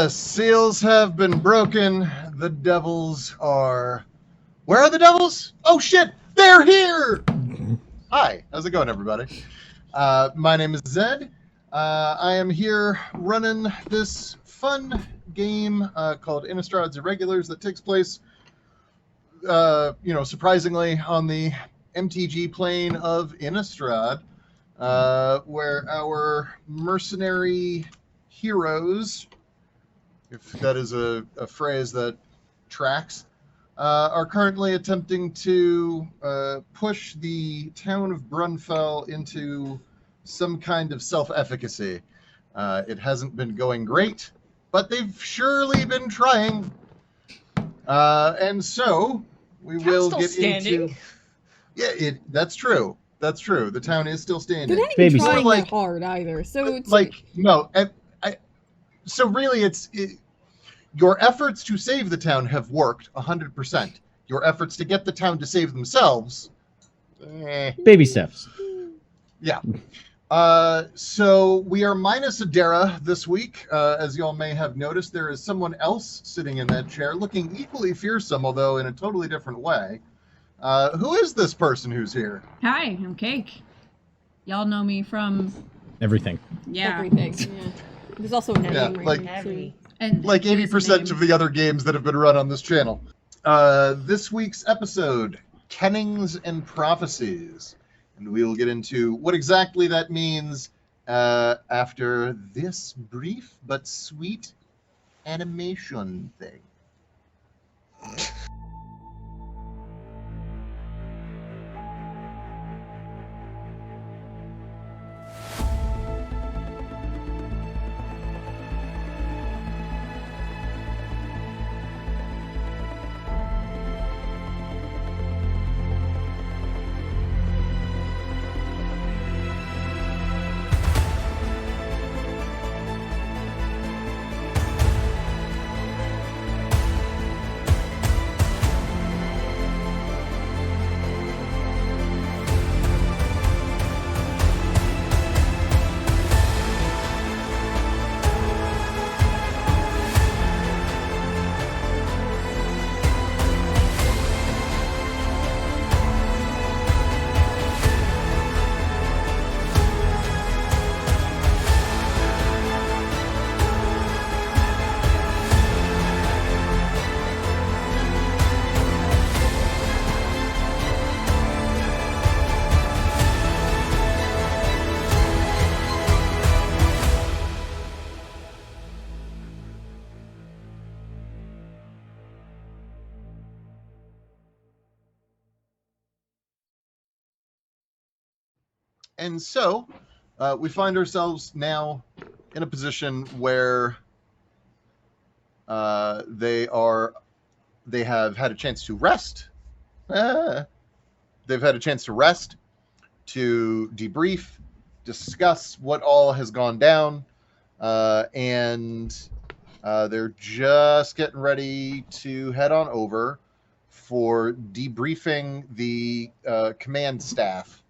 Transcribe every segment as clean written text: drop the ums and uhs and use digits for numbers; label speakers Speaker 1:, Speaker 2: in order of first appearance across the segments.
Speaker 1: Seals have been broken. The devils are... Where are the devils? Oh, shit! They're here! Hi, how's it going, everybody? My name is Zed. I am here running this fun game called Innistrad's Irregulars that takes place, surprisingly, on the MTG plane of Innistrad, where our mercenary heroes, if that is a phrase that tracks, are currently attempting to push the town of Brunfell into some kind of self-efficacy. It hasn't been going great, but they've surely been trying. And so we will get into... Yeah, that's true. That's true. The town is still standing.
Speaker 2: They're not even trying that hard either. So it's
Speaker 1: no. So really, your efforts to save the town have worked 100%. Your efforts to get the town to save themselves,
Speaker 3: baby steps.
Speaker 1: Yeah. So we are minus Adara this week. As y'all may have noticed, there is someone else sitting in that chair, looking equally fearsome, although in a totally different way. Who is this person who's here?
Speaker 4: Hi, I'm Cake. Y'all know me from...
Speaker 3: Everything.
Speaker 4: Yeah.
Speaker 2: Everything. Yeah. There's also a name right here.
Speaker 4: And
Speaker 1: like 80% of the other games that have been run on this channel. This week's episode, Kennings and Prophecies. And we will get into what exactly that means after this brief but sweet animation thing. And so we find ourselves now in a position where they have had a chance to rest. They've had a chance to rest, to debrief, discuss what all has gone down, and they're just getting ready to head on over for debriefing the command staff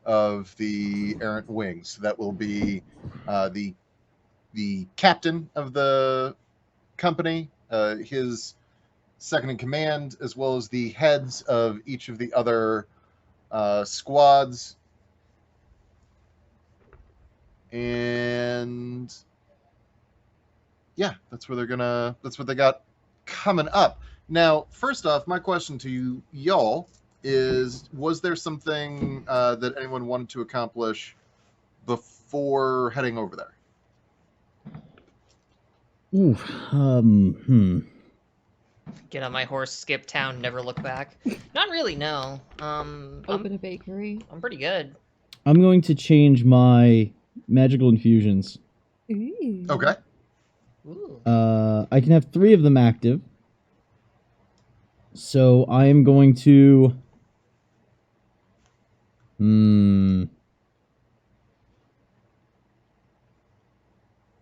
Speaker 1: of the Errant Wings. That will be the captain of the company, his second in command, as well as the heads of each of the other squads. And yeah, that's what they got coming up. Now, first off, my question to y'all is, was there something that anyone wanted to accomplish before heading over there?
Speaker 5: Get on my horse, skip town, never look back. Not really, no.
Speaker 2: Open a bakery.
Speaker 5: I'm pretty good.
Speaker 3: I'm going to change my magical infusions.
Speaker 2: Ooh.
Speaker 1: Okay.
Speaker 5: Ooh.
Speaker 3: I can have 3 of them active. So I am going to...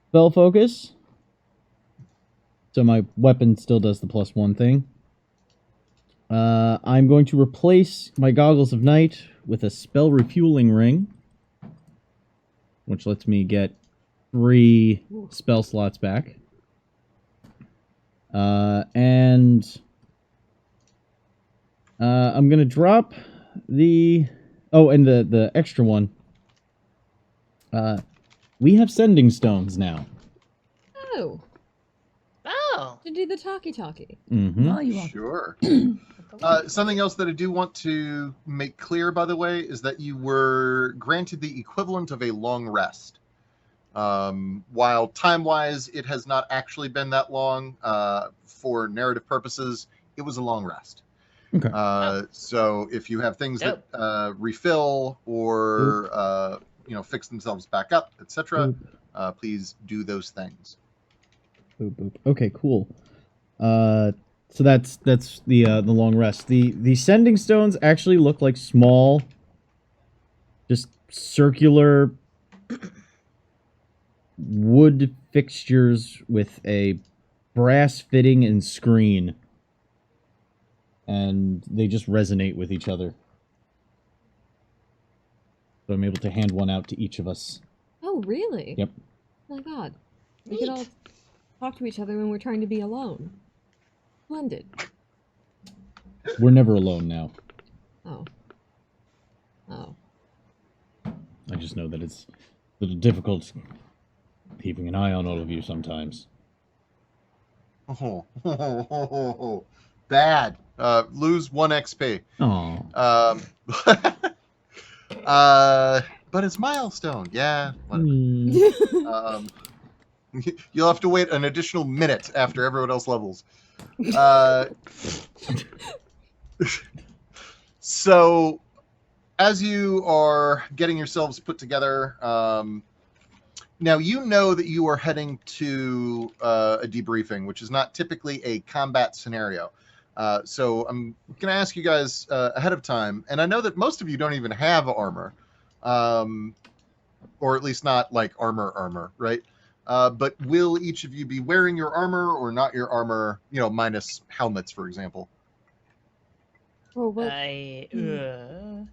Speaker 3: Spell focus. So my weapon still does the +1 thing. I'm going to replace my Goggles of Night with a Spell Refueling Ring, which lets me get 3 spell slots back. And I'm gonna drop the and the extra one. We have sending stones now.
Speaker 2: Oh,
Speaker 5: Oh.
Speaker 2: to do the talkie-talkie.
Speaker 3: Mm-hmm.
Speaker 4: Oh, you are.
Speaker 1: Sure. Something else that I do want to make clear, by the way, is that you were granted the equivalent of a long rest. While time-wise, it has not actually been that long. For narrative purposes, it was a long rest.
Speaker 3: Okay.
Speaker 1: So if you have things that refill or fix themselves back up, etc., please do those things.
Speaker 3: Boop, boop. Okay, cool. So that's the long rest. The sending stones actually look like small, just circular wood fixtures with a brass fitting and screen, and they just resonate with each other. So I'm able to hand one out to each of us.
Speaker 2: Oh, really?
Speaker 3: Yep.
Speaker 2: Oh my god. We can all talk to each other when we're trying to be alone. Splendid.
Speaker 3: We're never alone now.
Speaker 2: Oh. Oh.
Speaker 3: I just know that it's a little difficult keeping an eye on all of you sometimes.
Speaker 1: Oh, bad. Lose 1 XP.
Speaker 3: Aww.
Speaker 1: But it's milestone. Yeah.
Speaker 3: Mm.
Speaker 1: You'll have to wait an additional minute after everyone else levels. So, as you are getting yourselves put together, now you know that you are heading to a debriefing, which is not typically a combat scenario. So I'm going to ask you guys ahead of time, and I know that most of you don't even have armor, or at least not like armor, right? But will each of you be wearing your armor or not your armor, minus helmets, for example?
Speaker 2: Oh, well,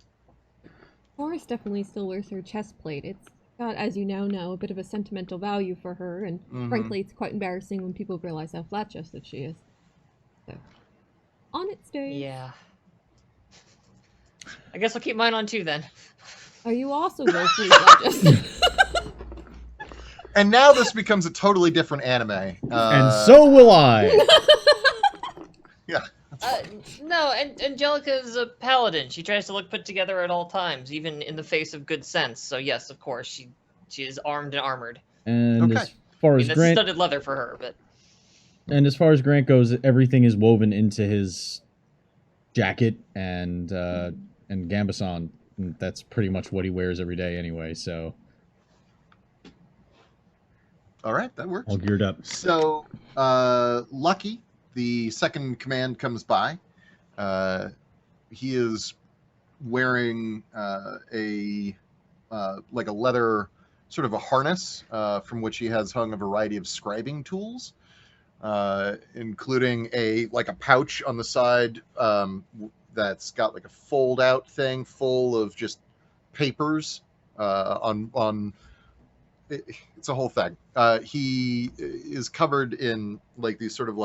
Speaker 2: Forrest definitely still wears her chest plate. It's got, as you now know, a bit of a sentimental value for her, and frankly, it's quite embarrassing when people realize how flat-chested she is. So, on it stays.
Speaker 5: Yeah. I guess I'll keep mine on too then.
Speaker 2: Are you also woefully flat-chested?
Speaker 1: And now this becomes a totally different anime.
Speaker 3: And so will I.
Speaker 1: Yeah.
Speaker 5: No, and Angelica's a paladin. She tries to look put together at all times, even in the face of good sense. So yes, of course, she is armed and armored.
Speaker 3: And as far as
Speaker 5: that's
Speaker 3: Grant,
Speaker 5: studded leather for her, but.
Speaker 3: And as far as Grant goes, everything is woven into his jacket and gambeson. And that's pretty much what he wears every day anyway. So.
Speaker 1: All right, that works.
Speaker 3: All geared up.
Speaker 1: So, Lucky, the second in command, comes by. He is wearing a leather, sort of a harness, from which he has hung a variety of scribing tools, including a pouch on the side that's got like a fold-out thing full of just papers on. It's a whole thing. He is covered in these sort of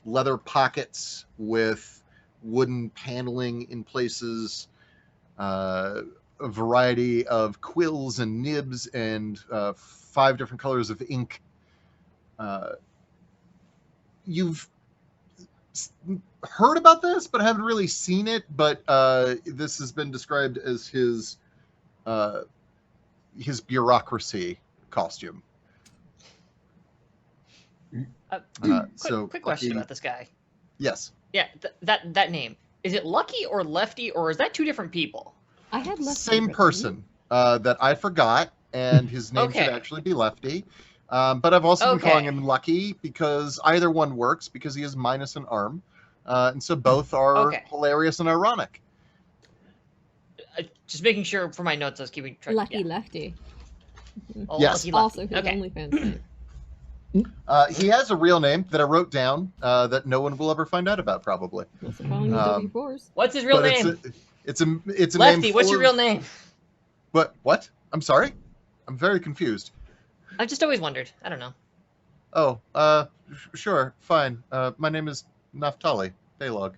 Speaker 1: leather pockets with wooden paneling in places, a variety of quills and nibs, and 5 different colors of ink. You've heard about this, but haven't really seen it. But this has been described as his bureaucracy costume.
Speaker 5: Quick question about this guy.
Speaker 1: Yes.
Speaker 5: Yeah, that name. Is it Lucky or Lefty, or is that 2 different people?
Speaker 2: I had Lefty.
Speaker 1: Same person that I forgot, and his name should actually be Lefty. But I've also been calling him Lucky because either one works, because he is minus an arm. And so both are hilarious and ironic.
Speaker 5: Just making sure for my notes I was keeping track.
Speaker 2: Lucky Lefty.
Speaker 5: Oh,
Speaker 1: yes.
Speaker 5: Lucky
Speaker 2: Also his
Speaker 5: okay.
Speaker 2: OnlyFans name.
Speaker 1: He has a real name that I wrote down that no one will ever find out about, probably.
Speaker 2: Also calling him W4s.
Speaker 5: What's his real name?
Speaker 1: It's a
Speaker 5: Lefty,
Speaker 1: name.
Speaker 5: what's your real name?
Speaker 1: What? I'm sorry. I'm very confused.
Speaker 5: I've just always wondered. I don't know.
Speaker 1: Oh, sure, fine. My name is Naftali Daylog.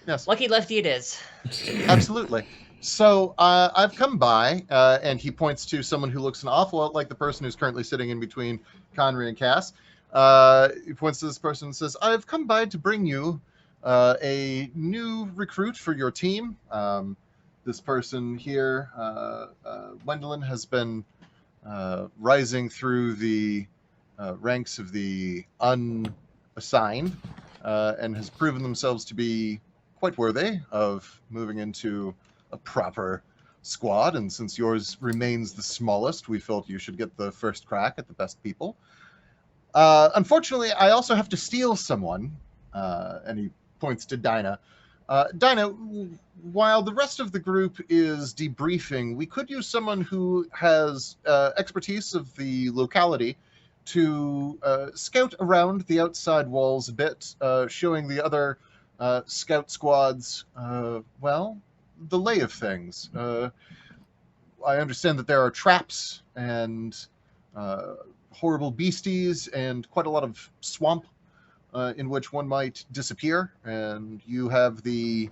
Speaker 1: Yes,
Speaker 5: Lucky lefty it is.
Speaker 1: absolutely. So I've come by, and he points to someone who looks an awful lot like the person who's currently sitting in between Conry and Cass. He points to this person and says, "I've come by to bring you a new recruit for your team. This person here, Gwendolyn, has been rising through the ranks of the unassigned and has proven themselves to be quite worthy of moving into a proper squad. And since yours remains the smallest, we felt you should get the first crack at the best people. Unfortunately, I also have to steal someone," and he points to Dinah. Dinah, while the rest of the group is debriefing, we could use someone who has expertise of the locality to scout around the outside walls a bit, showing the other scout squads, well, the lay of things. I understand that there are traps and horrible beasties and quite a lot of swamp in which one might disappear, and you have the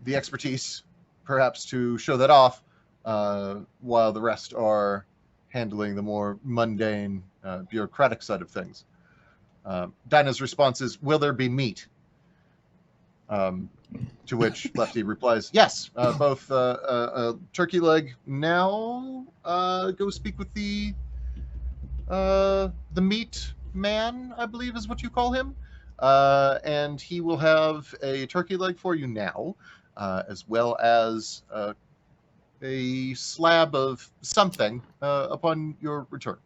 Speaker 1: expertise, perhaps, to show that off, while the rest are handling the more mundane, bureaucratic side of things. Dinah's response is, "Will there be meat?" To which Lefty replies, "Yes, both turkey leg now. Go speak with the meat man, I believe is what you call him, and he will have a turkey leg for you now, as well as a slab of something upon your return."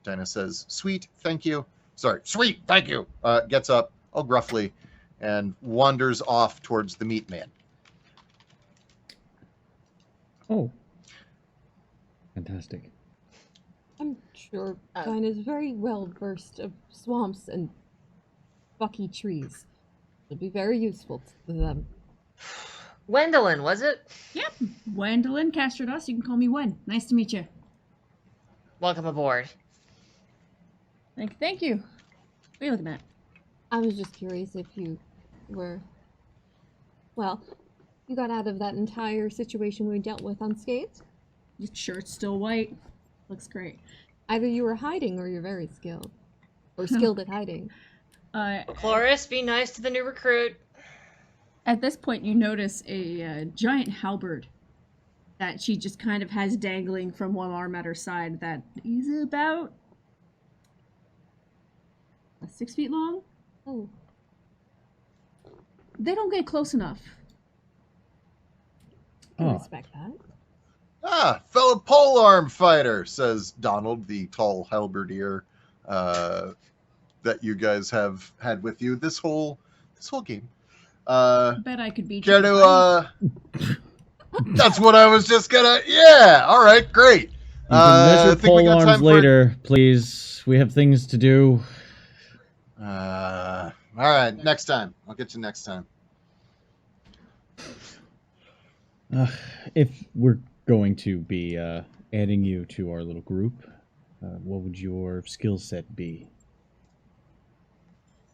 Speaker 1: Dinah says, "Sweet, thank you." Sorry, "Sweet, thank you." Gets up, all gruffly, and wanders off towards the meat man.
Speaker 3: Oh. Fantastic.
Speaker 2: I'm sure
Speaker 5: Uh,
Speaker 2: Dinah's very well versed of swamps and bucky trees. It'll be very useful to them.
Speaker 5: Gwendolyn, was it?
Speaker 4: Yep. Gwendolyn Castrodos. You can call me Gwen. Nice to meet you.
Speaker 5: Welcome aboard.
Speaker 4: Thank you. What are you looking at?
Speaker 2: I was just curious if you were... Well, you got out of that entire situation we dealt with unscathed?
Speaker 4: Your shirt's still white. Looks great.
Speaker 2: Either you were hiding or you're very skilled. Or skilled at hiding.
Speaker 5: Chloris, be nice to the new recruit.
Speaker 4: At this point, you notice a giant halberd that she just kind of has dangling from one arm at her side that is about 6 feet long.
Speaker 2: Oh,
Speaker 4: They don't get close enough.
Speaker 2: I
Speaker 3: Oh.
Speaker 2: respect that.
Speaker 1: "Ah, fellow polearm fighter," says Donald, the tall halberdier that you guys have had with you this whole game.
Speaker 4: I bet I could beat you.
Speaker 1: Care
Speaker 4: in a
Speaker 1: to,
Speaker 4: fight.
Speaker 1: that's what I was just gonna, yeah, all right, great.
Speaker 3: You can
Speaker 1: I
Speaker 3: measure
Speaker 1: think we got
Speaker 3: pole
Speaker 1: time
Speaker 3: arms
Speaker 1: for-
Speaker 3: later, please. We have things to do.
Speaker 1: All right, next time. I'll get you next time.
Speaker 3: If we're going to be adding you to our little group, what would your skill set be?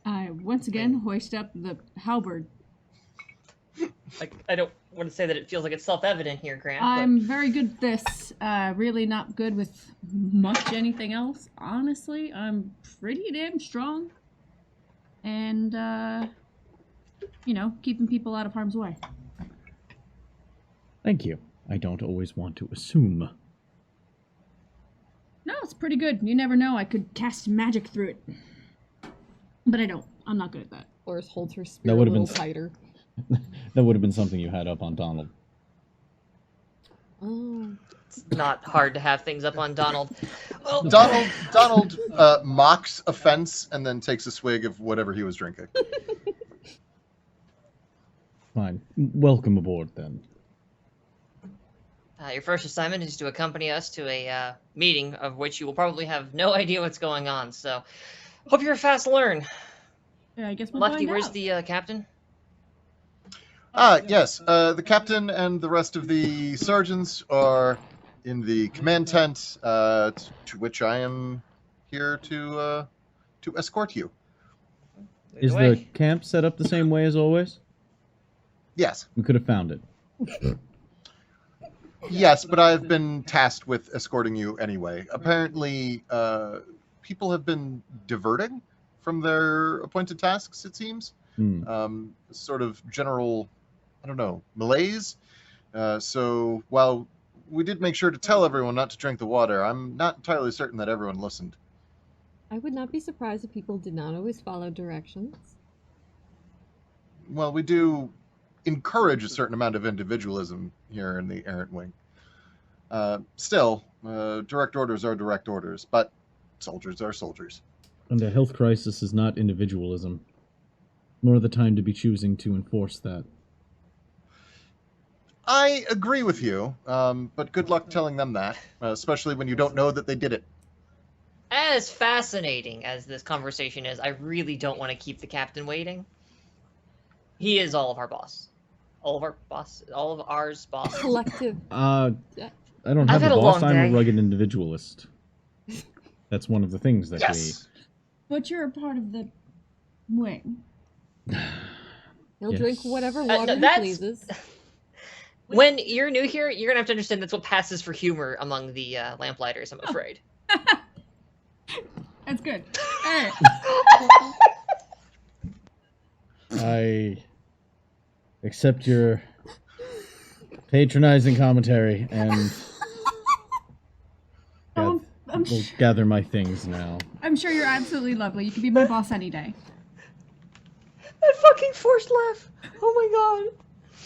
Speaker 4: I once again hoist up the halberd.
Speaker 5: I don't want to say that it feels like it's self-evident here, Grant. but-
Speaker 4: I'm very good at this. Really not good with much anything else. Honestly, I'm pretty damn strong. And, keeping people out of harm's way.
Speaker 3: Thank you. I don't always want to assume.
Speaker 4: No, it's pretty good. You never know. I could cast magic through it. But I don't. I'm not good at that.
Speaker 2: Chloris holds her spear a
Speaker 3: would've
Speaker 2: little
Speaker 3: been-
Speaker 2: tighter.
Speaker 3: That would have been something you had up on Donald.
Speaker 2: Oh.
Speaker 5: It's not hard to have things up on Donald. Well,
Speaker 1: Donald mocks offense and then takes a swig of whatever he was drinking.
Speaker 3: Fine. Welcome aboard, then.
Speaker 5: your first assignment is to accompany us to a meeting of which you will probably have no idea what's going on. So, hope you're a fast learn.
Speaker 4: Yeah, I guess we'll
Speaker 5: Lefty,
Speaker 4: find
Speaker 5: where's
Speaker 4: out.
Speaker 5: the captain?
Speaker 1: Yes, the captain and the rest of the sergeants are in the command tent, to which I am here to escort you.
Speaker 5: Lead
Speaker 3: Is
Speaker 5: the
Speaker 3: the
Speaker 5: way.
Speaker 3: camp set up the same way as always?
Speaker 1: Yes.
Speaker 3: We could have found it.
Speaker 1: Yes, but I've been tasked with escorting you anyway. Apparently, people have been diverting from their appointed tasks, it seems. Sort of general, I don't know, malaise. So while we did make sure to tell everyone not to drink the water, I'm not entirely certain that everyone listened.
Speaker 2: I would not be surprised if people did not always follow directions.
Speaker 1: Well, we do encourage a certain amount of individualism here in the Errant Wing. Still, direct orders are direct orders, but soldiers are soldiers.
Speaker 3: And a health crisis is not individualism, nor the time to be choosing to enforce that.
Speaker 1: I agree with you, but good luck telling them that, especially when you don't know that they did it.
Speaker 5: As fascinating as this conversation is, I really don't want to keep the captain waiting. He is all of our boss. All of ours boss.
Speaker 2: Collective.
Speaker 3: I don't
Speaker 5: I've
Speaker 3: have a
Speaker 5: had a
Speaker 3: boss.
Speaker 5: long
Speaker 3: I'm a
Speaker 5: day.
Speaker 3: rugged individualist. That's one of the things that
Speaker 1: Yes.
Speaker 4: But you're a part of the wing.
Speaker 2: He'll
Speaker 3: Yes.
Speaker 2: drink whatever
Speaker 5: No,
Speaker 2: water he
Speaker 5: that's-
Speaker 2: pleases.
Speaker 5: When you're new here, you're gonna have to understand that's what passes for humor among the lamplighters, I'm afraid.
Speaker 4: That's good. All right.
Speaker 3: I accept your patronizing commentary and
Speaker 4: Oh, I'm,
Speaker 3: will gather my things now.
Speaker 4: I'm sure you're absolutely lovely. You can be my boss any day.
Speaker 5: That fucking forced laugh! Oh my god!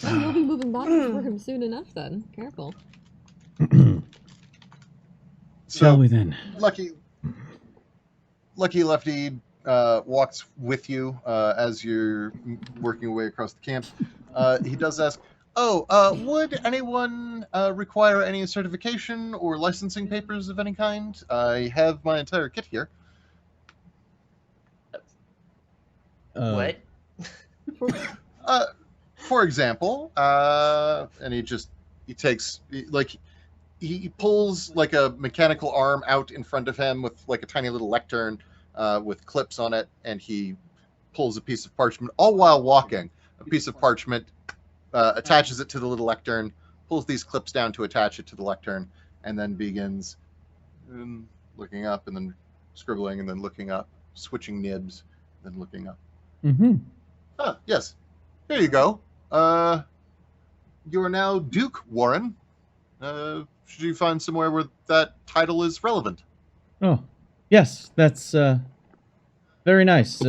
Speaker 2: And you'll be moving boxes for him soon enough then. Careful.
Speaker 3: Shall
Speaker 1: So
Speaker 3: we then?
Speaker 1: Lucky Lefty walks with you as you're working your way across the camp. He does ask, would anyone require any certification or licensing papers of any kind? I have my entire kit here.
Speaker 5: What?
Speaker 1: For example, and he pulls like a mechanical arm out in front of him with like a tiny little lectern with clips on it, and he pulls a piece of parchment all while walking. A piece of parchment, attaches it to the little lectern, pulls these clips down to attach it to the lectern, and then begins looking up and then scribbling and then looking up, switching nibs, then looking up.
Speaker 3: Mm-hmm.
Speaker 1: Ah, yes. Here you go. You are now Duke Warren. Should you find somewhere where that title is relevant?
Speaker 3: Oh, yes, that's very nice.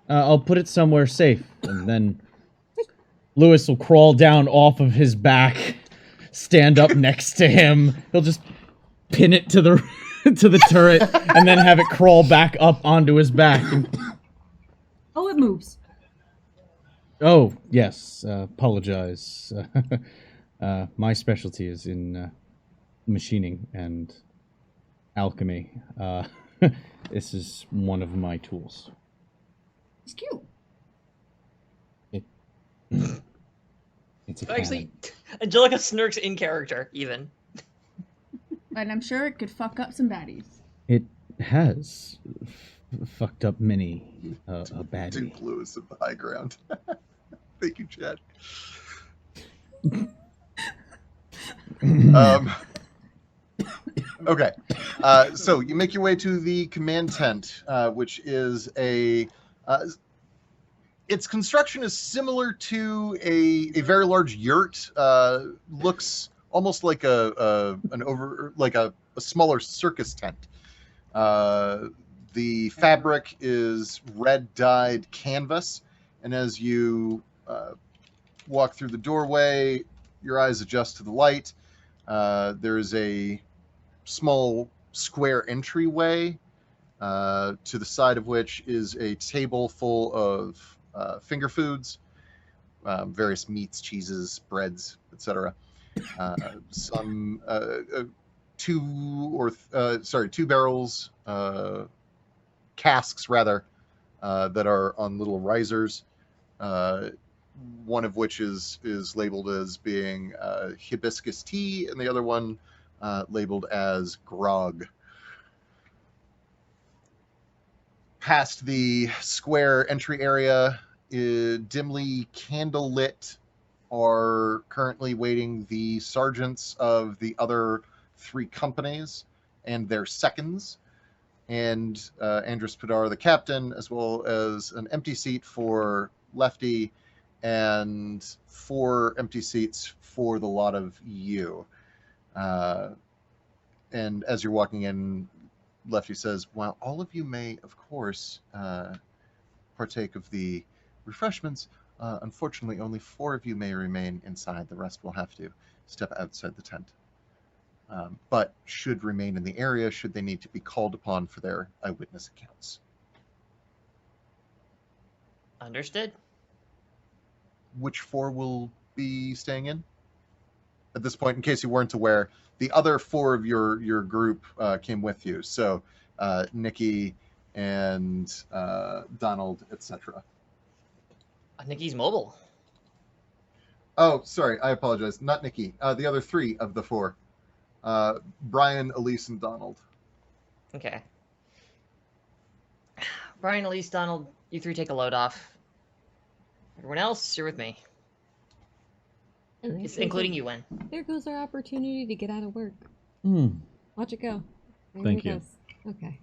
Speaker 3: I'll put it somewhere safe, and then Lewis will crawl down off of his back, stand up next to him. He'll just pin it to the to the turret, and then have it crawl back up onto his back.
Speaker 4: Oh, it moves.
Speaker 3: Oh, yes. Apologize. My specialty is in machining and alchemy. This is one of my tools.
Speaker 4: It's cute.
Speaker 3: It's a
Speaker 5: Actually, Angelica smirks in character, even.
Speaker 4: And I'm sure it could fuck up some baddies.
Speaker 3: It has fucked up many a baddie.
Speaker 1: Duke Lewis of the high ground. Thank you, Chad. Okay, so you make your way to the command tent, which is its construction is similar to a very large yurt. Looks almost like a smaller circus tent. The fabric is red dyed canvas, and as you walk through the doorway, your eyes adjust to the light. There is a small square entryway, to the side of which is a table full of finger foods, various meats, cheeses, breads, etc. Some two barrels, casks rather, that are on little risers. one of which is labeled as being hibiscus tea, and the other one labeled as grog. Past the square entry area, dimly candlelit, are currently waiting the sergeants of the other 3 companies and their seconds, and Andrus Padar, the captain, as well as an empty seat for Lefty and 4 empty seats for the lot of you. And as you're walking in, Lefty says, while all of you may, of course, partake of the refreshments, unfortunately, only 4 of you may remain inside. The rest will have to step outside the tent. But should remain in the area should they need to be called upon for their eyewitness accounts.
Speaker 5: Understood.
Speaker 1: Which 4 will be staying in? At this point, in case you weren't aware, the other 4 of your group came with you. So Nikki and Donald, etc.
Speaker 5: Nikki's mobile.
Speaker 1: Oh, sorry, I apologize. Not Nikki. The other 3 of the 4. Brian, Elise, and Donald.
Speaker 5: Okay. Brian, Elise, Donald, you 3 take a load off. Everyone else, you're with me. Including you, Wen.
Speaker 2: There goes our opportunity to get out of work. Watch it go. There
Speaker 3: Thank
Speaker 2: it
Speaker 3: you.
Speaker 2: goes. Okay.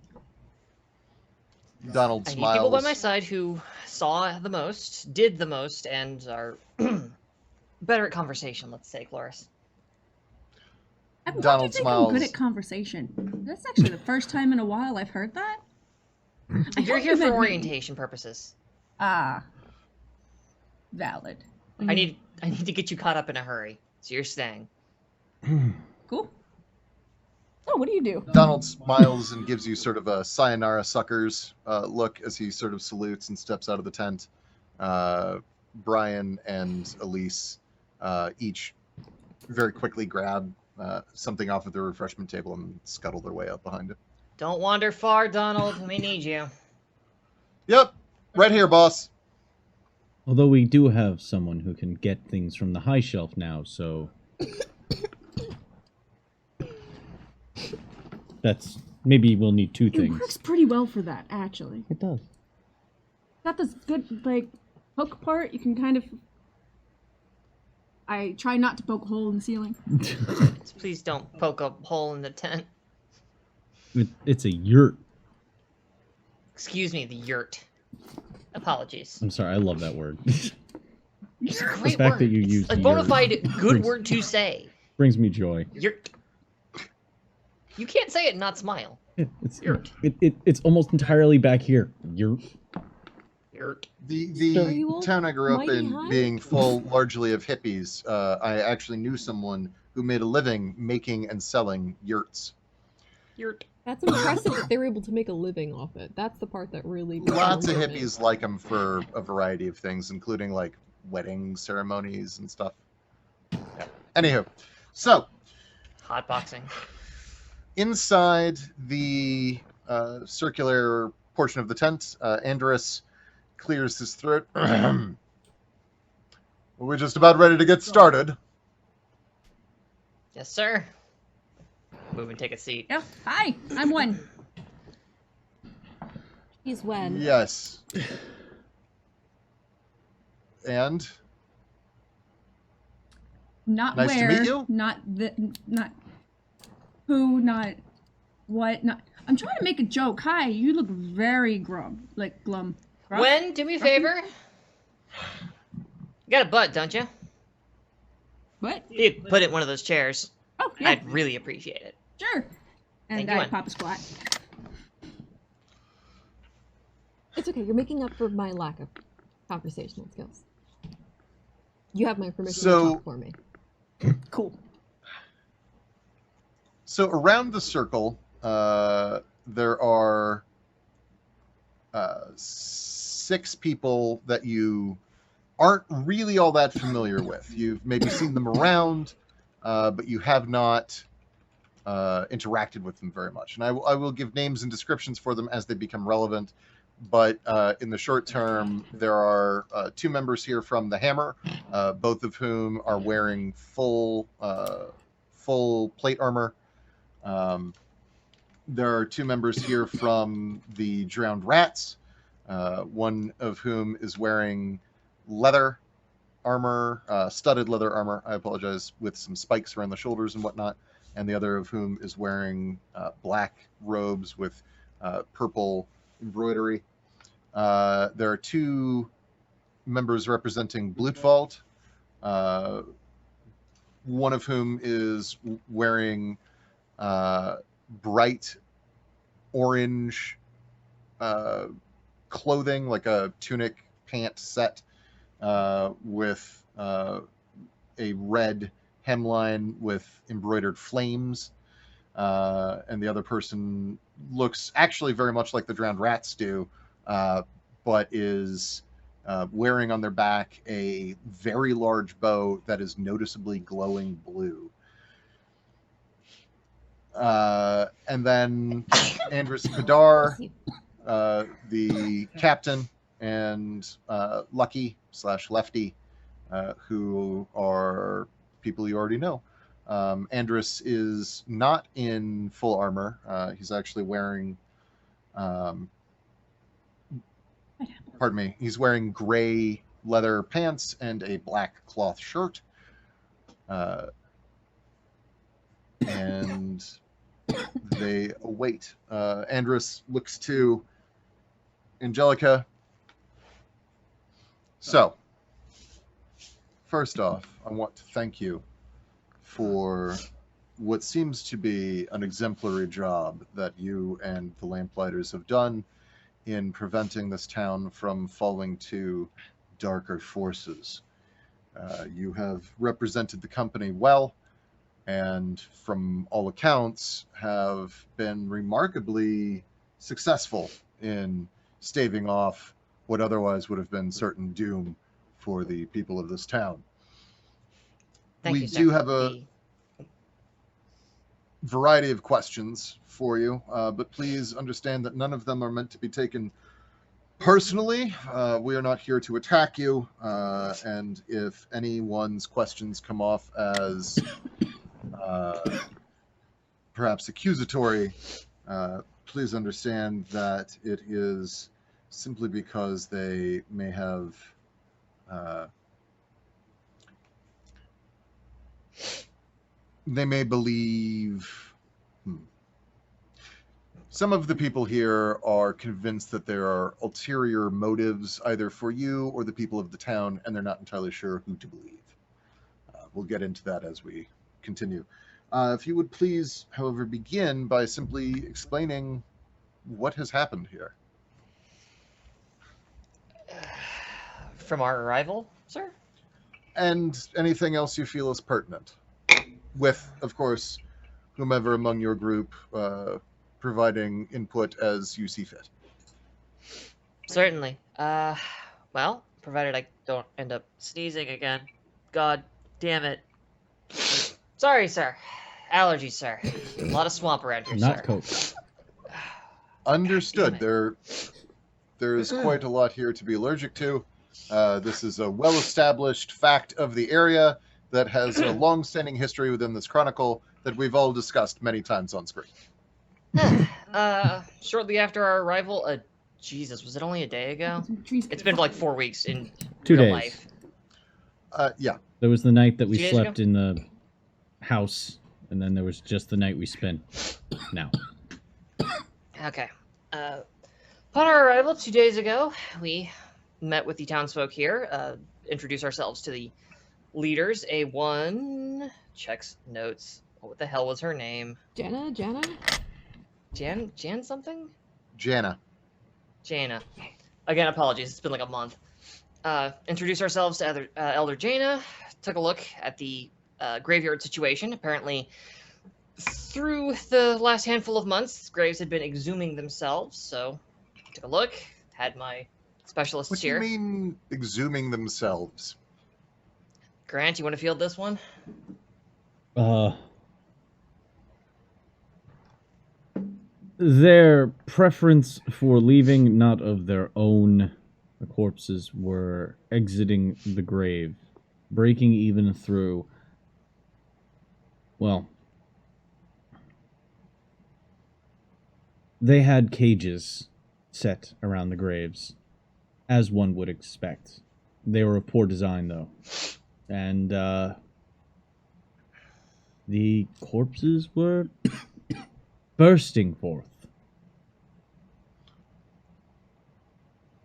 Speaker 1: Donald
Speaker 5: I need
Speaker 1: smiles.
Speaker 5: people by my side who saw the most, did the most, and are better at conversation, let's say, Cloris.
Speaker 4: I'm glad
Speaker 1: Donald
Speaker 4: you think
Speaker 1: smiles.
Speaker 4: I'm good at conversation. That's actually the first time in a while I've heard that. I
Speaker 5: You're
Speaker 4: thought
Speaker 5: here
Speaker 4: you
Speaker 5: for
Speaker 4: meant me.
Speaker 5: orientation purposes.
Speaker 4: Ah. Valid.
Speaker 5: I need to get you caught up in a hurry, so you're staying.
Speaker 4: Cool. Oh, what do you do?
Speaker 1: Donald smiles and gives you sort of a sayonara suckers look as he sort of salutes and steps out of the tent. Brian and Elise each very quickly grab something off of the refreshment table and scuttle their way up behind it.
Speaker 5: Don't wander far, Donald. We need you.
Speaker 1: Yep, right here, boss.
Speaker 3: Although we do have someone who can get things from the high shelf now, so that's maybe we'll need 2
Speaker 4: It
Speaker 3: things.
Speaker 4: works pretty well for that, actually.
Speaker 3: It does.
Speaker 4: Got this good, like, hook part. You can kind of... I try not to poke a hole in the ceiling.
Speaker 5: Please don't poke a hole in the tent.
Speaker 3: It's a yurt.
Speaker 5: Excuse me, the yurt. Apologies.
Speaker 3: I'm sorry, I love that word.
Speaker 5: It's a
Speaker 3: The
Speaker 5: great
Speaker 3: fact
Speaker 5: word.
Speaker 3: that you
Speaker 5: It's
Speaker 3: use
Speaker 5: a bona
Speaker 3: yurt
Speaker 5: fide good
Speaker 3: brings-
Speaker 5: word to say.
Speaker 3: Brings me joy.
Speaker 5: Yurt. You can't say it and not smile.
Speaker 3: It's
Speaker 5: Yurt.
Speaker 3: It's almost entirely back here. Yurt.
Speaker 5: Yurt.
Speaker 2: Are
Speaker 1: The
Speaker 2: you all
Speaker 1: town I grew up
Speaker 2: mighty
Speaker 1: in
Speaker 2: high?
Speaker 1: being full largely of hippies, I actually knew someone who made a living making and selling yurts.
Speaker 5: Yurt.
Speaker 2: That's impressive that they were able to make a living off it. That's the part that really...
Speaker 1: Lots of
Speaker 2: concerns me.
Speaker 1: hippies like them for a variety of things, including like wedding ceremonies and stuff. Yeah. Anywho, so
Speaker 5: Hotboxing.
Speaker 1: inside the circular portion of the tent, Andrus clears his throat. We're just about ready to get started.
Speaker 5: Yes, sir. Move and take a seat.
Speaker 4: Yeah. Hi, I'm one.
Speaker 2: He's when.
Speaker 1: Yes. And
Speaker 4: Not
Speaker 1: Nice to
Speaker 4: where.
Speaker 1: meet you.
Speaker 4: Not who. Not what. Not. I'm trying to make a joke. Hi, you look very glum. Like glum. Gruff?
Speaker 5: Wen, do me a favor. You got a butt, don't you?
Speaker 4: What?
Speaker 5: You could put it in one of those chairs.
Speaker 4: Oh yeah.
Speaker 5: I'd really appreciate it.
Speaker 4: Sure. And
Speaker 5: Thank you,
Speaker 4: I
Speaker 5: Wen.
Speaker 4: pop a squat.
Speaker 2: It's okay. You're making up for my lack of conversational skills. You have my permission
Speaker 1: So-
Speaker 2: to talk for me.
Speaker 4: Cool.
Speaker 1: so around the circle, there are 6 people that you aren't really all that familiar with. You've maybe seen them around, but you have not interacted with them very much. And I will give names and descriptions for them as they become relevant. but in the short term, there are 2 members here from the Hammer, both of whom are wearing full plate armor. There are 2 members here from the Drowned Rats, one of whom is wearing leather armor, studded leather armor, I apologize, with some spikes around the shoulders and whatnot, and the other of whom is wearing black robes with purple embroidery. There are 2 members representing Blutwald, one of whom is wearing bright orange clothing, like a tunic pant set, with a red hemline with embroidered flames. And the other person looks actually very much like the Drowned Rats do, but is wearing on their back a very large bow that is noticeably glowing blue. And then Andrus Kadar, the captain, and Lucky/Lefty, who are people you already know. Andrus is not in full armor. He's actually wearing, he's wearing gray leather pants and a black cloth shirt. And they await. Andrus looks to Angelica. So, first off, I want to thank you for what seems to be an exemplary job that you and the Lamplighters have done in preventing this town from falling to darker forces. You have represented the company well, and from all accounts have been remarkably successful in staving off what otherwise would have been certain doom for the people of this town.
Speaker 5: Thank
Speaker 1: We
Speaker 5: you, sir.
Speaker 1: do have a variety of questions for you, but please understand that none of them are meant to be taken personally. We are not here to attack you, and if anyone's questions come off as perhaps accusatory, please understand that it is simply because they may have they may believe some of the people here are convinced that there are ulterior motives either for you or the people of the town, and they're not entirely sure who to believe. We'll get into that as we continue. If you would please, however, begin by simply explaining what has happened here.
Speaker 5: From our arrival, sir?
Speaker 1: And anything else you feel is pertinent. With, of course, whomever among your group providing input as you see fit.
Speaker 5: Certainly. Well, provided I don't end up sneezing again. God damn it. Sorry, sir. Allergies, sir. A lot of swamp around here,
Speaker 3: Not
Speaker 5: sir.
Speaker 3: Coke.
Speaker 1: Understood.
Speaker 5: God
Speaker 1: There's quite a lot here to be allergic to. This is a well-established fact of the area that has a long-standing history within this chronicle that we've all discussed many times on screen.
Speaker 5: Shortly after our arrival, Jesus, was it only a day ago? It's been like 4 weeks in
Speaker 3: 2
Speaker 5: real
Speaker 3: days.
Speaker 5: life.
Speaker 3: There was the night that we
Speaker 5: 2 days
Speaker 3: slept
Speaker 5: ago?
Speaker 3: in the house, and then there was just the night we spent now.
Speaker 5: Okay. Upon our arrival 2 days ago, we met with the townsfolk here, introduced ourselves to the leaders. A1 checks notes. What the hell was her name?
Speaker 2: Jana?
Speaker 5: Jan something?
Speaker 1: Jana.
Speaker 5: Jana. Again, apologies. It's been like a month. Introduced ourselves to Elder Jana. Took a look at the graveyard situation. Apparently, through the last handful of months, graves had been exhuming themselves. So, took a look. Had my specialists
Speaker 1: What do
Speaker 5: here.
Speaker 1: you mean exhuming themselves?
Speaker 5: Grant, you want to field this one?
Speaker 3: Their preference for leaving, not of their own. The corpses were exiting the grave, breaking even through. Well, they had cages set around the graves, as one would expect. They were of poor design, though. And, the corpses were bursting forth.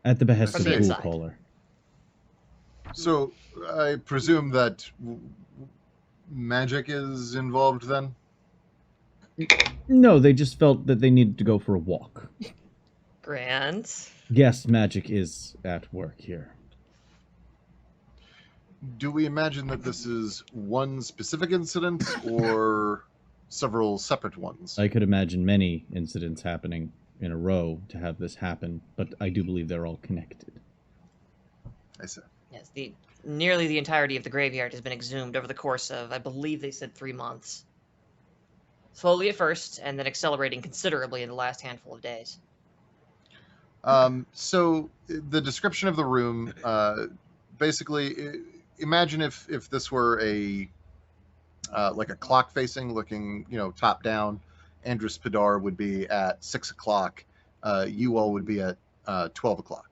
Speaker 3: At the behest
Speaker 1: I
Speaker 3: of the
Speaker 1: see.
Speaker 3: ghoul
Speaker 5: Inside.
Speaker 3: caller.
Speaker 1: So I presume that magic is involved then?
Speaker 3: No, they just felt that they needed to go for a walk.
Speaker 5: Grant.
Speaker 3: Yes, magic is at work here.
Speaker 1: Do we imagine that this is one specific incident or several separate ones?
Speaker 3: I could imagine many incidents happening in a row to have this happen, but I do believe they're all connected.
Speaker 1: I see.
Speaker 5: Yes, nearly the entirety of the graveyard has been exhumed over the course of, I believe they said 3 months. Slowly at first, and then accelerating considerably in the last handful of days.
Speaker 1: So the description of the room, basically, imagine if this were a like a clock facing, looking, top down. Andrus Padar would be at 6 o'clock. You all would be at 12 o'clock.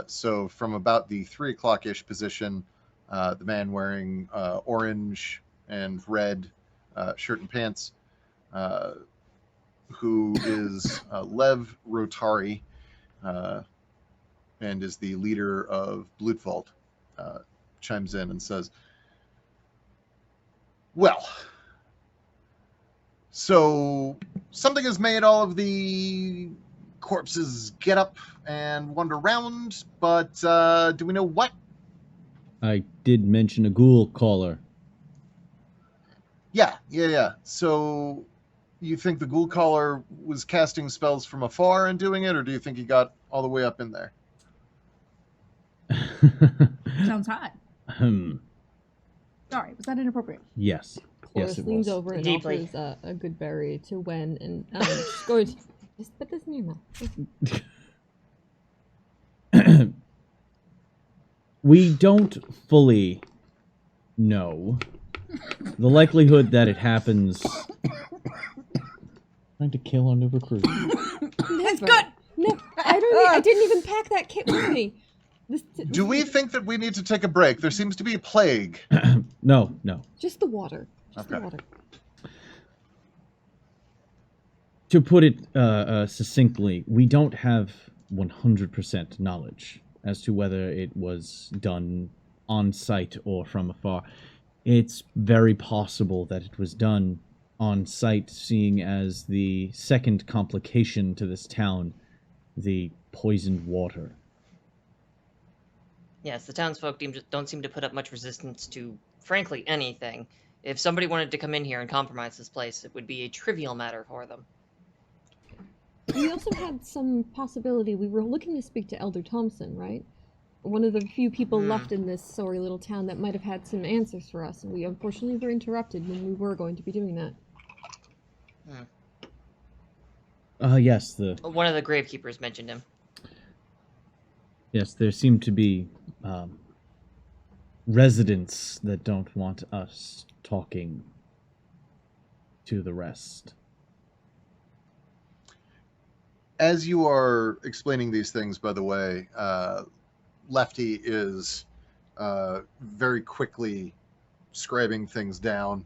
Speaker 1: So from about the 3 o'clock-ish position, the man wearing orange and red shirt and pants, who is Lev Rotari, and is the leader of Bloodvault, chimes in and says, well, so something has made all of the corpses get up and wander around, but do we know what?
Speaker 3: I did mention a ghoul caller.
Speaker 1: Yeah. So you think the ghoul caller was casting spells from afar and doing it, or do you think he got all the way up in there?
Speaker 4: Sounds hot. Sorry, was that inappropriate?
Speaker 3: Yes.
Speaker 2: Chorus
Speaker 3: Yes, it
Speaker 2: leans
Speaker 3: was.
Speaker 2: over and
Speaker 5: Deeply.
Speaker 2: offers a good berry to Wen, and she's going to just put this in your mouth.
Speaker 3: We don't fully know. The likelihood that it happens. Trying to kill our new recruit.
Speaker 4: It's good.
Speaker 2: No, I didn't even pack that kit with me.
Speaker 1: Do we think that we need to take a break? There seems to be a plague.
Speaker 3: No.
Speaker 2: Just the water. Just the
Speaker 1: Okay.
Speaker 2: water.
Speaker 3: To put it succinctly, we don't have 100% knowledge as to whether it was done on site or from afar. It's very possible that it was done on site, seeing as the second complication to this town, the poisoned water.
Speaker 5: Yes, the townsfolk don't seem to put up much resistance to, frankly, anything. If somebody wanted to come in here and compromise this place, it would be a trivial matter for them.
Speaker 2: We also had some possibility. We were looking to speak to Elder Thompson, right? One of the few people left in this sorry little town that might have had some answers for us, and we unfortunately were interrupted when we were going to be doing that.
Speaker 3: Yes,
Speaker 5: One of the gravekeepers mentioned him.
Speaker 3: Yes, there seem to be residents that don't want us talking to the rest.
Speaker 1: As you are explaining these things, by the way, Lefty is very quickly scribing things down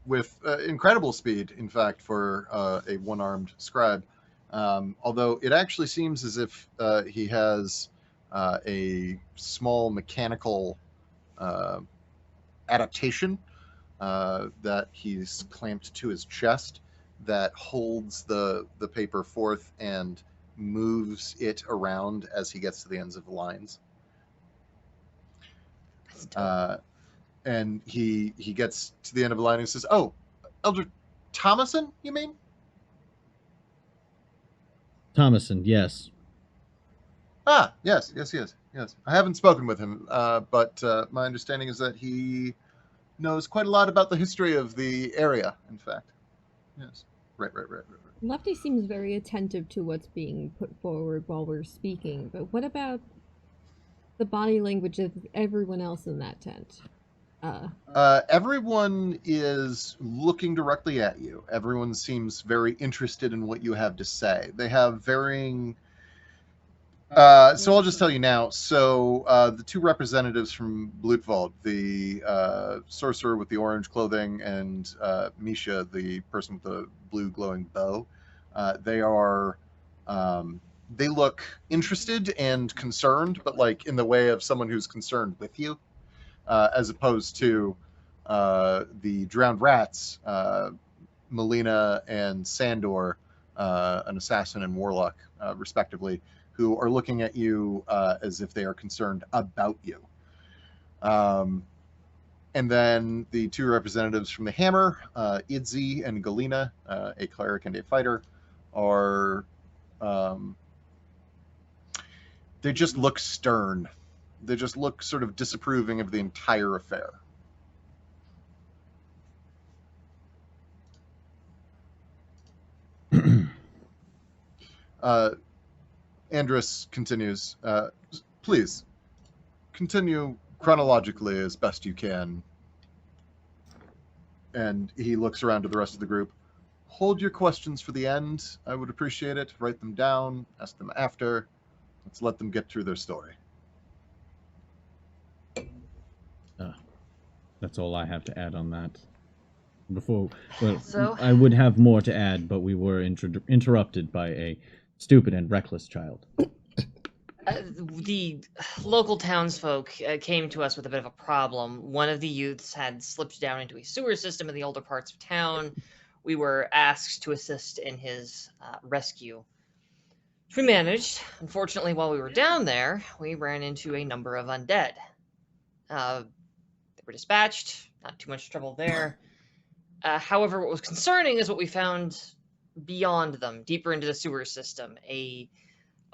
Speaker 1: with incredible speed, in fact, for a one-armed scribe. Although it actually seems as if he has a small mechanical adaptation that he's clamped to his chest that holds the paper forth and moves it around as he gets to the ends of the lines.
Speaker 5: That's dope.
Speaker 1: And he gets to the end of the line and says, "Oh, Elder Thomason, you mean?"
Speaker 3: Thomason, yes.
Speaker 1: Ah, yes. I haven't spoken with him, but my understanding is that he knows quite a lot about the history of the area, in fact. Yes. right.
Speaker 2: Lefty seems very attentive to what's being put forward while we're speaking, but what about the body language of everyone else in that tent?
Speaker 1: Everyone is looking directly at you. Everyone seems very interested in what you have to say. They have varying... so I'll just tell you now. So the two representatives from Blutwald, the sorcerer with the orange clothing, and Misha, the person with the blue glowing bow, they are... they look interested and concerned, but like in the way of someone who's concerned with you. As opposed to the drowned rats, Melina and Sandor, an assassin and warlock, respectively, who are looking at you as if they are concerned about you. And then the two representatives from the Hammer, Idzi and Galena, a cleric and a fighter, are... they just look stern. They just look sort of disapproving of the entire affair. Andrus continues, please, continue chronologically as best you can. And he looks around to the rest of the group. Hold your questions for the end. I would appreciate it. Write them down. Ask them after. Let's let them get through their story.
Speaker 3: That's all I have to add on that. Before, well,
Speaker 5: So-
Speaker 3: I would have more to add, but we were interrupted by a stupid and reckless child.
Speaker 5: The local townsfolk came to us with a bit of a problem. One of the youths had slipped down into a sewer system in the older parts of town. We were asked to assist in his rescue. Which we managed. Unfortunately, while we were down there, we ran into a number of undead. They were dispatched, not too much trouble there. However, what was concerning is what we found beyond them, deeper into the sewer system. A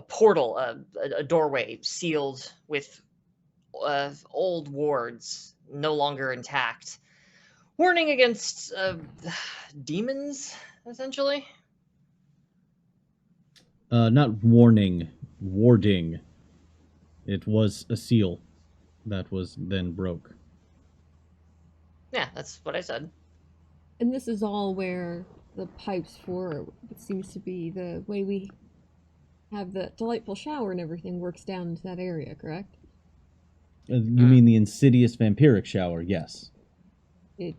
Speaker 5: portal, a doorway sealed with old wards, no longer intact. Warning against demons, essentially.
Speaker 3: Not warning, warding. It was a seal that was then broke.
Speaker 5: Yeah, that's what I said.
Speaker 2: And this is all where the pipes for what seems to be the way we have the delightful shower and everything works down into that area, correct?
Speaker 3: You mean the insidious vampiric shower? Yes.
Speaker 2: It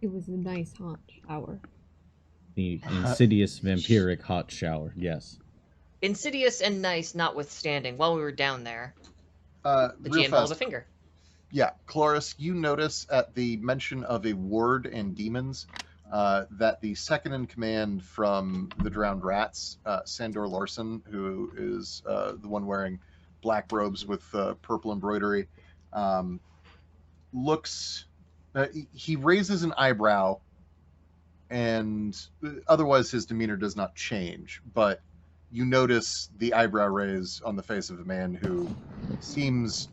Speaker 2: was a nice hot shower.
Speaker 3: The insidious vampiric hot shower. Yes.
Speaker 5: Insidious and nice notwithstanding, while we were down there, the
Speaker 1: Real
Speaker 5: GM held
Speaker 1: fast.
Speaker 5: a finger.
Speaker 1: Yeah, Cloris, you notice at the mention of a ward and demons that the second in command from the Drowned Rats, Sandor Larson, who is the one wearing black robes with purple embroidery, looks... he raises an eyebrow, and otherwise his demeanor does not change, but you notice the eyebrow raise on the face of a man who seems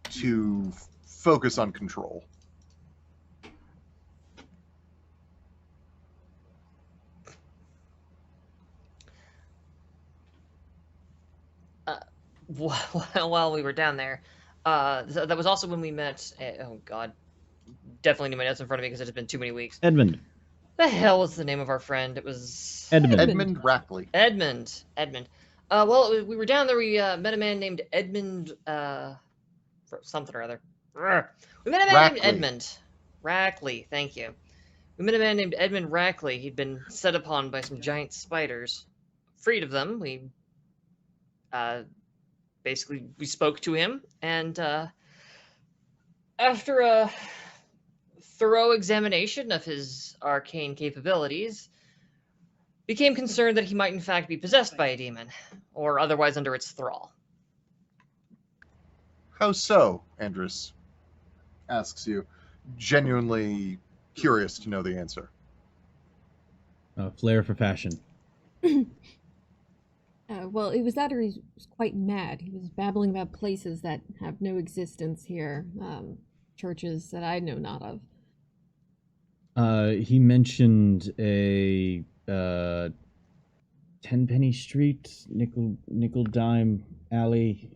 Speaker 1: to focus on control.
Speaker 5: While we were down there, that was also when we met. Oh God, definitely need my notes in front of me because it has been too many weeks.
Speaker 3: Edmund.
Speaker 5: The hell was the name of our friend? It was
Speaker 3: Edmund.
Speaker 1: Edmund Rackley.
Speaker 5: Edmund. Well, we were down there. We met a man named Edmund. Something or other. We met a man named
Speaker 1: Rackley.
Speaker 5: Edmund Rackley. Thank you. We met a man named Edmund Rackley. He'd been set upon by some giant spiders. Freed of them, we basically we spoke to him, and after a thorough examination of his arcane capabilities, became concerned that he might in fact be possessed by a demon, or otherwise under its thrall.
Speaker 1: How so? Andrus asks you, genuinely curious to know the answer.
Speaker 3: Flair for fashion.
Speaker 2: Well, it was that or he was quite mad. He was babbling about places that have no existence here, churches that I know not of.
Speaker 3: He mentioned a 10-penny street, nickel dime alley.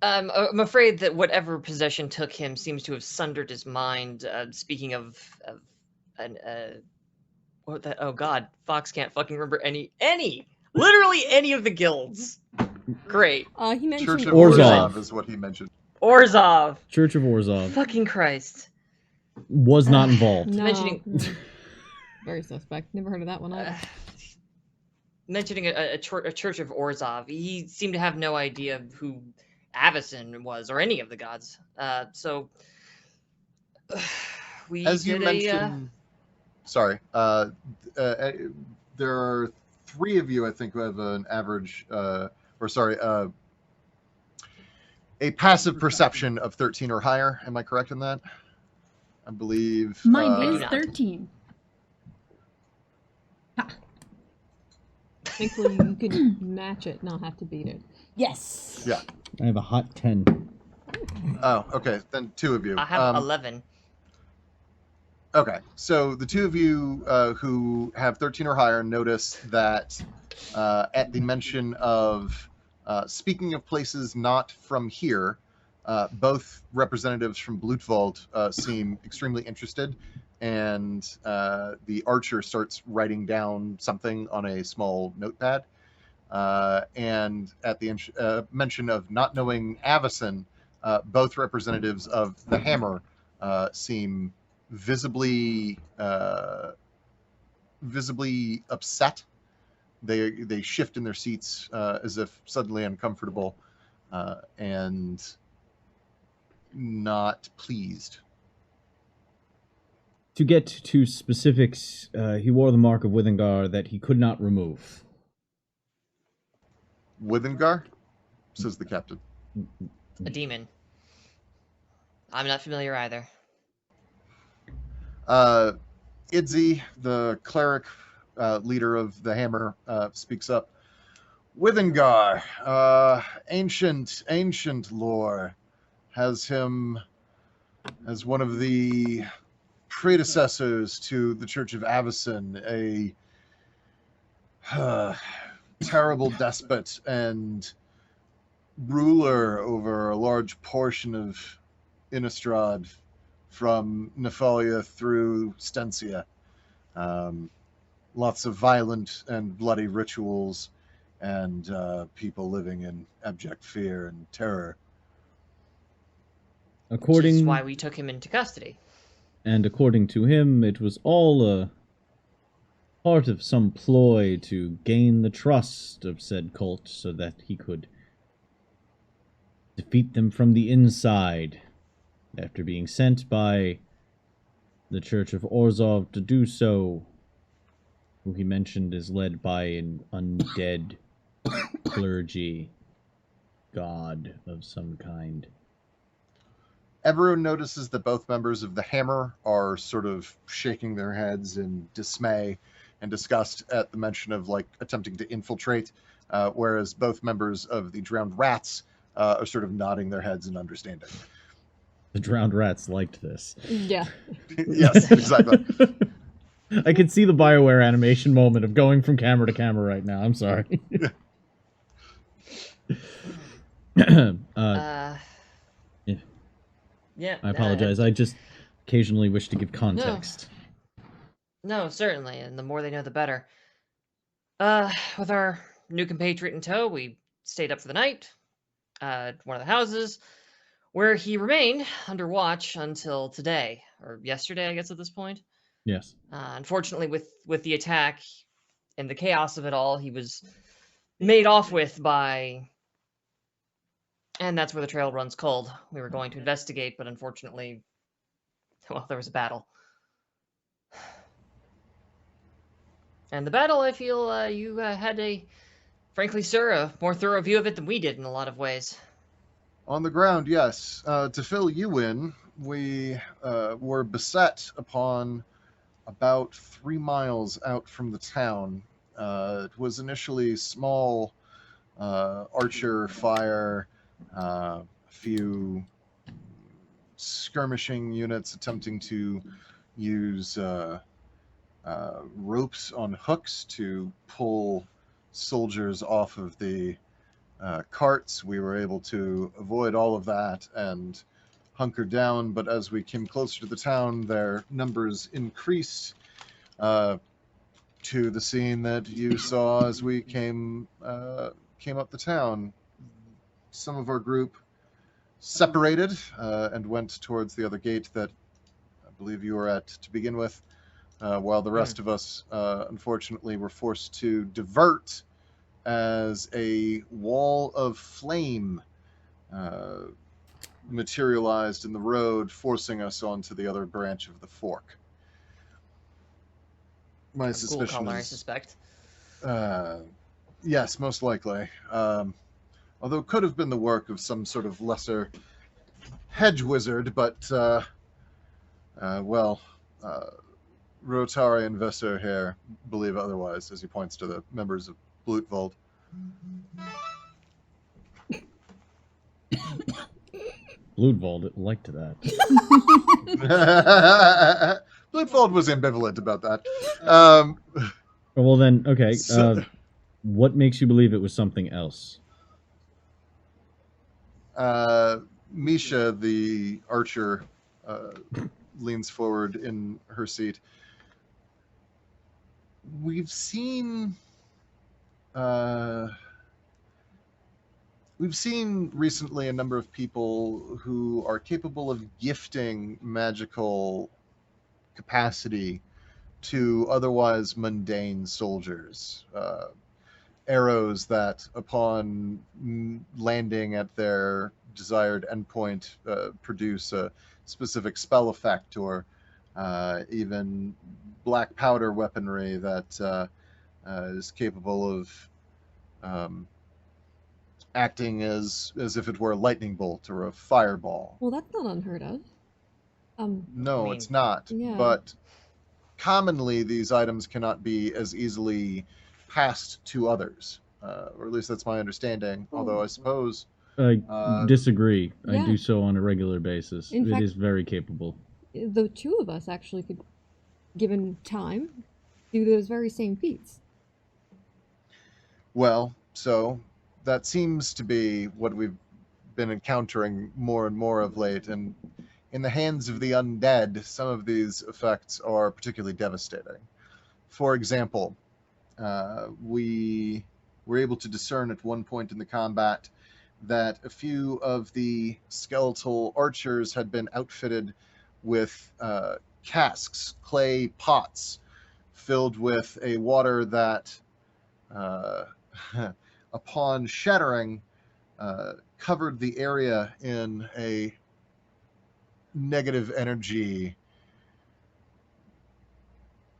Speaker 5: I'm afraid that whatever possession took him seems to have sundered his mind. Speaking of what that? Oh God, Fox can't fucking remember literally any of the guilds. Great.
Speaker 2: He mentioned
Speaker 1: Church of
Speaker 3: Orzhov.
Speaker 1: Orzhov is what he mentioned.
Speaker 5: Orzhov.
Speaker 3: Church of Orzhov
Speaker 5: Fucking Christ.
Speaker 3: was not involved.
Speaker 2: No,
Speaker 5: Mentioning-
Speaker 2: no. Very suspect. Never heard of that one either.
Speaker 5: Mentioning a Church of Orzhov, he seemed to have no idea who Avacyn was or any of the gods. So we
Speaker 1: As you
Speaker 5: did
Speaker 1: mentioned, sorry, there are 3 of you, I think, who have an average, a passive perception of 13 or higher. Am I correct in that? I believe.
Speaker 4: Mine is
Speaker 5: not.
Speaker 4: 13.
Speaker 2: Thankfully, you could match it, not have to beat it.
Speaker 4: Yes.
Speaker 1: Yeah.
Speaker 3: I have a hot 10.
Speaker 1: Oh, okay. Then 2 of you.
Speaker 5: I have 11.
Speaker 1: Okay, so the 2 of you who have 13 or higher notice that at the mention of speaking of places not from here, both representatives from Blutwald seem extremely interested, and the archer starts writing down something on a small notepad. And at the mention of not knowing Avacyn, both representatives of the Hammer seem visibly upset. They shift in their seats as if suddenly uncomfortable and not pleased.
Speaker 3: To get to specifics, he wore the mark of Withengar that he could not remove.
Speaker 1: Withengar, says the captain.
Speaker 5: A demon. I'm not familiar either.
Speaker 1: Idzi, the cleric leader of the Hammer, speaks up. Withengar, ancient lore, has him as one of the predecessors to the Church of Avacyn, a terrible despot and ruler over a large portion of Innistrad, from Nephalia through Stensia. Lots of violent and bloody rituals, and people living in abject fear and terror.
Speaker 5: Which is why we took him into custody.
Speaker 3: And according to him, it was all a part of some ploy to gain the trust of said cult so that he could defeat them from the inside, after being sent by the Church of Orzhov to do so, who he mentioned is led by an undead clergy god of some kind.
Speaker 1: Everyone notices that both members of the Hammer are sort of shaking their heads in dismay and disgust at the mention of attempting to infiltrate, whereas both members of the Drowned Rats are sort of nodding their heads in understanding.
Speaker 3: The Drowned Rats liked this.
Speaker 2: Yeah.
Speaker 1: Yes, exactly.
Speaker 3: I can see the BioWare animation moment of going from camera to camera right now. I'm sorry.
Speaker 5: Yeah.
Speaker 3: I apologize. I just occasionally wish to give context.
Speaker 5: No, certainly, and the more they know, the better. With our new compatriot in tow, we stayed up for the night at one of the houses, where he remained under watch until today, or yesterday, I guess, at this point.
Speaker 3: Yes.
Speaker 5: Unfortunately, with the attack and the chaos of it all, he was made off with by... And that's where the trail runs cold. We were going to investigate, but unfortunately, well, there was a battle. And the battle, I feel you had frankly, sir, a more thorough view of it than we did in a lot of ways.
Speaker 1: On the ground, yes. To fill you in, we were beset upon about 3 miles out from the town. It was initially small archer fire A few skirmishing units attempting to use ropes on hooks to pull soldiers off of the carts. We were able to avoid all of that and hunker down, but as we came closer to the town, their numbers increased to the scene that you saw as we came up the town. Some of our group separated and went towards the other gate that I believe you were at to begin with, while the rest of us, unfortunately, were forced to divert as a wall of flame materialized in the road, forcing us onto the other branch of the fork. My suspicion
Speaker 5: color, I
Speaker 1: is,
Speaker 5: suspect.
Speaker 1: yes, most likely. Although it could have been the work of some sort of lesser hedge wizard, but, Rotari and Vesser here believe otherwise, as he points to the members of Blutvold.
Speaker 3: Blutvold liked that.
Speaker 1: Blutvold was ambivalent about that.
Speaker 3: Well then, okay.
Speaker 1: So-
Speaker 3: What makes you believe it was something else?
Speaker 1: Misha, the archer, leans forward in her seat. We've seen recently a number of people who are capable of gifting magical capacity to otherwise mundane soldiers. Arrows that, upon landing at their desired endpoint, produce a specific spell effect, or even black powder weaponry that is capable of acting as if it were a lightning bolt or a fireball.
Speaker 2: Well, that's not unheard of.
Speaker 1: No,
Speaker 5: I mean,
Speaker 1: it's not.
Speaker 2: yeah.
Speaker 1: But commonly, these items cannot be as easily passed to others, or at least that's my understanding.
Speaker 2: Oh.
Speaker 1: Although I suppose
Speaker 3: I disagree. I
Speaker 2: yeah.
Speaker 3: do so on a regular basis.
Speaker 2: In
Speaker 3: It
Speaker 2: fact-
Speaker 3: is very capable.
Speaker 2: The two of us actually could, given time, do those very same feats.
Speaker 1: well, so that seems to be what we've been encountering more and more of late, and in the hands of the undead, some of these effects are particularly devastating. For example, we were able to discern at one point in the combat that a few of the skeletal archers had been outfitted with casks, clay pots, filled with a water that, upon shattering, covered the area in a negative energy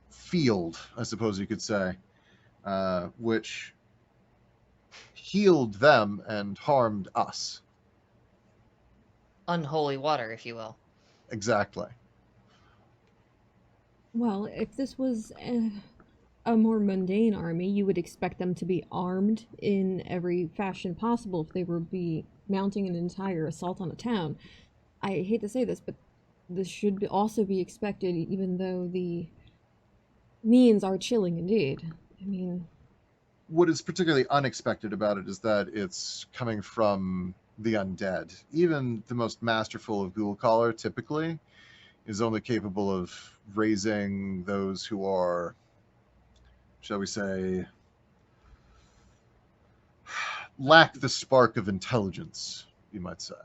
Speaker 1: field, I suppose you could say, which healed them and harmed us.
Speaker 5: Unholy water, if you will.
Speaker 1: Exactly.
Speaker 2: Well, if this was a more mundane army, you would expect them to be armed in every fashion possible if they were mounting an entire assault on a town. I hate to say this, but this should also be expected, even though the means are chilling indeed. I mean,
Speaker 1: What is particularly unexpected about it is that it's coming from the undead. Even the most masterful of ghoul collar typically is only capable of raising those who are, shall we say, lack the spark of intelligence, you might say.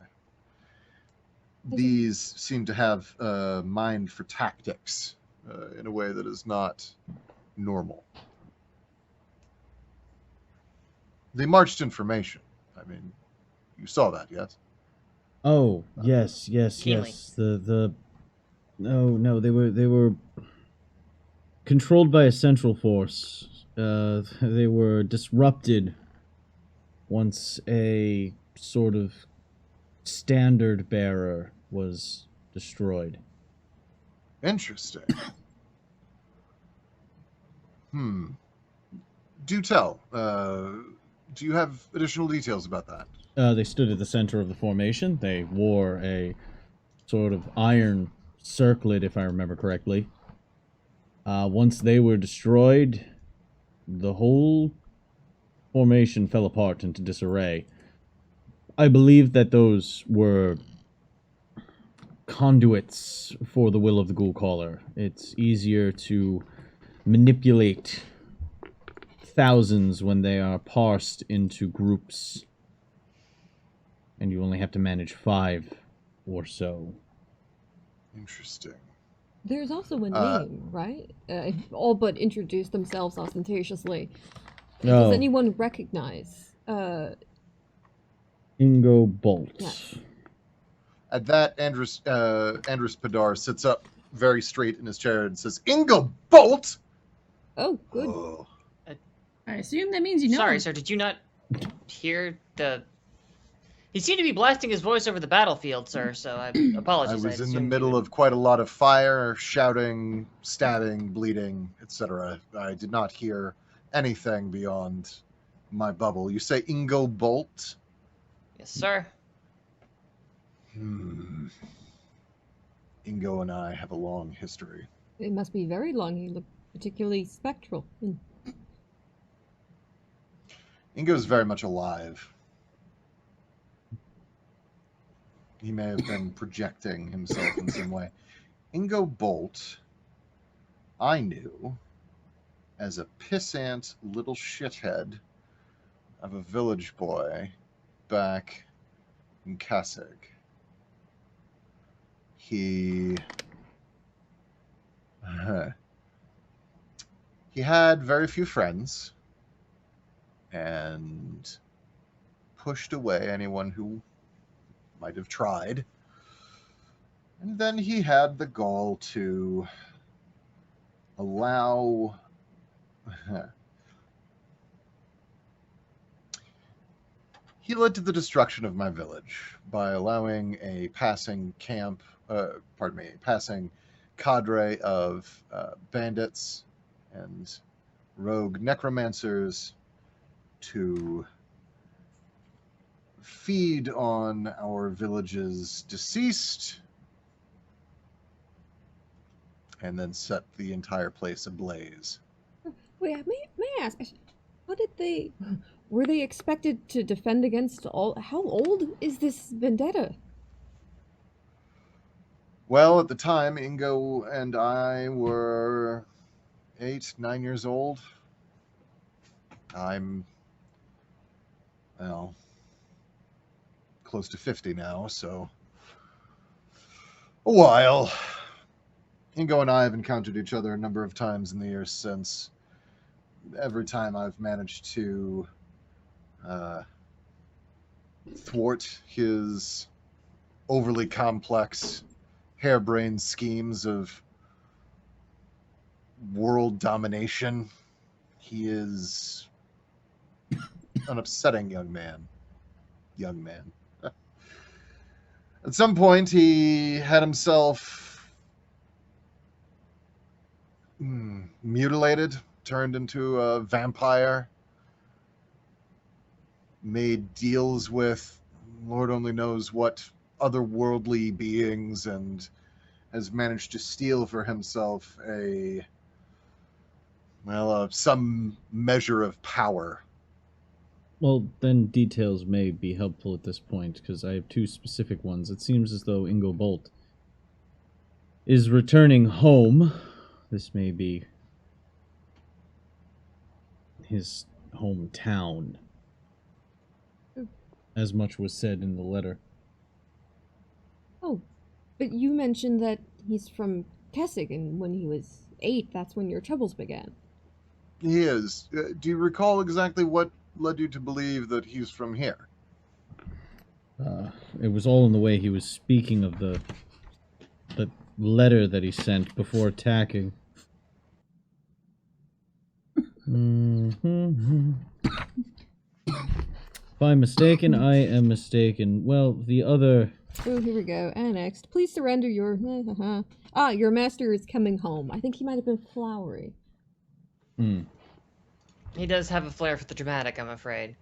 Speaker 1: These seem to have a mind for tactics in a way that is not normal. They marched in formation. I mean, you saw that, yes?
Speaker 3: Oh, yes, yes,
Speaker 5: Keenly.
Speaker 3: yes. No, they were controlled by a central force. They were disrupted once a sort of standard bearer was destroyed.
Speaker 1: Interesting. Do tell. Do you have additional details about that?
Speaker 3: They stood at the center of the formation. They wore a sort of iron circlet, if I remember correctly. Once they were destroyed, the whole formation fell apart into disarray. I believe that those were conduits for the will of the Ghoul Caller. It's easier to manipulate thousands when they are parsed into groups, and you only have to manage 5 or so.
Speaker 1: Interesting.
Speaker 2: There's also a name, right? All but introduced themselves ostentatiously. Does anyone recognize?
Speaker 3: Ingo Bolt.
Speaker 2: Yes.
Speaker 1: At that, Andrus Padar sits up very straight in his chair and says, "Ingo Bolt!"
Speaker 2: Oh, good.
Speaker 1: Oh.
Speaker 4: I assume that means you know.
Speaker 5: Sorry,
Speaker 4: him.
Speaker 5: sir. Did you not hear the? He seemed to be blasting his voice over the battlefield, sir. So I apologize.
Speaker 1: I was in the middle of quite a lot of fire, shouting, stabbing, bleeding, etc. I did not hear anything beyond my bubble. You say Ingo Bolt?
Speaker 5: Yes, sir.
Speaker 1: Ingo and I have a long history.
Speaker 2: It must be very long. He looked particularly spectral.
Speaker 1: Ingo's very much alive. He may have been projecting himself in some way. Ingo Bolt, I knew as a pissant little shithead of a village boy back in Kasig. He had very few friends and pushed away anyone who might have tried. And then he had the gall to allow he led to the destruction of my village by allowing a passing passing cadre of bandits and rogue necromancers to feed on our village's deceased and then set the entire place ablaze.
Speaker 2: Wait, may I ask, how did they... Were they expected to defend against all... How old is this vendetta?
Speaker 1: Well, at the time, Ingo and I were 8, 9 years old. I'm, well, close to 50 now, so a while. Ingo and I have encountered each other a number of times in the years since. Every time I've managed to thwart his overly complex, harebrained schemes of world domination. He is an upsetting young man. At some point, he had himself mutilated, turned into a vampire, made deals with Lord only knows what otherworldly beings, and has managed to steal for himself some measure of power.
Speaker 3: Well, then details may be helpful at this point, because I have 2 specific ones. It seems as though Ingo Bolt is returning home. This may be his hometown. As much was said in the letter.
Speaker 2: Oh, but you mentioned that he's from Kessig, and when he was 8, that's when your troubles began.
Speaker 1: He is. Do you recall exactly what led you to believe that he's from here?
Speaker 3: It was all in the way he was speaking of the letter that he sent before attacking. If I'm mistaken, I am mistaken. Well, the other...
Speaker 2: Oh, here we go. Annexed. Please surrender your... your master is coming home. I think he might have been flowery.
Speaker 5: He does have a flair for the dramatic, I'm afraid.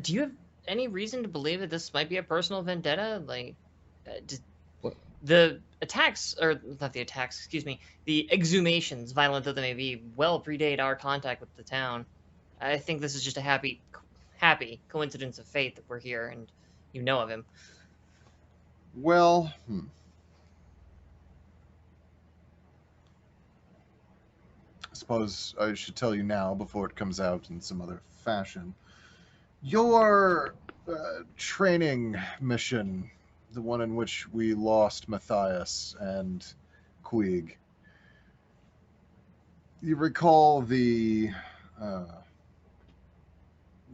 Speaker 5: Do you have any reason to believe that this might be a personal vendetta? Like,
Speaker 3: What?
Speaker 5: the attacks, or not the attacks, excuse me, the exhumations, violent though they may be, well predate our contact with the town. I think this is just a happy coincidence of fate that we're here and you know of him.
Speaker 1: Well, I suppose I should tell you now before it comes out in some other fashion. Your training mission, the one in which we lost Matthias and Quig. You recall the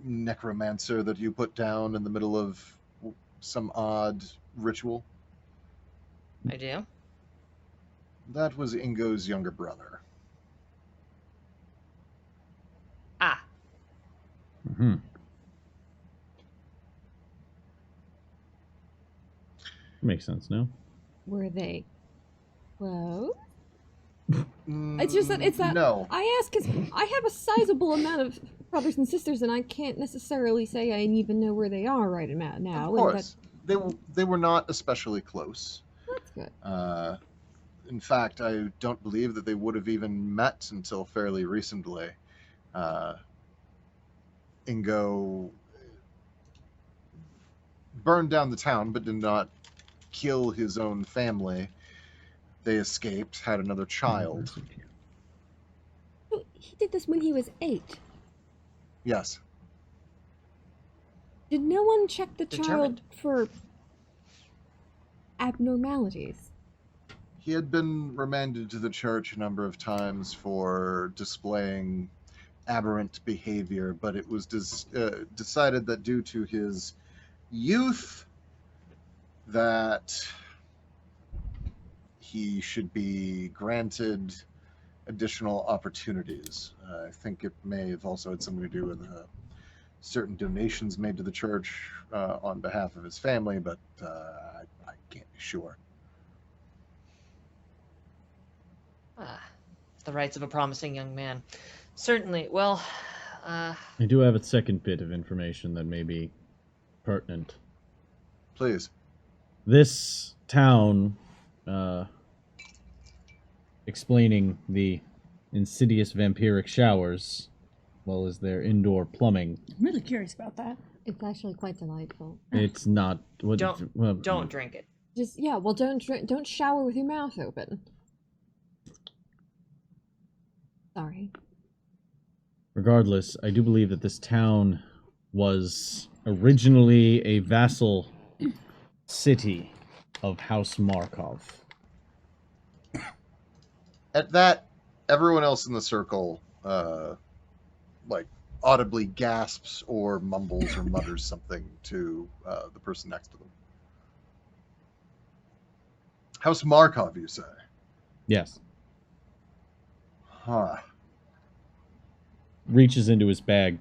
Speaker 1: necromancer that you put down in the middle of some odd ritual?
Speaker 5: I do.
Speaker 1: That was Ingo's younger brother.
Speaker 5: Ah,
Speaker 3: Hmm. Makes sense now.
Speaker 2: Were they close? It's just that it's that
Speaker 1: No.
Speaker 2: I ask because I have a sizable amount of brothers and sisters, and I can't necessarily say I even know where they are right about now.
Speaker 1: Of course. They were not especially close.
Speaker 2: That's good.
Speaker 1: In fact, I don't believe that they would have even met until fairly recently. Ingo burned down the town, but did not kill his own family. They escaped, had another child.
Speaker 2: So he did this when he was 8.
Speaker 1: Yes.
Speaker 2: Did no one check the
Speaker 5: Determined.
Speaker 2: child for abnormalities?
Speaker 1: He had been remanded to the church a number of times for displaying aberrant behavior, but it was decided that due to his youth, that he should be granted additional opportunities. I think it may have also had something to do with certain donations made to the church on behalf of his family, but I can't be sure.
Speaker 5: The rights of a promising young man. Certainly. Well,
Speaker 3: I do have a second bit of information that may be pertinent.
Speaker 1: Please.
Speaker 3: This town, explaining the insidious vampiric showers, as well as their indoor plumbing.
Speaker 4: I'm really curious about that.
Speaker 2: It's actually quite delightful.
Speaker 3: It's not. What,
Speaker 5: don't drink it.
Speaker 2: Just well, don't shower with your mouth open. Sorry.
Speaker 3: Regardless, I do believe that this town was originally a vassal city of House Markov.
Speaker 1: At that, everyone else in the circle, audibly gasps or mumbles or mutters something to the person next to them. House Markov, you say?
Speaker 3: Yes.
Speaker 1: Huh.
Speaker 3: Reaches into his bag,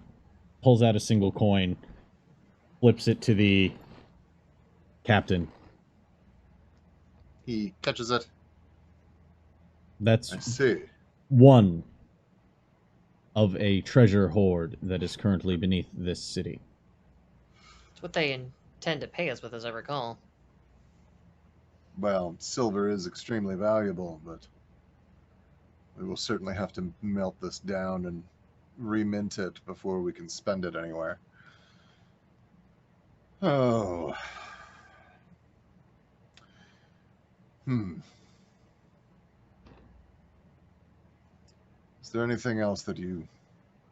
Speaker 3: pulls out a single coin, flips it to the captain.
Speaker 1: He catches it.
Speaker 3: That's
Speaker 1: I see.
Speaker 3: one of a treasure hoard that is currently beneath this city.
Speaker 5: It's what they intend to pay us with, as I recall.
Speaker 1: Well, silver is extremely valuable, but we will certainly have to melt this down and remint it before we can spend it anywhere. Oh. Is there anything else that you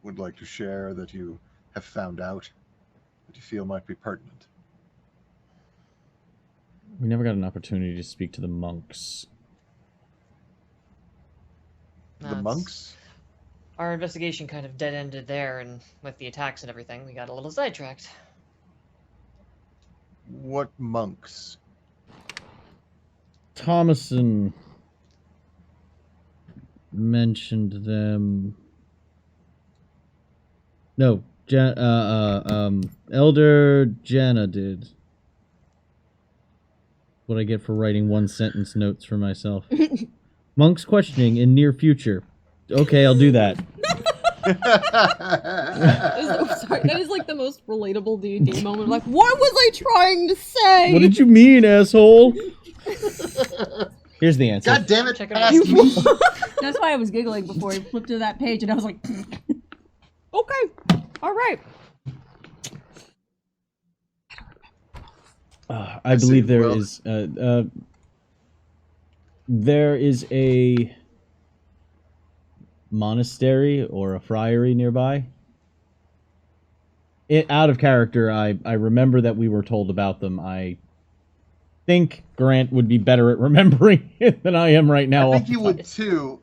Speaker 1: would like to share that you have found out that you feel might be pertinent?
Speaker 3: We never got an opportunity to speak to the monks.
Speaker 5: No,
Speaker 1: The
Speaker 5: it's-
Speaker 1: monks?
Speaker 5: Our investigation kind of dead-ended there, and with the attacks and everything, we got a little sidetracked.
Speaker 1: What monks?
Speaker 3: Thomason mentioned them. No, Elder Jana did. What I get for writing one sentence notes for myself. Monks questioning in near future. Okay, I'll do that.
Speaker 2: Sorry, That is like the most relatable D&D moment. Like, what was I trying to say?
Speaker 3: What did you mean, asshole? Here's the answer.
Speaker 1: God damn it!
Speaker 5: Check it
Speaker 1: Ask
Speaker 5: out.
Speaker 1: me.
Speaker 4: That's why I was giggling before he flipped to that page, and I was like,
Speaker 2: Okay. All right.
Speaker 3: I believe
Speaker 1: see.
Speaker 3: there
Speaker 1: Well-
Speaker 3: is there is a monastery or a friary nearby. Out of character, I remember that we were told about them. I think Grant would be better at remembering it than I am right now.
Speaker 1: I think you would too.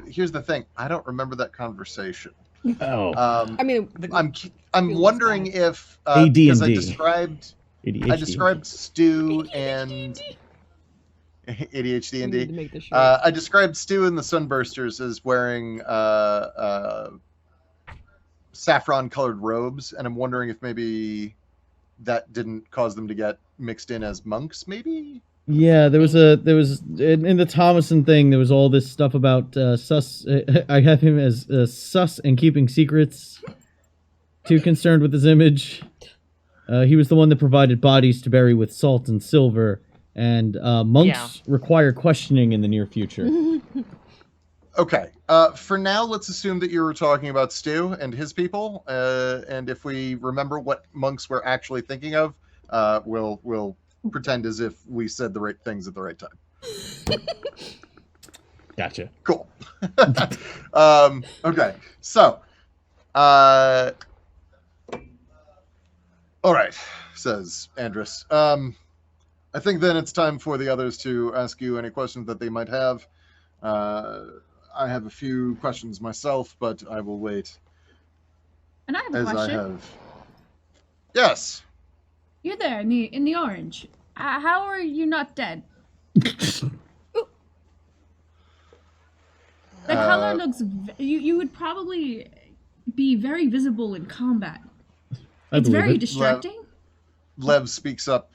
Speaker 1: Here's the thing: I don't remember that conversation.
Speaker 3: Oh,
Speaker 2: I mean,
Speaker 1: I'm
Speaker 2: Feels
Speaker 1: wondering
Speaker 2: bad.
Speaker 1: if
Speaker 3: AD&D.
Speaker 1: because I
Speaker 3: ADHD.
Speaker 1: described Stu and ADHD
Speaker 2: we
Speaker 1: and
Speaker 2: need to
Speaker 1: D.
Speaker 2: make this short.
Speaker 1: I described Stu and the Sunbursters as wearing saffron-colored robes, and I'm wondering if maybe that didn't cause them to get mixed in as monks. Maybe.
Speaker 3: Yeah, there was in the Thomason thing. There was all this stuff about sus. I have him as sus and keeping secrets. Too concerned with his image. He was the one that provided bodies to bury with salt and silver, and monks require questioning in the near future.
Speaker 1: Okay. For now, let's assume that you were talking about Stu and his people, and if we remember what monks we're actually thinking of, we'll pretend as if we said the right things at the right time.
Speaker 3: Gotcha.
Speaker 1: Cool. Okay. So, all right, says Andrus. I think then it's time for the others to ask you any questions that they might have. I have a few questions myself, but I will wait
Speaker 4: and I have a
Speaker 1: as
Speaker 4: question.
Speaker 1: I have. Yes.
Speaker 4: You're there in the orange. How are you not dead? The color looks. You would probably be very visible in combat.
Speaker 3: I
Speaker 4: It's
Speaker 3: believe
Speaker 4: very
Speaker 3: it.
Speaker 4: distracting.
Speaker 1: Lev speaks up.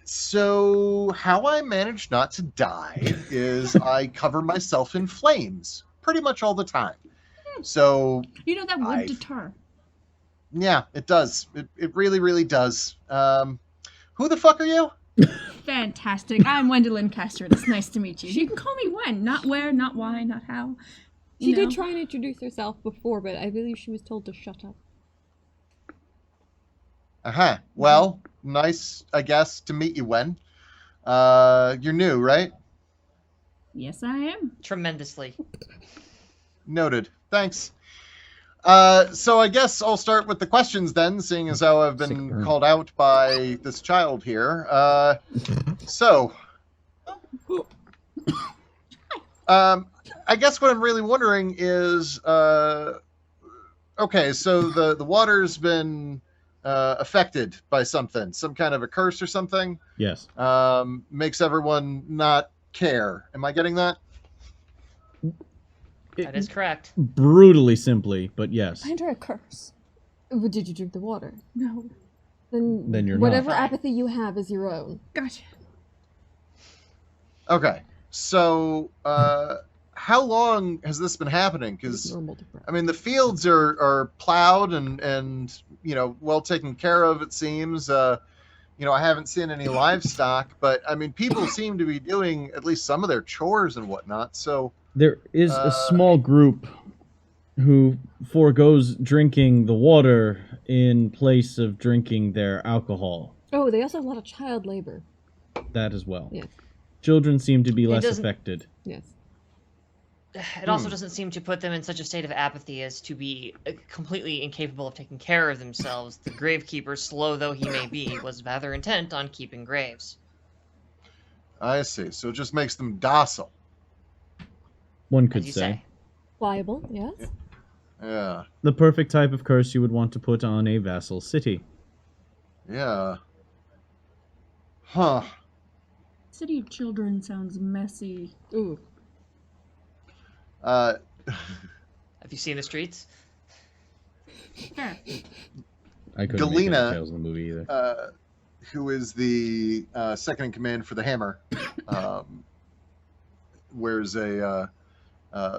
Speaker 1: So how I managed not to die is I cover myself in flames pretty much all the time. So
Speaker 4: You know that would
Speaker 1: I've-
Speaker 4: deter.
Speaker 1: yeah, it does. It really, really does. Who the fuck are you?
Speaker 4: Fantastic. I'm Wendelin Castor. It's nice to meet you. You can call me Wen, not where, not why, not how.
Speaker 2: She
Speaker 4: You know.
Speaker 2: did try and introduce herself before, but I believe she was told to shut up.
Speaker 1: Uh-huh. Well, nice, I guess, to meet you, Wen. You're new, right?
Speaker 4: Yes, I am.
Speaker 5: Tremendously.
Speaker 1: Noted. Thanks. So I guess I'll start with the questions then, seeing as how I've
Speaker 3: Sick
Speaker 1: been
Speaker 3: burn.
Speaker 1: called out by this child here. So, I guess what I'm really wondering is, okay, so the water's been affected by something, some kind of a curse or something,
Speaker 3: Yes.
Speaker 1: makes everyone not care. Am I getting that?
Speaker 5: That is correct.
Speaker 3: Brutally simply, but yes.
Speaker 2: Under a curse. But did you drink the water?
Speaker 4: No.
Speaker 2: Then
Speaker 3: You're
Speaker 2: whatever
Speaker 5: not.
Speaker 2: apathy you have is your own.
Speaker 4: Gotcha.
Speaker 1: Okay, so how long has this been happening?
Speaker 2: It's
Speaker 1: Because
Speaker 2: normal to grow.
Speaker 1: I mean, the fields are plowed and well taken care of. It seems. I haven't seen any livestock, but I mean, people seem to be doing at least some of their chores and whatnot. So
Speaker 3: There is a small group who forgoes drinking the water in place of drinking their alcohol.
Speaker 2: Oh, they also have a lot of child labor.
Speaker 3: That as well.
Speaker 2: Yes.
Speaker 3: Children seem to be less
Speaker 5: doesn't-
Speaker 3: affected.
Speaker 2: Yes.
Speaker 5: It also doesn't seem to put them in such a state of apathy as to be completely incapable of taking care of themselves. The gravekeeper, slow though he may be, was rather intent on keeping graves.
Speaker 1: I see. So it just makes them docile.
Speaker 3: One could
Speaker 5: As you
Speaker 3: say.
Speaker 5: say.
Speaker 2: Pliable, yes.
Speaker 1: Yeah.
Speaker 3: The perfect type of curse you would want to put on a vassal city.
Speaker 1: Yeah. Huh.
Speaker 4: City of Children sounds messy.
Speaker 2: Ooh.
Speaker 5: Have you seen the streets?
Speaker 4: Fair.
Speaker 3: I couldn't make
Speaker 1: Galena,
Speaker 3: any tales in the movie either.
Speaker 1: Who is the second in command for the Hammer? Wears a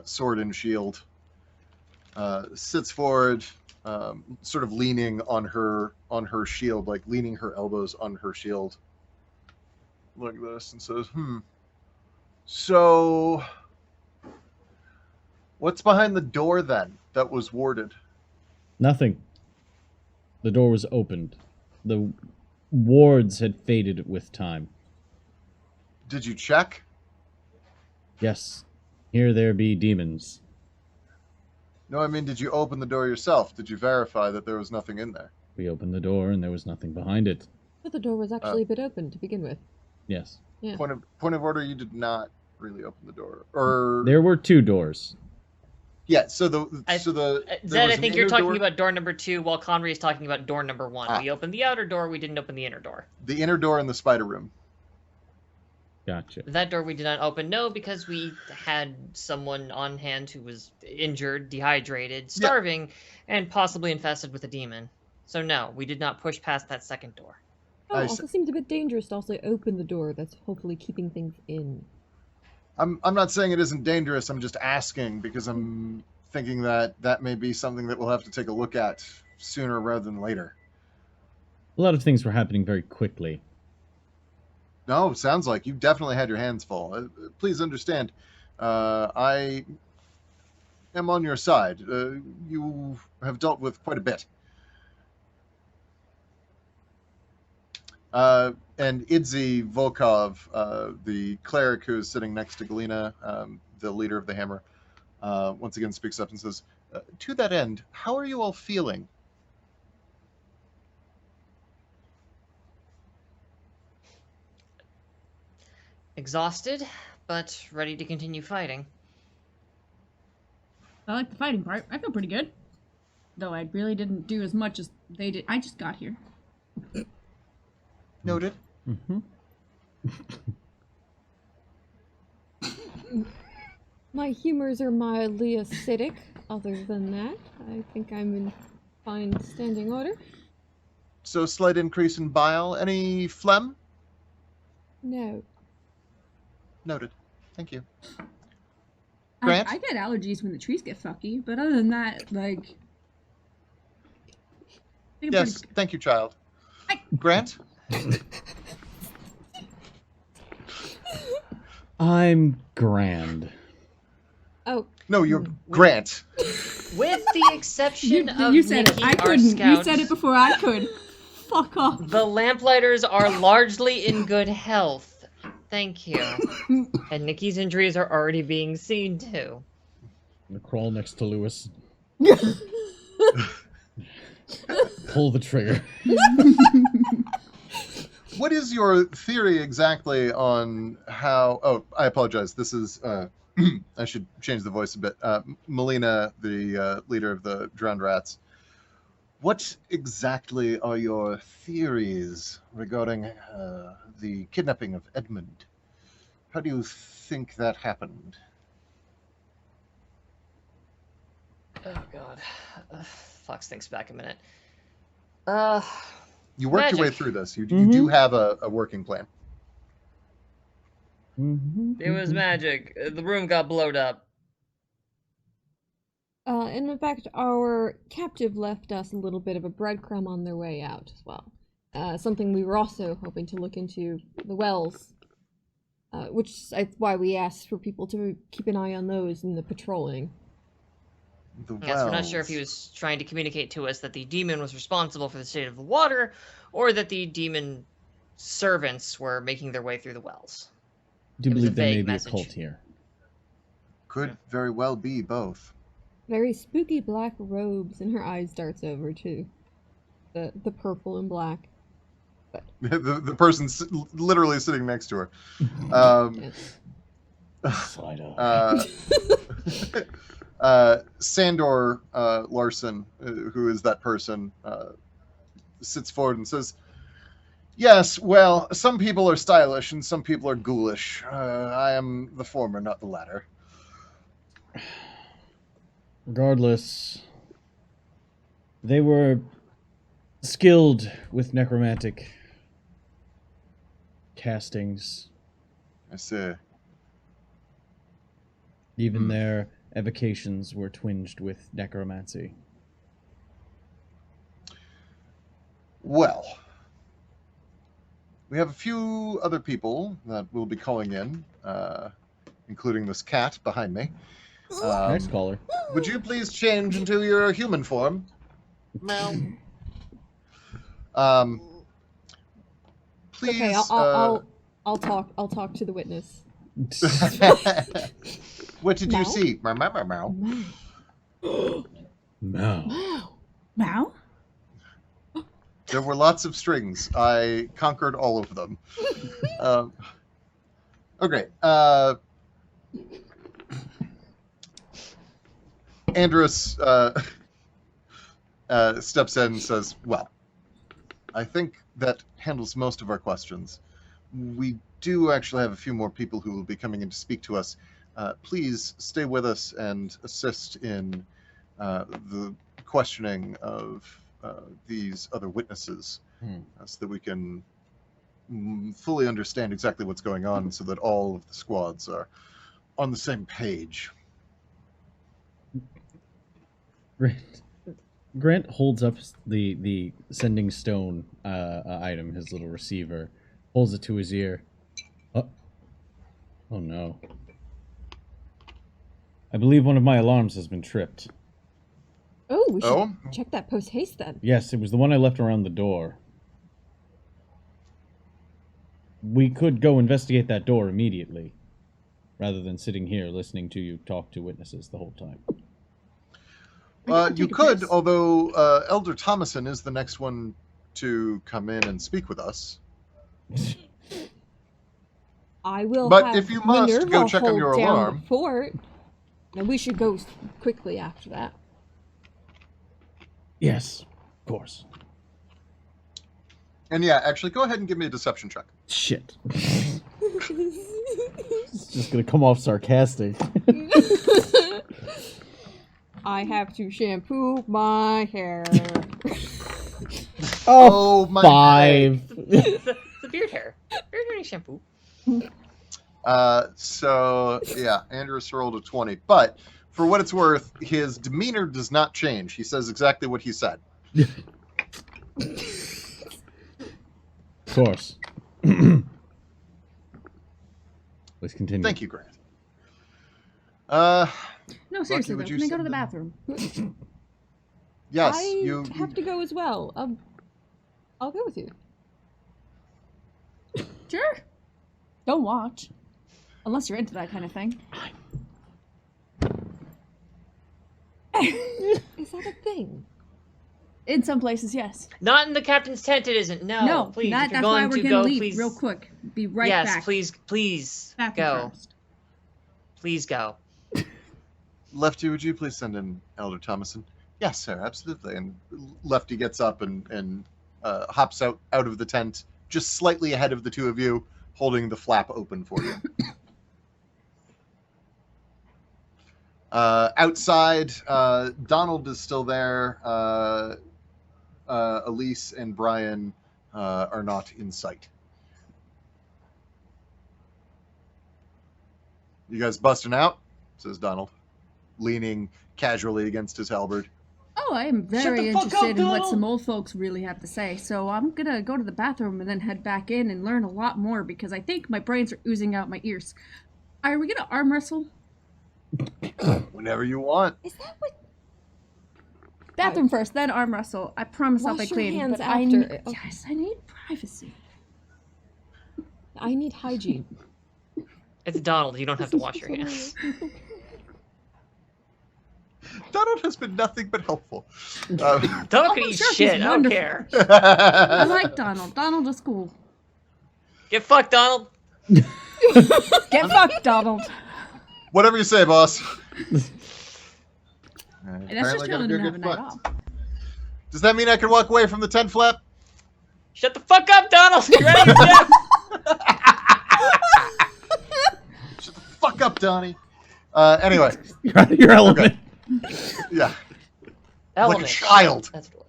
Speaker 1: sword and shield. sits forward, sort of leaning on her shield, like leaning her elbows on her shield, like this, and says, So, what's behind the door then that was warded?
Speaker 3: Nothing. The door was opened. The wards had faded with time.
Speaker 1: Did you check?
Speaker 3: Yes. Here there be demons.
Speaker 1: No, I mean, did you open the door yourself? Did you verify that there was nothing in there?
Speaker 3: We opened the door and there was nothing behind it.
Speaker 2: But the door was actually a bit open to begin with.
Speaker 3: Yes.
Speaker 2: Yeah.
Speaker 1: Point of order, you did not really open the door. Or
Speaker 3: There were 2 doors.
Speaker 1: yeah, so
Speaker 5: Zed, I think you're talking about door number 2, while Conry is talking about door number 1. We opened the outer door, we didn't open the inner door.
Speaker 1: the inner door in the spider room.
Speaker 3: Gotcha.
Speaker 5: That door we did not open, no, because we had someone on hand who was injured, dehydrated, starving, and possibly infested with a demon. So no, we did not push past that second door.
Speaker 2: Oh, it also seems a bit dangerous to also open the door that's hopefully keeping things in.
Speaker 1: I'm not saying it isn't dangerous. I'm just asking because I'm thinking that may be something that we'll have to take a look at sooner rather than later.
Speaker 3: A lot of things were happening very quickly.
Speaker 1: No, sounds like you definitely had your hands full. Please understand, I am on your side. You have dealt with quite a bit. And Idzi Volkov, the cleric who is sitting next to Galena, the leader of the Hammer, once again speaks up and says, to that end, how are you all feeling?
Speaker 5: Exhausted, but ready to continue fighting.
Speaker 4: I like the fighting part. I feel pretty good. Though I really didn't do as much as they did. I just got here.
Speaker 1: Noted.
Speaker 3: Mm-hmm.
Speaker 2: My humors are mildly acidic. Other than that, I think I'm in fine standing order.
Speaker 1: So slight increase in bile. Any phlegm?
Speaker 2: No.
Speaker 1: Noted. Thank you.
Speaker 4: I
Speaker 1: Grant?
Speaker 4: get allergies when the trees get fucky, but other than that, like... I think I'm
Speaker 1: Yes, thank you, child. Grant?
Speaker 3: I'm grand.
Speaker 2: Oh.
Speaker 1: No, you're Grant.
Speaker 5: With the exception of
Speaker 4: you said
Speaker 5: Nikki,
Speaker 4: it. I
Speaker 5: our
Speaker 4: couldn't.
Speaker 5: scout,
Speaker 4: You said it before I could. Fuck off.
Speaker 5: the lamplighters are largely in good health. Thank you. And Nikki's injuries are already being seen too.
Speaker 3: I'm gonna crawl next to Lewis. Pull the trigger.
Speaker 1: What is your theory exactly on how... Oh, I apologize. This is... I should change the voice a bit. Melina, the leader of the Drowned Rats. What exactly are your theories regarding the kidnapping of Edmund? How do you think that happened?
Speaker 5: Oh god. Fox thinks back a minute.
Speaker 1: You worked your way
Speaker 5: Magic.
Speaker 1: through this. You do have a working plan.
Speaker 5: It was magic. The room got blowed up.
Speaker 2: And in fact, our captive left us a little bit of a breadcrumb on their way out as well. Something we were also hoping to look into, the wells, which is why we asked for people to keep an eye on those in the patrolling.
Speaker 5: Yes, we're not sure if he was trying to communicate to us that the demon was responsible for the state of the water, or that the demon servants were making their way through the wells.
Speaker 3: I do
Speaker 5: It was a
Speaker 3: believe there may
Speaker 5: vague
Speaker 3: be a
Speaker 5: message.
Speaker 3: cult here.
Speaker 1: Could very well be both.
Speaker 2: Very spooky black robes, and her eyes darts over to the purple and black.
Speaker 1: the person literally sitting next to her.
Speaker 3: Slide up.
Speaker 1: Sandor Larson, who is that person, sits forward and says, "Yes, well, some people are stylish and some people are ghoulish. I am the former, not the latter."
Speaker 3: Regardless, they were skilled with necromantic castings.
Speaker 1: I see.
Speaker 3: Even their evocations were twinged with necromancy.
Speaker 1: Well, we have a few other people that will be calling in, including this cat behind me.
Speaker 3: Next caller.
Speaker 1: Would you please change into your human form? Meow. Please.
Speaker 2: Okay, I'll talk. I'll talk to the witness.
Speaker 1: What did you
Speaker 2: Meow?
Speaker 1: see? Meow, meow, meow, meow.
Speaker 3: No.
Speaker 4: Wow.
Speaker 1: There were lots of strings. I conquered all of them. Okay. Andrus steps in and says, well, I think that handles most of our questions. We do actually have a few more people who will be coming in to speak to us. Please stay with us and assist in the questioning of these other witnesses so that we can fully understand exactly what's going on so that all of the squads are on the same page.
Speaker 3: Grant holds up the sending stone item, his little receiver, holds it to his ear. Oh no. I believe one of my alarms has been tripped.
Speaker 2: Oh, we should
Speaker 1: Oh?
Speaker 2: check that post haste then.
Speaker 3: Yes, it was the one I left around the door. We could go investigate that door immediately, rather than sitting here listening to you talk to witnesses the whole time.
Speaker 1: You could, although Elder Thomason is the next one to come in and speak with us.
Speaker 2: I will.
Speaker 1: But
Speaker 2: have
Speaker 1: if you must,
Speaker 2: Minerva
Speaker 1: go check on
Speaker 2: hold
Speaker 1: your
Speaker 2: down
Speaker 1: alarm.
Speaker 2: The fort. Now we should go quickly after that.
Speaker 3: Yes, of course.
Speaker 1: And yeah, actually, go ahead and give me a deception check.
Speaker 3: Shit. It's just gonna come off sarcastic.
Speaker 2: I have to shampoo my hair.
Speaker 1: Oh, my
Speaker 3: 5.
Speaker 5: It's the beard hair. Beard hair shampoo.
Speaker 1: So, yeah, Andrus rolled a 20. But, for what it's worth, his demeanor does not change. He says exactly what he said.
Speaker 3: Of course. Let's continue.
Speaker 1: Thank you, Grant.
Speaker 4: No, seriously, though,
Speaker 1: would you
Speaker 4: can I go to
Speaker 1: send
Speaker 4: the
Speaker 1: them?
Speaker 4: bathroom?
Speaker 1: Yes,
Speaker 2: I
Speaker 1: you
Speaker 2: have to go as well. I'll go with you.
Speaker 4: Sure. Don't watch. Unless you're into that kind of thing.
Speaker 2: Is that a thing?
Speaker 4: In some places, yes.
Speaker 5: Not in the captain's tent, it isn't. No, please.
Speaker 4: that,
Speaker 5: if you're
Speaker 4: that's why
Speaker 5: going
Speaker 4: we're
Speaker 5: to
Speaker 4: gonna
Speaker 5: go,
Speaker 4: leave
Speaker 5: please.
Speaker 4: real quick. Be right
Speaker 5: yes,
Speaker 4: back.
Speaker 5: please
Speaker 4: Bathroom
Speaker 5: go.
Speaker 4: first.
Speaker 5: Please go.
Speaker 1: Lefty, would you please send in Elder Thomason? Yes, sir, absolutely. And Lefty gets up and hops out of the tent, just slightly ahead of the two of you, holding the flap open for you. Outside, Donald is still there. Elise and Brian are not in sight. You guys busting out? Says Donald, leaning casually against his halberd.
Speaker 4: Oh, I am
Speaker 5: Shut
Speaker 4: very
Speaker 5: the fuck
Speaker 4: interested
Speaker 5: up,
Speaker 4: in what
Speaker 5: Donald!
Speaker 4: some old folks really have to say. So I'm gonna go to the bathroom and then head back in and learn a lot more because I think my brains are oozing out my ears. Are we gonna arm wrestle?
Speaker 1: Whenever you want.
Speaker 2: Is that what?
Speaker 4: Bathroom first, then arm wrestle. I promise I'll be
Speaker 2: Wash your
Speaker 4: clean.
Speaker 2: hands
Speaker 4: But I
Speaker 2: after.
Speaker 4: need,
Speaker 2: Okay.
Speaker 4: yes, I need privacy.
Speaker 2: I need hygiene.
Speaker 5: It's Donald. You don't have to wash your hands.
Speaker 1: Donald has been nothing but helpful.
Speaker 5: Donald can
Speaker 4: I'm
Speaker 5: eat
Speaker 4: sure he's
Speaker 5: shit. I don't
Speaker 4: wonderful.
Speaker 5: care.
Speaker 4: I like Donald. Donald is cool.
Speaker 5: Get fucked, Donald.
Speaker 4: Get fucked, Donald.
Speaker 1: Whatever you say, boss.
Speaker 4: That's just telling him to have a night off.
Speaker 1: Does that mean I can walk away from the tent flap?
Speaker 5: Shut the fuck up, Donald. You're out of your depth.
Speaker 1: Shut the fuck up, Donnie. Anyway,
Speaker 3: You're out of your element.
Speaker 1: yeah.
Speaker 5: Element.
Speaker 1: Like a child.
Speaker 5: That's what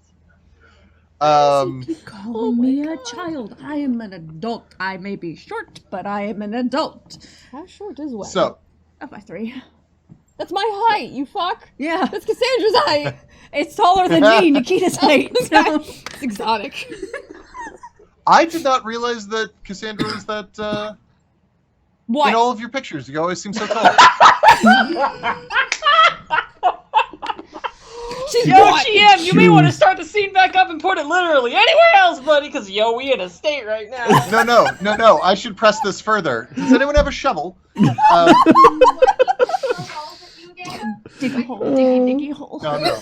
Speaker 5: it was.
Speaker 4: Keep calling me a child. I am an adult. I may be short, but I am an adult.
Speaker 2: How short is what?
Speaker 1: So,
Speaker 4: Up by 3.
Speaker 2: That's my height, you fuck!
Speaker 4: Yeah.
Speaker 2: That's Cassandra's height!
Speaker 4: It's taller than me, Nikita's height. So.
Speaker 2: It's exotic.
Speaker 1: I did not realize that Cassandra was that,
Speaker 2: What?
Speaker 1: in all of your pictures. You always seem so tall.
Speaker 2: She's
Speaker 5: Yo,
Speaker 2: what?
Speaker 5: GM, you may want to
Speaker 3: Choose.
Speaker 5: start the scene back up and put it literally anywhere else, buddy, because, yo, we in a state right now.
Speaker 1: No. I should press this further. Does anyone have a shovel?
Speaker 4: Dig a hole, diggy hole.
Speaker 1: No.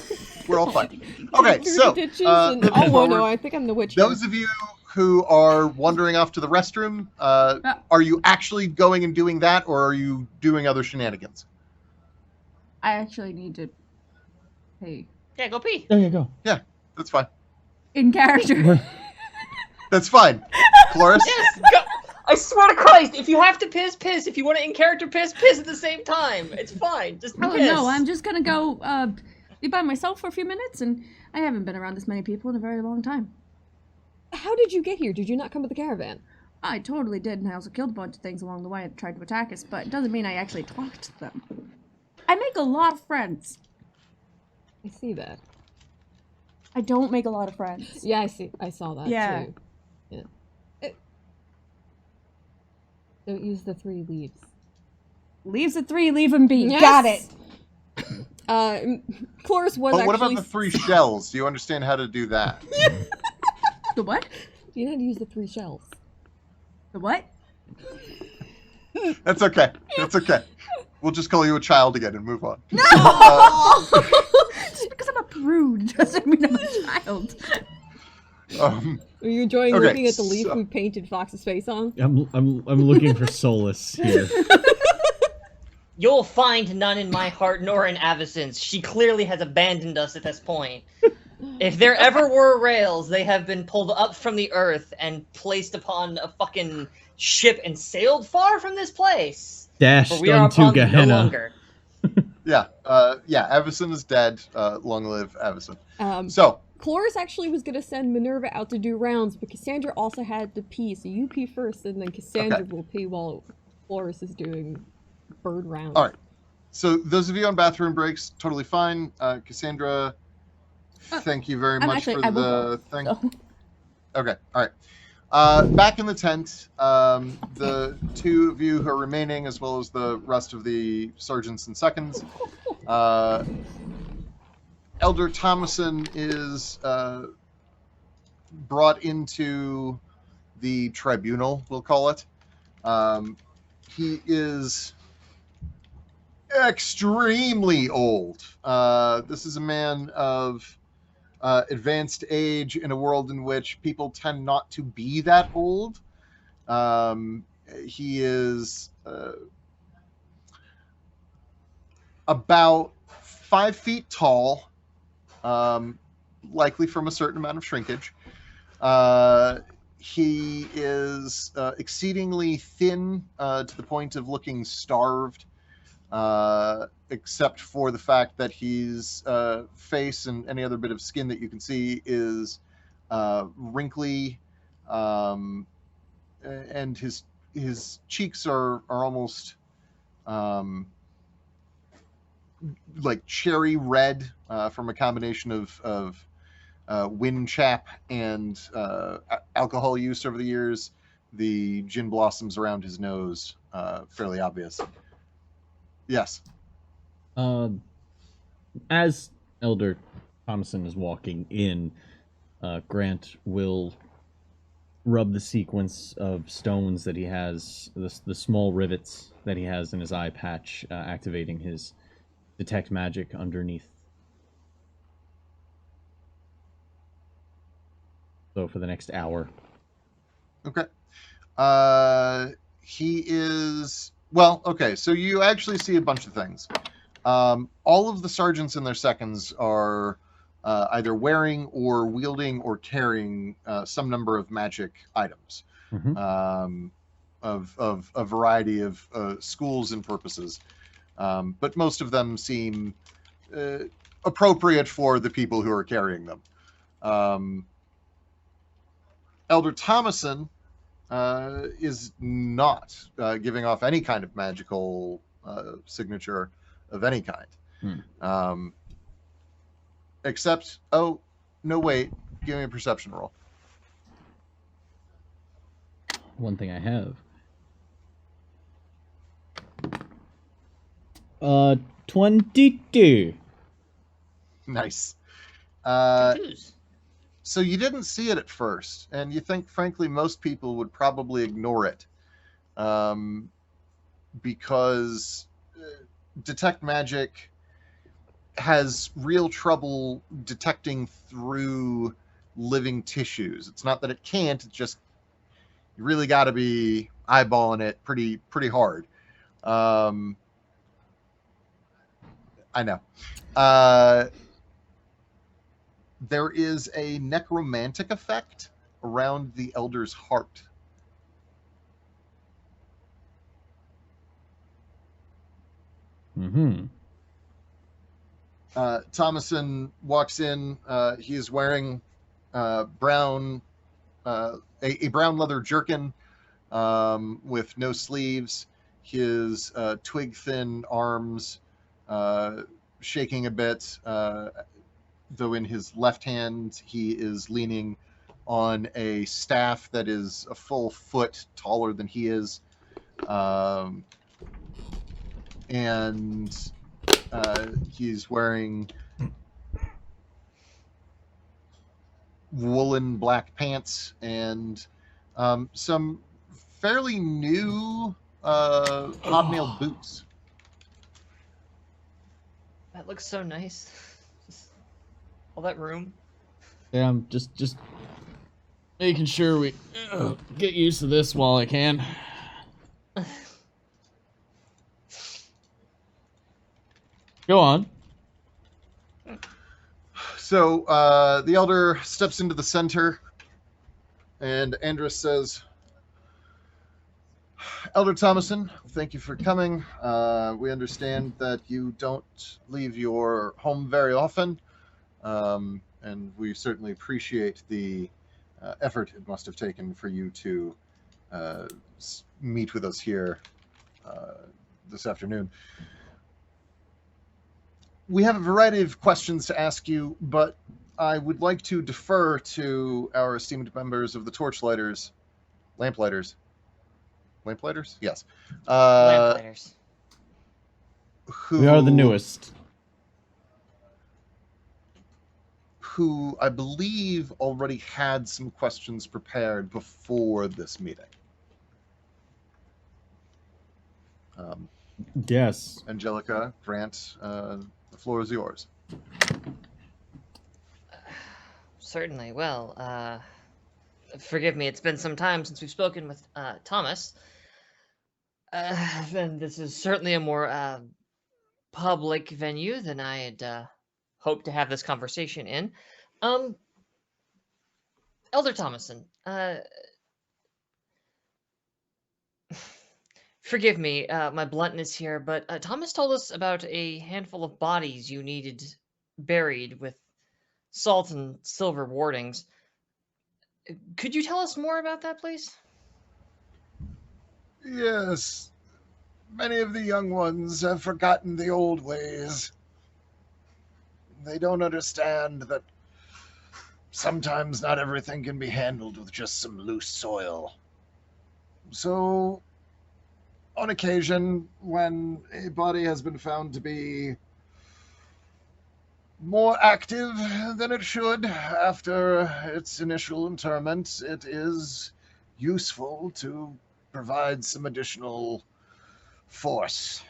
Speaker 1: We're all fine. Okay, so,
Speaker 2: Ditches and,
Speaker 1: moving
Speaker 2: oh, no,
Speaker 1: forward,
Speaker 2: I think I'm the witch. here.
Speaker 1: those of you who are wandering off to the restroom, are you actually going and doing that, or are you doing other shenanigans?
Speaker 4: I actually need to pay.
Speaker 5: Yeah, go pee.
Speaker 3: There you go.
Speaker 1: That's fine.
Speaker 4: In character.
Speaker 1: That's fine. Cloris?
Speaker 5: Yes, go. I swear to Christ, if you have to piss, piss. If you want to in character piss, piss at the same time. It's fine. Just
Speaker 4: Oh
Speaker 5: piss.
Speaker 4: no, I'm just gonna go be by myself for a few minutes, and I haven't been around this many people in a very long time.
Speaker 2: How did you get here? Did you not come with the caravan?
Speaker 4: I totally did, and I also killed a bunch of things along the way that tried to attack us, but it doesn't mean I actually talked to them. I make a lot of friends.
Speaker 2: I see that.
Speaker 4: I don't make a lot of friends.
Speaker 2: Yeah, I saw that
Speaker 4: Yeah.
Speaker 2: too. Yeah. Don't use the 3 leaves.
Speaker 4: Leaves at 3, leave them be.
Speaker 2: Yes!
Speaker 4: Got it.
Speaker 2: Chloris was
Speaker 1: But
Speaker 2: actually...
Speaker 1: what about the 3 shells? Do you understand how to do that?
Speaker 4: The what?
Speaker 2: You know how to use the 3 shells.
Speaker 4: The what?
Speaker 1: That's okay. We'll just call you a child again and move on.
Speaker 4: Just because I'm a prude doesn't mean I'm a child.
Speaker 2: Are you enjoying
Speaker 1: Okay,
Speaker 2: looking at the leaf
Speaker 1: so-
Speaker 2: we painted Fox's face on?
Speaker 3: I'm looking for solace here.
Speaker 5: You'll find none in my heart nor in Avacyn's. She clearly has abandoned us at this point. If there ever were rails, they have been pulled up from the earth and placed upon a fucking ship and sailed far from this place. For
Speaker 3: Dashed
Speaker 5: we are
Speaker 3: unto
Speaker 5: upon them no
Speaker 3: Gehenna.
Speaker 5: longer.
Speaker 1: Yeah, Avacyn is dead. Long live Avacyn. So,
Speaker 2: Chloris actually was going to send Minerva out to do rounds, but Cassandra also had to pee, so you pee first, and then Cassandra will pee while Chloris is doing bird rounds.
Speaker 1: all right. So, those of you on bathroom breaks, totally fine. Cassandra, thank you very much for the thing.
Speaker 4: So.
Speaker 1: Okay, all right. Back in the tent, the 2 of you who are remaining, as well as the rest of the sergeants and seconds, Elder Thomason is brought into the tribunal, we'll call it. He is extremely old. This is a man of advanced age in a world in which people tend not to be that old. He is about 5 feet tall, likely from a certain amount of shrinkage. He is exceedingly thin to the point of looking starved. Except for the fact that his face and any other bit of skin that you can see is wrinkly, and his cheeks are almost like cherry red from a combination of wind chap and alcohol use over the years. The gin blossoms around his nose, fairly obvious. Yes.
Speaker 3: As Elder Thomason is walking in, Grant will rub the sequence of stones that he has, the small rivets that he has in his eye patch, activating his detect magic underneath. So for the next hour.
Speaker 1: Okay. He is... Well, okay, so you actually see a bunch of things. All of the sergeants and their seconds are either wearing or wielding or carrying some number of magic items of a variety of schools and purposes. But most of them seem appropriate for the people who are carrying them. Elder Thomason is not giving off any kind of magical signature of any kind.
Speaker 3: Hmm.
Speaker 1: Except, oh, no, wait. Give me a perception roll.
Speaker 3: One thing I have. 22.
Speaker 1: Nice.
Speaker 5: Tattoos.
Speaker 1: So you didn't see it at first, and you think, frankly, most people would probably ignore it, because detect magic has real trouble detecting through living tissues. It's not that it can't; it's just you really got to be eyeballing it pretty hard. I know. There is a necromantic effect around the elder's heart.
Speaker 3: Mm-hmm.
Speaker 1: Thomason walks in. He is wearing brown, a brown leather jerkin with no sleeves. His twig thin arms shaking a bit. Though in his left hand he is leaning on a staff that is a full foot taller than he is, and he's wearing woolen black pants and some fairly new hobnail boots.
Speaker 5: That looks so nice. All that room.
Speaker 3: Yeah, I'm just making sure we get used to this while I can. Go on.
Speaker 1: So the elder steps into the center, and Andrus says, Elder Thomason, thank you for coming. We understand that you don't leave your home very often, and we certainly appreciate the effort it must have taken for you to meet with us here this afternoon. We have a variety of questions to ask you, but I would like to defer to our esteemed members of the Torchlighters. Lamplighters? Yes.
Speaker 5: Lamplighters.
Speaker 3: We are the newest.
Speaker 1: Who I believe already had some questions prepared before this meeting.
Speaker 3: Yes.
Speaker 1: Angelica, Grant, the floor is yours.
Speaker 5: Certainly. Well, forgive me, it's been some time since we've spoken with Thomas. And this is certainly a more public venue than I had hoped to have this conversation in. Elder Thomason, forgive me, my bluntness here, but Thomas told us about a handful of bodies you needed buried with salt and silver wardings. Could you tell us more about that, please?
Speaker 1: Yes. Many of the young ones have forgotten the old ways. They don't understand that sometimes not everything can be handled with just some loose soil. So, on occasion, when a body has been found to be more active than it should after its initial interment, it is useful to provide some additional force.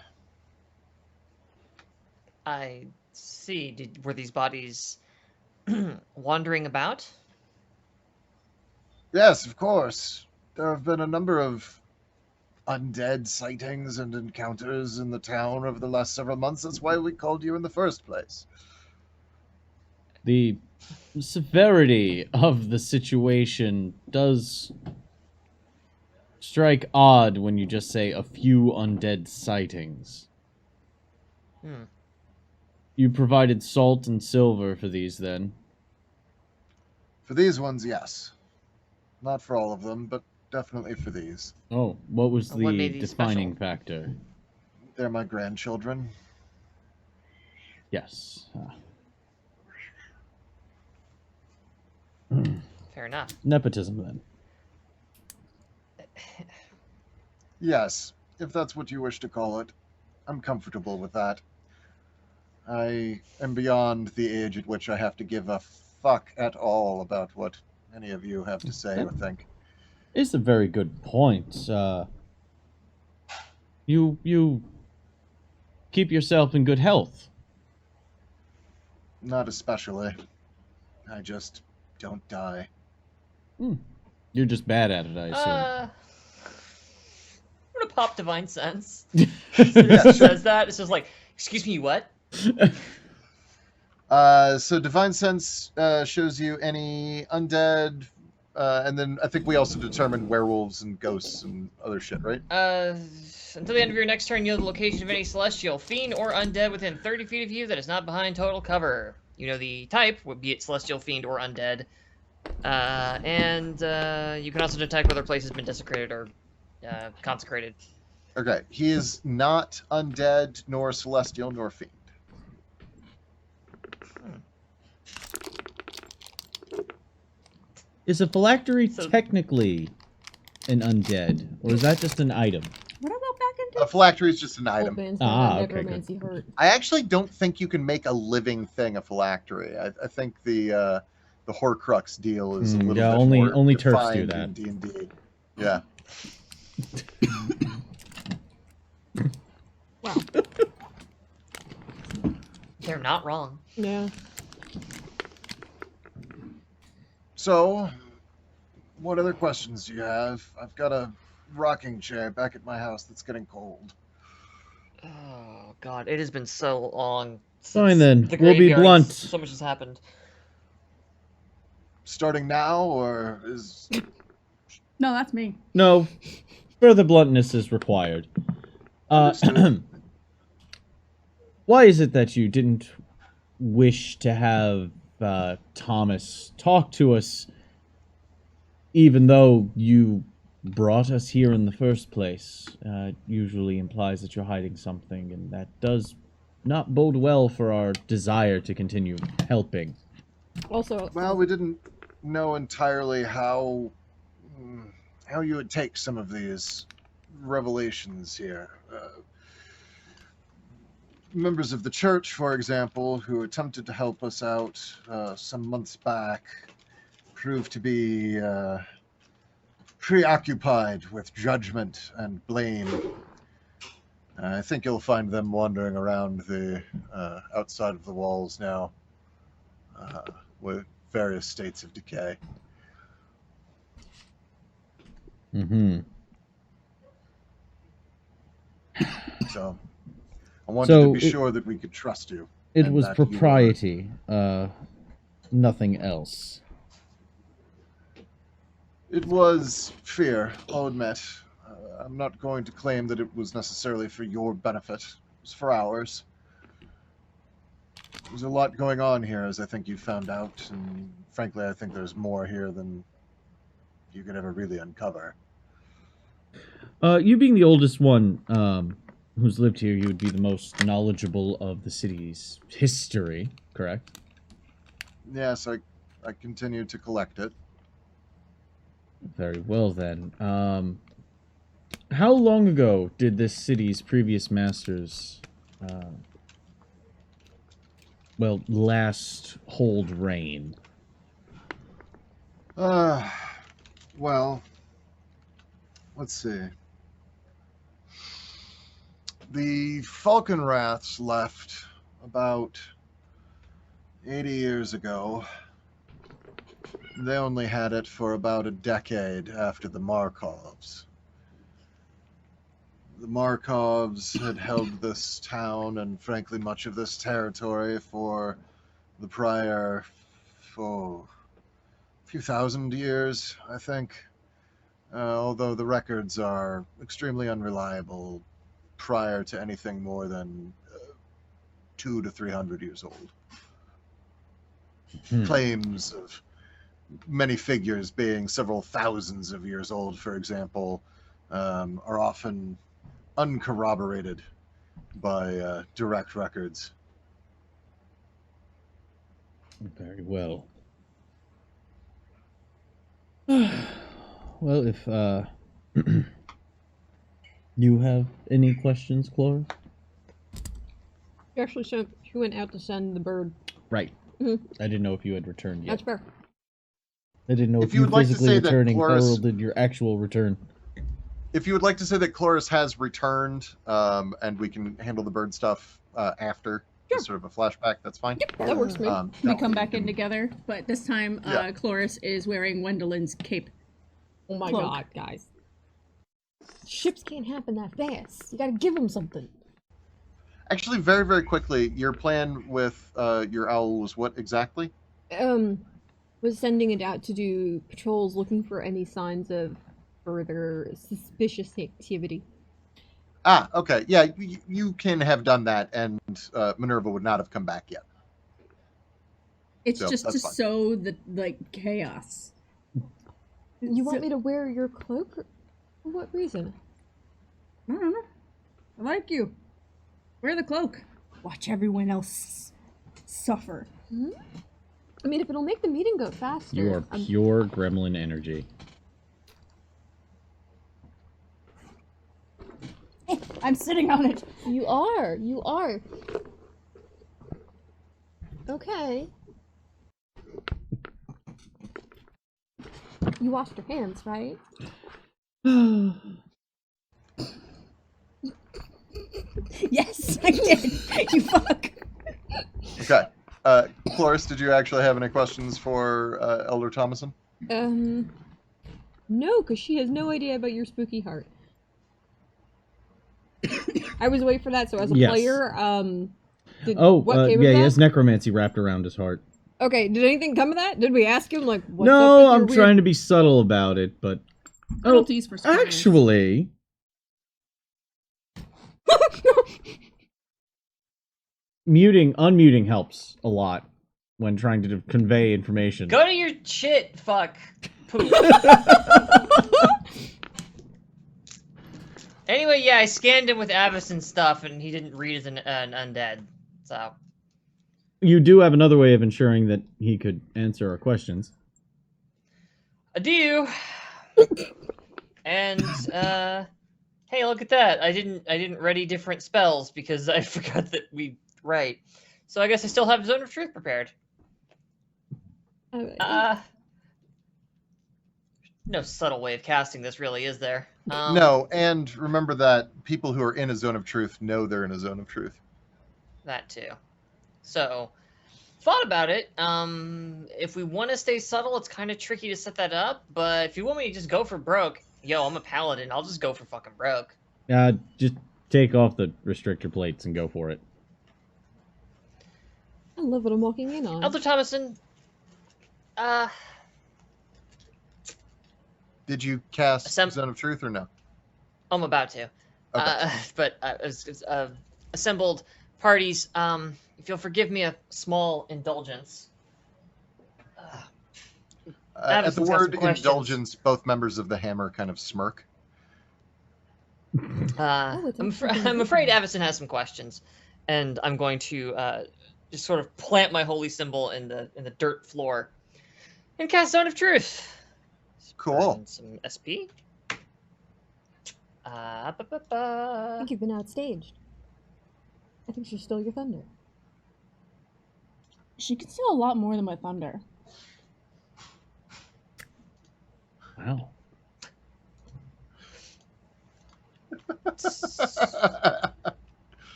Speaker 5: I see. Were these bodies wandering about?
Speaker 1: Yes, of course. There have been a number of undead sightings and encounters in the town over the last several months. That's why we called you in the first place.
Speaker 3: The severity of the situation does strike odd when you just say a few undead sightings. You provided salt and silver for these, then?
Speaker 1: For these ones, yes. Not for all of them, but definitely for these.
Speaker 3: Oh, what was
Speaker 5: What
Speaker 3: the
Speaker 5: made these
Speaker 3: defining
Speaker 5: special?
Speaker 3: factor?
Speaker 1: They're my grandchildren.
Speaker 3: Yes.
Speaker 5: Fair enough.
Speaker 3: Nepotism, then.
Speaker 1: Yes, if that's what you wish to call it. I'm comfortable with that. I am beyond the age at which I have to give a fuck at all about what any of you have to say or think.
Speaker 3: It's a very good point. You keep yourself in good health.
Speaker 1: Not especially. I just don't die.
Speaker 3: You're just bad at it, I assume.
Speaker 5: I'm gonna pop divine sense.
Speaker 1: Yeah,
Speaker 5: It says that. It's just like, excuse me, what?
Speaker 1: So Divine Sense shows you any undead, and then I think we also determined werewolves and ghosts and other shit, right?
Speaker 5: Until the end of your next turn, you know the location of any celestial, fiend, or undead within 30 feet of you that is not behind total cover. You know the type, be it celestial, fiend, or undead. And you can also detect whether a place has been desecrated or consecrated.
Speaker 1: Okay, he is not undead, nor celestial, nor fiend.
Speaker 3: Is a phylactery
Speaker 5: So-
Speaker 3: technically an undead, or is that just an item?
Speaker 4: What about back into?
Speaker 1: A phylactery is just an
Speaker 2: Old
Speaker 1: item.
Speaker 2: man's
Speaker 3: Ah,
Speaker 2: never
Speaker 3: okay, good.
Speaker 2: necromancy hurt.
Speaker 1: I actually don't think you can make a living thing a phylactery. I think the Horcrux deal is a little
Speaker 3: yeah,
Speaker 1: bit
Speaker 3: only-
Speaker 1: more
Speaker 3: only turfs do
Speaker 1: defined
Speaker 3: that.
Speaker 1: in D&D. Yeah.
Speaker 2: Wow.
Speaker 5: They're not wrong.
Speaker 2: Yeah.
Speaker 1: So, what other questions do you have? I've got a rocking chair back at my house that's getting cold.
Speaker 5: Oh god, it has been so long.
Speaker 3: Fine
Speaker 5: since
Speaker 3: then,
Speaker 5: the
Speaker 3: we'll be
Speaker 5: graveyards.
Speaker 3: blunt.
Speaker 5: So much has happened.
Speaker 1: Starting now, or is...
Speaker 4: No, that's me.
Speaker 3: No, further bluntness is required.
Speaker 1: Understood.
Speaker 3: Why is it that you didn't wish to have Thomas talk to us, even though you brought us here in the first place? Usually implies that you're hiding something, and that does not bode well for our desire to continue helping.
Speaker 2: Also,
Speaker 1: Well, we didn't know entirely how you would take some of these revelations here. Members of the church, for example, who attempted to help us out some months back, proved to be preoccupied with judgment and blame. I think you'll find them wandering around the outside of the walls now, with various states of decay.
Speaker 3: Mm-hmm.
Speaker 1: So I wanted
Speaker 3: So
Speaker 1: to be
Speaker 3: it-
Speaker 1: sure that we could trust you.
Speaker 3: It
Speaker 1: and
Speaker 3: was
Speaker 1: that you were-
Speaker 3: propriety, nothing else.
Speaker 1: It was fear, I'll admit. I'm not going to claim that it was necessarily for your benefit. It was for ours. There's a lot going on here, as I think you found out, and frankly, I think there's more here than you could ever really uncover.
Speaker 3: You being the oldest one who's lived here, you would be the most knowledgeable of the city's history, correct?
Speaker 1: Yes, I continue to collect it.
Speaker 3: Very well, then. How long ago did this city's previous masters, last hold reign?
Speaker 1: Well, let's see. The Falconwraths left about 80 years ago. They only had it for about a decade after the Markovs. The Markovs had held this town and, frankly, much of this territory for the prior, few thousand years, I think. Although the records are extremely unreliable prior to anything more than 200 to 300 years old. Claims of many figures being several thousands of years old, for example, are often uncorroborated by direct records.
Speaker 3: Very well. Well, if you have any questions, Cloris?
Speaker 2: She went out to send the bird.
Speaker 3: Right.
Speaker 2: Mhm.
Speaker 3: I didn't know if you had returned yet.
Speaker 2: That's fair.
Speaker 3: I didn't know
Speaker 1: If
Speaker 3: if
Speaker 1: you
Speaker 3: you
Speaker 1: would like to
Speaker 3: physically
Speaker 1: say that
Speaker 3: returning
Speaker 1: Cloris-
Speaker 3: heralded your actual return.
Speaker 1: If you would like to say that Cloris has returned, and we can handle the bird stuff after,
Speaker 2: Sure.
Speaker 1: as sort of a flashback, that's fine.
Speaker 2: Yep, that works for me.
Speaker 4: We
Speaker 1: no,
Speaker 4: come back in
Speaker 1: can-
Speaker 4: together, but this time
Speaker 1: Yeah.
Speaker 4: Cloris is wearing Wendelin's cape.
Speaker 2: Oh my
Speaker 4: Cloak.
Speaker 2: god, guys. Ships can't happen that fast. You gotta give them something.
Speaker 1: Actually, very, very quickly, your plan with your owl was what exactly?
Speaker 2: Was sending it out to do patrols looking for any signs of further suspicious activity.
Speaker 1: Ah, okay. Yeah, you can have done that, and Minerva would not have come back yet.
Speaker 4: It's
Speaker 1: So,
Speaker 4: just to
Speaker 1: that's fine.
Speaker 4: sow the chaos.
Speaker 2: You want
Speaker 4: So-
Speaker 2: me to wear your cloak? For what reason?
Speaker 4: I don't know. I like you. Wear the cloak. Watch everyone else suffer.
Speaker 2: I mean, if it'll make the meeting go faster.
Speaker 3: You are pure gremlin energy.
Speaker 4: I'm sitting on it.
Speaker 2: You are. You are. Okay. You washed your hands, right?
Speaker 4: Yes, I did. You fuck.
Speaker 1: Okay. Cloris, did you actually have any questions for Elder Thomason?
Speaker 2: No, because she has no idea about your spooky heart. I was waiting for that, so as a
Speaker 3: Yes.
Speaker 2: player,
Speaker 3: Oh,
Speaker 2: came
Speaker 3: yeah,
Speaker 2: of
Speaker 3: he
Speaker 2: that?
Speaker 3: has necromancy wrapped around his heart.
Speaker 2: Okay, did anything come of that? Did we ask him, like, what's up
Speaker 3: No,
Speaker 2: with
Speaker 3: I'm
Speaker 2: your
Speaker 3: trying to be subtle about it, but...
Speaker 4: Penalties for spoilers.
Speaker 3: Actually... Unmuting helps a lot when trying to convey information.
Speaker 5: Go to your shit, fuck. Poop. Anyway, yeah, I scanned him with Avison stuff, and he didn't read as an undead, so...
Speaker 3: You do have another way of ensuring that he could answer our questions.
Speaker 5: I do. And hey, look at that. I didn't ready different spells because I forgot that we right. So I guess I still have Zone of Truth prepared. No subtle way of casting this, really, is there?
Speaker 1: No, and remember that people who are in a zone of truth know they're in a zone of truth.
Speaker 5: That too. So, thought about it. If we want to stay subtle, it's kind of tricky to set that up. But if you want me to just go for broke, yo, I'm a paladin. I'll just go for fucking broke.
Speaker 3: Just take off the restrictor plates and go for it.
Speaker 2: I love what I'm walking in on.
Speaker 5: Elder Thomason,
Speaker 1: Did you cast
Speaker 5: Assemb-
Speaker 1: Zone of Truth or no?
Speaker 5: I'm about to.
Speaker 1: Okay.
Speaker 5: But assembled parties, if you'll forgive me a small indulgence.
Speaker 1: At the
Speaker 5: Avison's got some
Speaker 1: word
Speaker 5: questions.
Speaker 1: indulgence, both members of the Hammer kind of smirk.
Speaker 2: it's
Speaker 5: I'm afraid Avison has some questions, and I'm going to just sort of plant my holy symbol in the dirt floor and cast Zone of Truth.
Speaker 1: Cool.
Speaker 5: Burn some SP.
Speaker 2: I think you've been outstaged. I think she stole your thunder.
Speaker 4: She can steal a lot more than my thunder.
Speaker 3: Wow.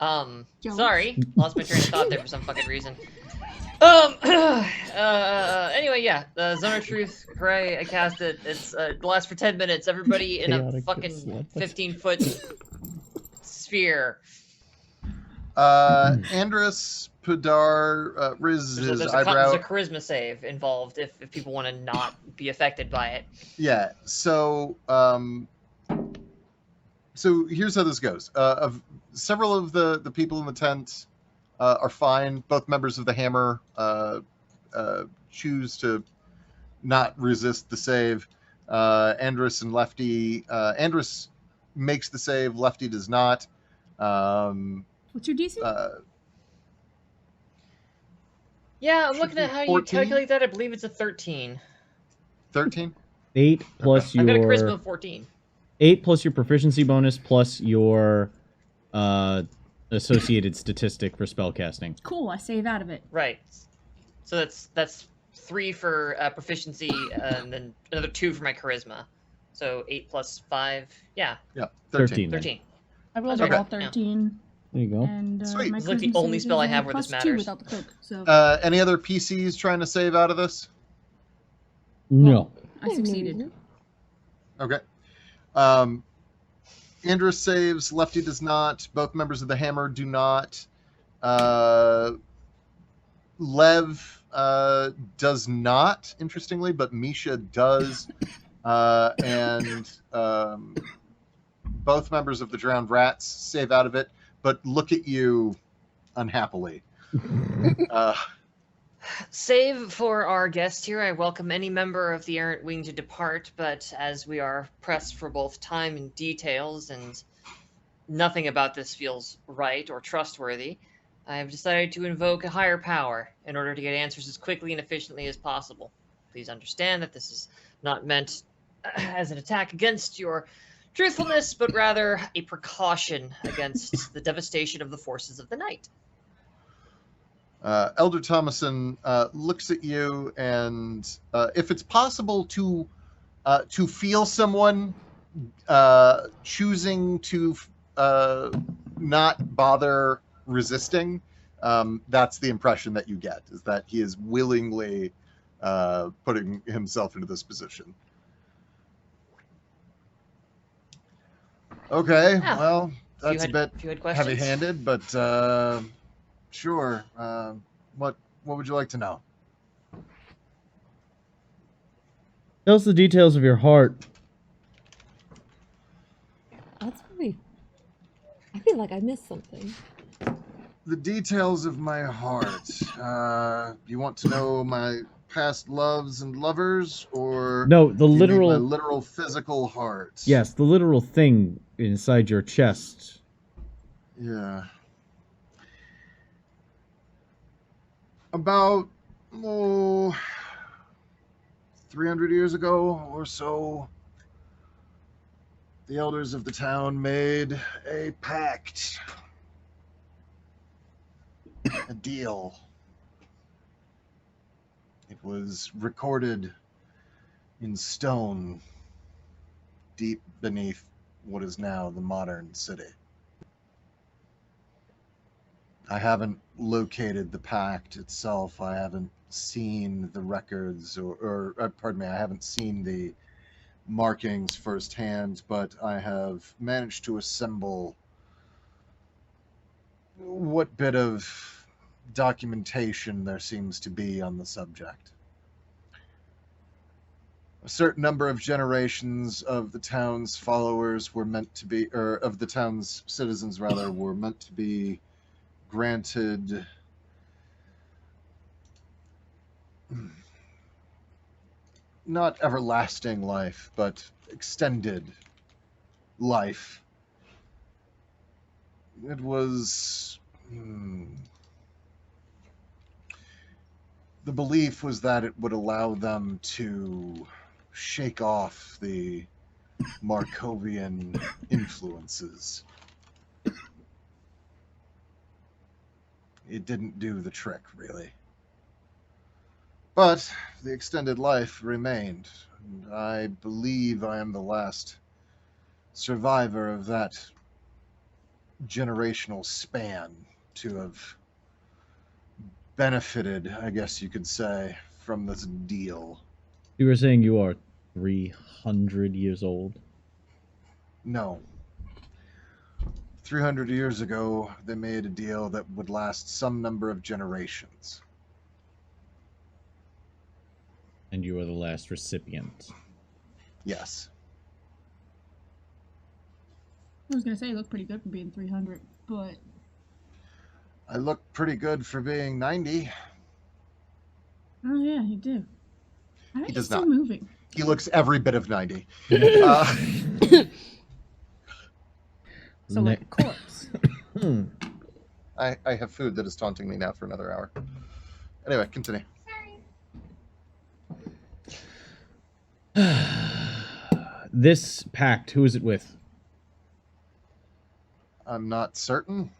Speaker 4: Jealous.
Speaker 5: Sorry, lost my train of thought there for some fucking reason. Anyway, yeah, the Zone of Truth, hooray, I cast it. It's it lasts for 10 minutes. Everybody in a
Speaker 3: Chaotic
Speaker 5: fucking
Speaker 3: slip.
Speaker 5: 15-foot sphere.
Speaker 1: Andrus Padar Riz
Speaker 5: There's
Speaker 1: his
Speaker 5: a
Speaker 1: eyebrow.
Speaker 5: charisma save involved if people want to not be affected by it.
Speaker 1: Yeah. So here's how this goes. Of several of the people in the tent are fine. Both members of the Hammer choose to not resist the save. Andrus and Lefty. Andrus makes the save. Lefty does not.
Speaker 4: What's your DC?
Speaker 5: Yeah, I'm looking at how you
Speaker 1: 14?
Speaker 5: calculate that. I believe it's a 13.
Speaker 1: 13?
Speaker 3: 8 plus
Speaker 5: I've got a
Speaker 3: your
Speaker 5: charisma of 14.
Speaker 3: 8 plus your proficiency bonus plus your associated statistic for spellcasting.
Speaker 4: Cool, I save out of it.
Speaker 5: Right. So that's 3 for proficiency, and then another 2 for my charisma. So 8 plus 5, yeah,
Speaker 1: Yeah,
Speaker 3: 13.
Speaker 5: 13.
Speaker 4: I rolled
Speaker 5: Okay.
Speaker 4: all 13,
Speaker 3: There you go.
Speaker 4: and
Speaker 1: Sweet.
Speaker 4: my
Speaker 5: It's like the
Speaker 4: charisma
Speaker 5: only
Speaker 4: save
Speaker 5: spell I
Speaker 4: is,
Speaker 5: have where this
Speaker 4: +2
Speaker 5: matters.
Speaker 4: without the cloak, so
Speaker 1: Any other PCs trying to save out of this?
Speaker 3: No.
Speaker 4: I succeeded.
Speaker 2: Mhm.
Speaker 1: Okay. Andrus saves, Lefty does not. Both members of the Hammer do not. Lev does not, interestingly, but Misha does. And both members of the Drowned Rats save out of it, but look at you unhappily.
Speaker 5: Save for our guest here. I welcome any member of the errant wing to depart, but as we are pressed for both time and details, and nothing about this feels right or trustworthy, I have decided to invoke a higher power in order to get answers as quickly and efficiently as possible. Please understand that this is not meant as an attack against your truthfulness, but rather a precaution against the devastation of the forces of the night.
Speaker 1: Elder Thomason looks at you, and if it's possible to feel someone choosing to not bother resisting, that's the impression that you get, is that he is willingly putting himself into this position. Okay,
Speaker 5: Yeah.
Speaker 1: well, that's
Speaker 5: If you had questions.
Speaker 1: heavy-handed, but sure. What would you like to know?
Speaker 3: Tell us the details of your heart.
Speaker 2: That's really. I feel like I missed something.
Speaker 1: The details of my heart. You want to know my past loves and lovers, or
Speaker 3: No, the
Speaker 1: do you need
Speaker 3: literal.
Speaker 1: my literal physical heart?
Speaker 3: Yes, the literal thing inside your chest.
Speaker 1: Yeah. About 300 years ago or so, the elders of the town made a pact, a deal. It was recorded in stone deep beneath what is now the modern city. I haven't located the pact itself. I haven't seen the records, or pardon me, I haven't seen the markings firsthand, but I have managed to assemble what bit of documentation there seems to be on the subject. A certain number of generations of the town's followers were meant to be, or of the town's citizens rather, were meant to be granted not everlasting life, but extended life. It was the belief was that it would allow them to shake off the Markovian influences. It didn't do the trick, really. But the extended life remained, and I believe I am the last survivor of that generational span to have benefited, I guess you could say, from this deal.
Speaker 3: You were saying you are 300 years old?
Speaker 1: No. 300 years ago, they made a deal that would last some number of generations.
Speaker 3: And you are the last recipient.
Speaker 1: Yes.
Speaker 4: I was gonna say, you look pretty good for being 300, but
Speaker 1: I look pretty good for being 90.
Speaker 4: oh yeah, you do. I bet
Speaker 1: He
Speaker 4: you're
Speaker 1: does
Speaker 4: still
Speaker 1: not.
Speaker 4: moving.
Speaker 1: He looks every bit of 90.
Speaker 4: So like a corpse.
Speaker 1: I have food that is taunting me now for another hour. Anyway, continue.
Speaker 3: This pact, who is it with?
Speaker 1: I'm not certain.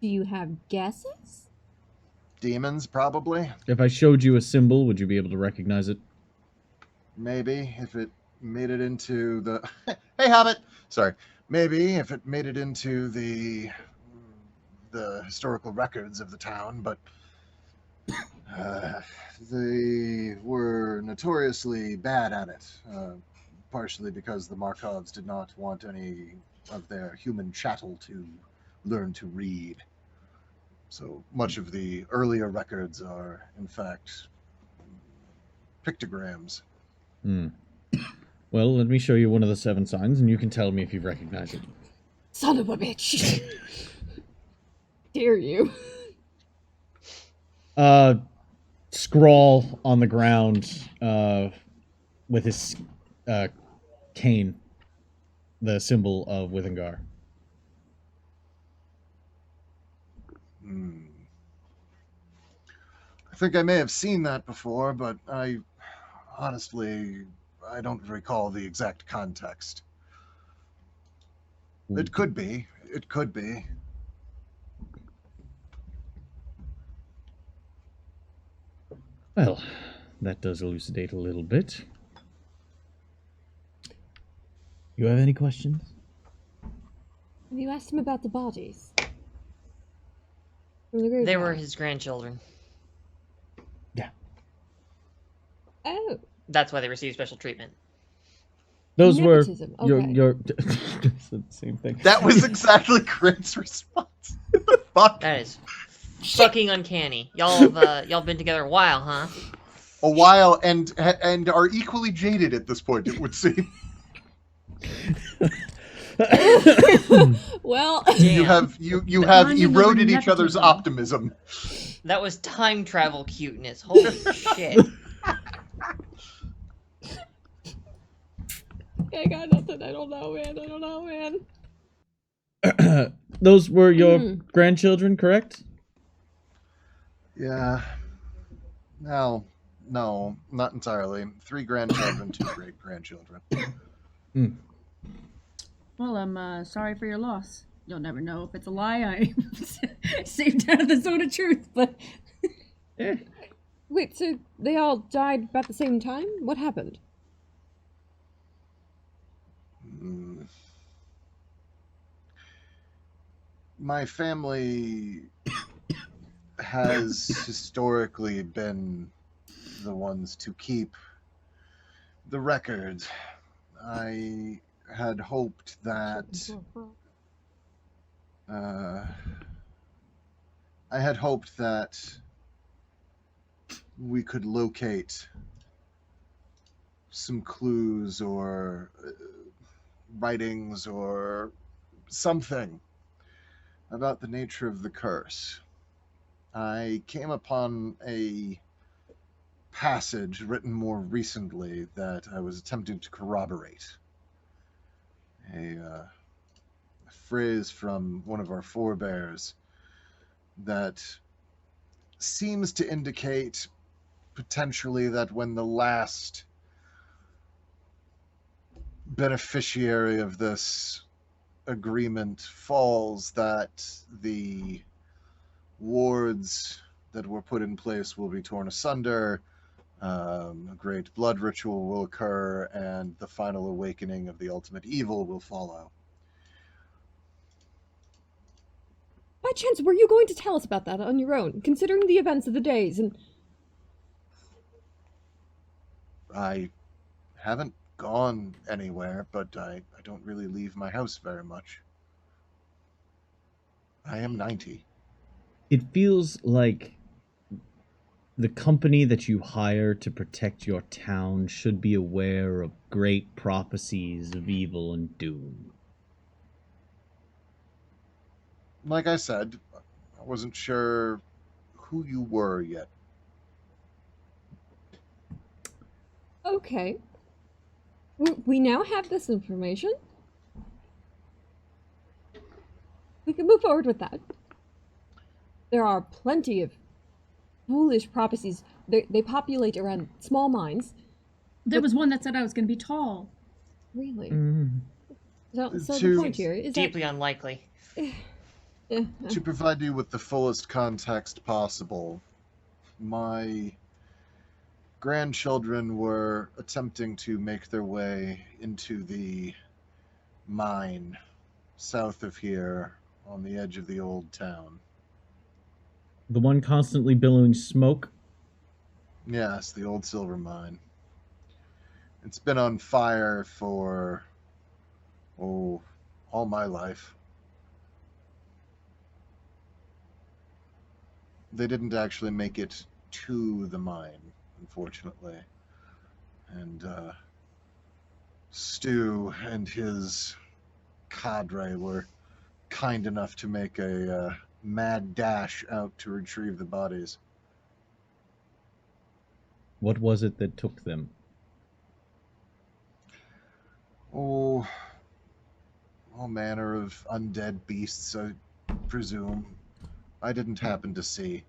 Speaker 2: Do you have guesses?
Speaker 1: Demons, probably.
Speaker 3: If I showed you a symbol, would you be able to recognize it?
Speaker 1: Maybe if it made it into the. Hey, Hobbit. Sorry. Maybe if it made it into the historical records of the town, but they were notoriously bad at it. Partially because the Markovs did not want any of their human chattel to learn to read. So much of the earlier records are, in fact, pictograms.
Speaker 3: Well, let me show you one of the 7 signs, and you can tell me if you recognize it.
Speaker 2: Son of a bitch! Dare you?
Speaker 3: Scrawl on the ground with his cane, the symbol of Withengar.
Speaker 1: I think I may have seen that before, but honestly, I don't recall the exact context. It could be. It could be.
Speaker 3: Well, that does elucidate a little bit. You have any questions?
Speaker 2: Have you asked him about the bodies? From the
Speaker 5: They
Speaker 2: graveyard?
Speaker 5: were his grandchildren.
Speaker 3: Yeah.
Speaker 2: Oh.
Speaker 5: That's why they received special treatment.
Speaker 3: Those
Speaker 2: Nepotism,
Speaker 3: were
Speaker 2: okay.
Speaker 3: your said the same thing.
Speaker 1: That was exactly Grant's response. What the fuck?
Speaker 5: That is fucking uncanny. Y'all been together a while, huh?
Speaker 1: A while and are equally jaded at this point, it would seem.
Speaker 2: Well,
Speaker 1: You
Speaker 5: Damn.
Speaker 1: have
Speaker 4: bonding over
Speaker 1: eroded each other's
Speaker 4: nepotism.
Speaker 1: optimism.
Speaker 5: That was time travel cuteness. Holy shit.
Speaker 2: I got nothing. I don't know, man.
Speaker 3: Those were your
Speaker 2: Mm.
Speaker 3: grandchildren, correct?
Speaker 1: Yeah. No, not entirely. 3 grandchildren, 2 great-grandchildren.
Speaker 4: Well, I'm sorry for your loss. You'll never know if it's a lie. I saved out of the zone of truth, but
Speaker 2: Wait, so they all died about the same time? What happened?
Speaker 1: My family has historically been the ones to keep the records. I had hoped that we could locate some clues or writings or something about the nature of the curse. I came upon a passage written more recently that I was attempting to corroborate. A phrase from one of our forebears that seems to indicate potentially that when the last beneficiary of this agreement falls, that the wards that were put in place will be torn asunder, a great blood ritual will occur, and the final awakening of the ultimate evil will follow.
Speaker 2: By chance, were you going to tell us about that on your own, considering the events of the days and...
Speaker 1: I haven't gone anywhere, but I don't really leave my house very much. I am 90.
Speaker 3: It feels like the company that you hire to protect your town should be aware of great prophecies of evil and doom.
Speaker 1: Like I said, I wasn't sure who you were yet.
Speaker 2: Okay. We now have this information. We can move forward with that. There are plenty of foolish prophecies. They populate around small mines.
Speaker 4: There was one that said I was going to be tall.
Speaker 2: Really.
Speaker 3: Mm.
Speaker 2: So the
Speaker 1: To-
Speaker 2: point here is
Speaker 5: Deeply unlikely.
Speaker 2: that
Speaker 1: To provide you with the fullest context possible, my grandchildren were attempting to make their way into the mine south of here on the edge of the old town.
Speaker 3: The one constantly billowing smoke.
Speaker 1: Yes, the old silver mine. It's been on fire for, all my life. They didn't actually make it to the mine, unfortunately. And Stu and his cadre were kind enough to make a mad dash out to retrieve the bodies.
Speaker 3: What was it that took them?
Speaker 1: Oh, all manner of undead beasts, I presume. I didn't happen to see.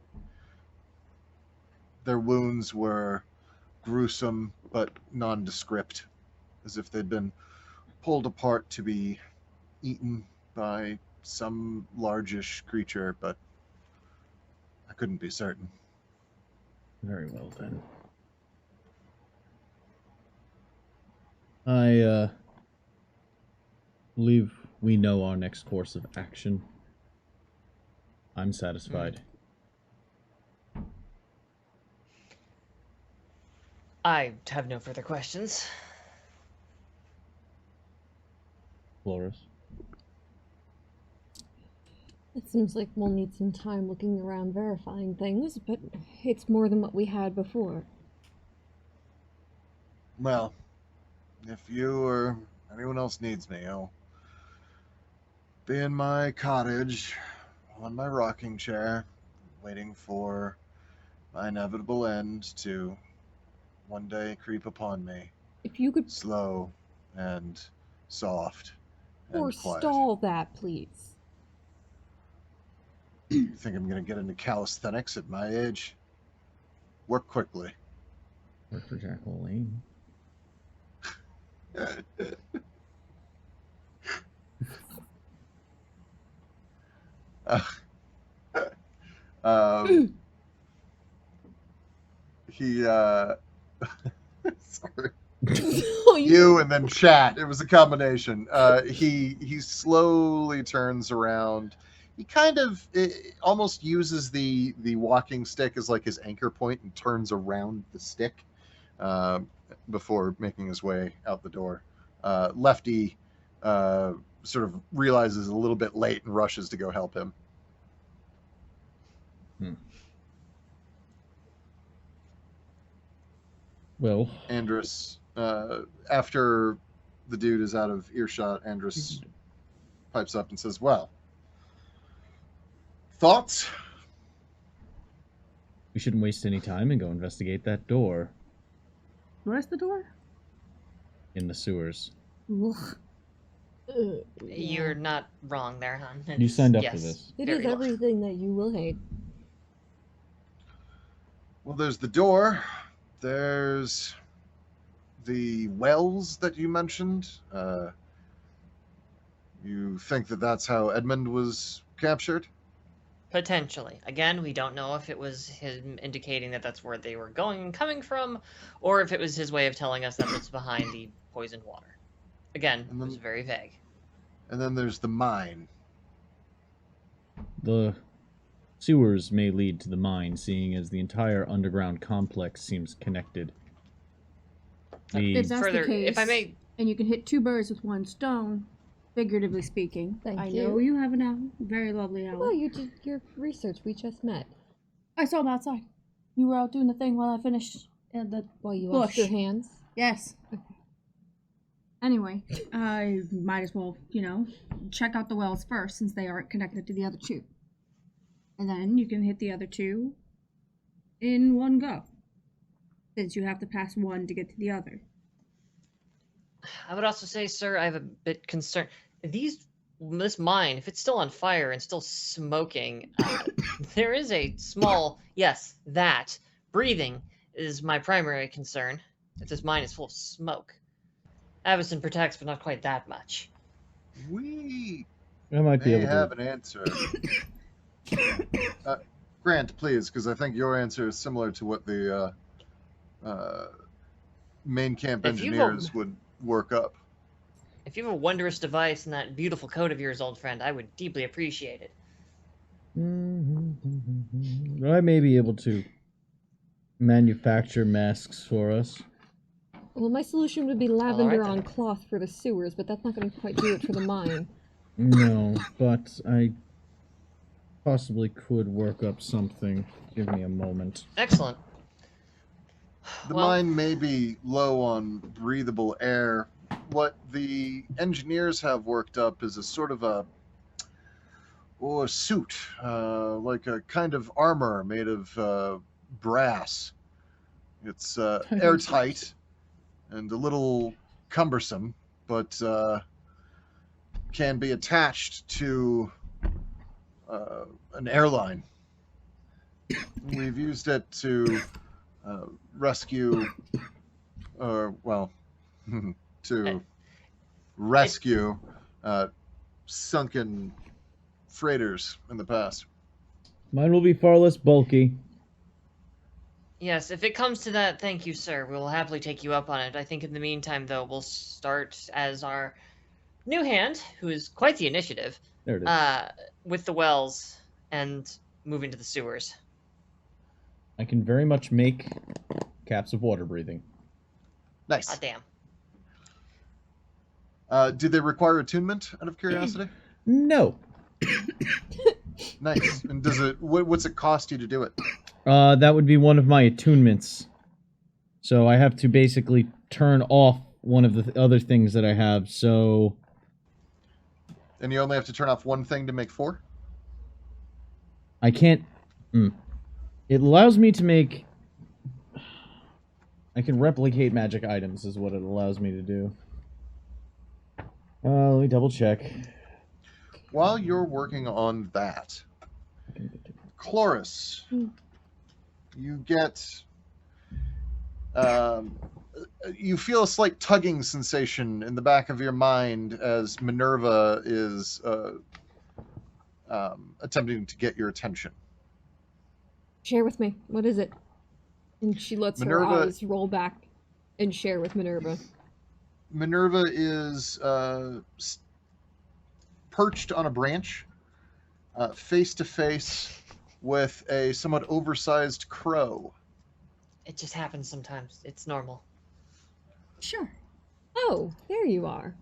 Speaker 1: Their wounds were gruesome but nondescript, as if they'd been pulled apart to be eaten by some largish creature, but I couldn't be certain.
Speaker 3: Very well, then. I believe we know our next course of action. I'm satisfied.
Speaker 5: I have no further questions.
Speaker 3: Flores.
Speaker 2: it seems like we'll need some time looking around verifying things, but it's more than what we had before.
Speaker 1: Well, if you or anyone else needs me, I'll be in my cottage on my rocking chair, waiting for my inevitable end to one day creep upon me,
Speaker 2: If you could
Speaker 1: slow and soft and quiet.
Speaker 2: forestall that, please.
Speaker 1: You think I'm going to get into calisthenics at my age? Work quickly.
Speaker 3: Work for Jackal Lane.
Speaker 1: He sorry.
Speaker 2: Oh,
Speaker 1: You and then chat. It was a combination. He slowly turns around. He kind of almost uses the walking stick as like his anchor point and turns around the stick before making his way out the door. Lefty sort of realizes a little bit late and rushes to go help him.
Speaker 3: Well,
Speaker 1: Andrus, after the dude is out of earshot, Andrus pipes up and says, "Well, thoughts?"
Speaker 3: we shouldn't waste any time and go investigate that door
Speaker 4: Where's the door?
Speaker 3: in the sewers.
Speaker 4: Ugh.
Speaker 5: You're not wrong there, hon.
Speaker 3: You
Speaker 5: It's-
Speaker 3: signed up
Speaker 5: yes,
Speaker 3: for this.
Speaker 2: It
Speaker 5: very
Speaker 2: is
Speaker 5: much.
Speaker 2: everything that you will hate.
Speaker 1: Well, there's the door. There's the wells that you mentioned. You think that that's how Edmund was captured?
Speaker 5: Potentially. Again, we don't know if it was him indicating that that's where they were going and coming from, or if it was his way of telling us that what's behind the poisoned water. Again,
Speaker 1: And
Speaker 5: it was
Speaker 1: then-
Speaker 5: very vague.
Speaker 1: And then there's the mine.
Speaker 3: The sewers may lead to the mine, seeing as the entire underground complex seems connected.
Speaker 4: If that's
Speaker 5: Further,
Speaker 4: the case,
Speaker 5: if I may,
Speaker 4: and you can hit two birds with one stone, figuratively speaking.
Speaker 2: Thank
Speaker 4: I
Speaker 2: you.
Speaker 4: know you have an owl, very lovely owl.
Speaker 2: Well, you did your research. We just met.
Speaker 4: I saw him outside. You were out doing the thing while I finished the
Speaker 2: While you washed
Speaker 4: bush.
Speaker 2: your hands.
Speaker 4: Yes.
Speaker 2: Okay.
Speaker 4: Anyway, I might as well, check out the wells first since they aren't connected to the other two. And then you can hit the other two in one go. Since you have to pass one to get to the other.
Speaker 5: I would also say, sir, I have a bit concerned. These this mine, if it's still on fire and still smoking, there is a small, yes, that. Breathing is my primary concern. If this mine is full of smoke. Avison protects, but not quite that much.
Speaker 1: We
Speaker 3: I might be
Speaker 1: may
Speaker 3: able
Speaker 1: have
Speaker 3: to.
Speaker 1: an answer. Grant, please, because I think your answer is similar to what the main camp
Speaker 5: If you've
Speaker 1: engineers would work up.
Speaker 5: If you have a wondrous device in that beautiful coat of yours, old friend, I would deeply appreciate it.
Speaker 3: I may be able to manufacture masks for us.
Speaker 2: Well, my solution would be
Speaker 5: All right,
Speaker 2: lavender
Speaker 5: then.
Speaker 2: on cloth for the sewers, but that's not going to quite do it for the mine.
Speaker 3: No, but I possibly could work up something. Give me a moment.
Speaker 5: Excellent.
Speaker 1: The
Speaker 5: Well,
Speaker 1: mine may be low on breathable air. What the engineers have worked up is a sort of a suit, like a kind of armor made of brass. It's airtight and a little cumbersome, but can be attached to an airline. We've used it to rescue, or well, to rescue sunken freighters in the past.
Speaker 3: Mine will be far less bulky.
Speaker 5: yes, if it comes to that, thank you, sir. We will happily take you up on it. I think in the meantime, though, we'll start as our new hand, who is quite the initiative,
Speaker 3: There it is.
Speaker 5: with the wells and move into the sewers.
Speaker 3: I can very much make caps of water breathing.
Speaker 1: Nice.
Speaker 5: Ah, damn.
Speaker 1: Do they require attunement, out of curiosity?
Speaker 3: No.
Speaker 1: Nice. And does it? What's it cost you to do it?
Speaker 3: That would be one of my attunements. So I have to basically turn off one of the other things that I have, so...
Speaker 1: And you only have to turn off one thing to make 4?
Speaker 3: I can't... It allows me to make... I can replicate magic items, is what it allows me to do. Let me double check.
Speaker 1: While you're working on that, Chloris, you get... you feel a slight tugging sensation in the back of your mind as Minerva is attempting to get your attention.
Speaker 2: Share with me. What is it? And she lets her
Speaker 1: Minerva-
Speaker 2: eyes roll back and share with Minerva.
Speaker 1: Minerva is perched on a branch, face to face with a somewhat oversized crow.
Speaker 5: It just happens sometimes. It's normal.
Speaker 4: Sure.
Speaker 2: Oh, there you are.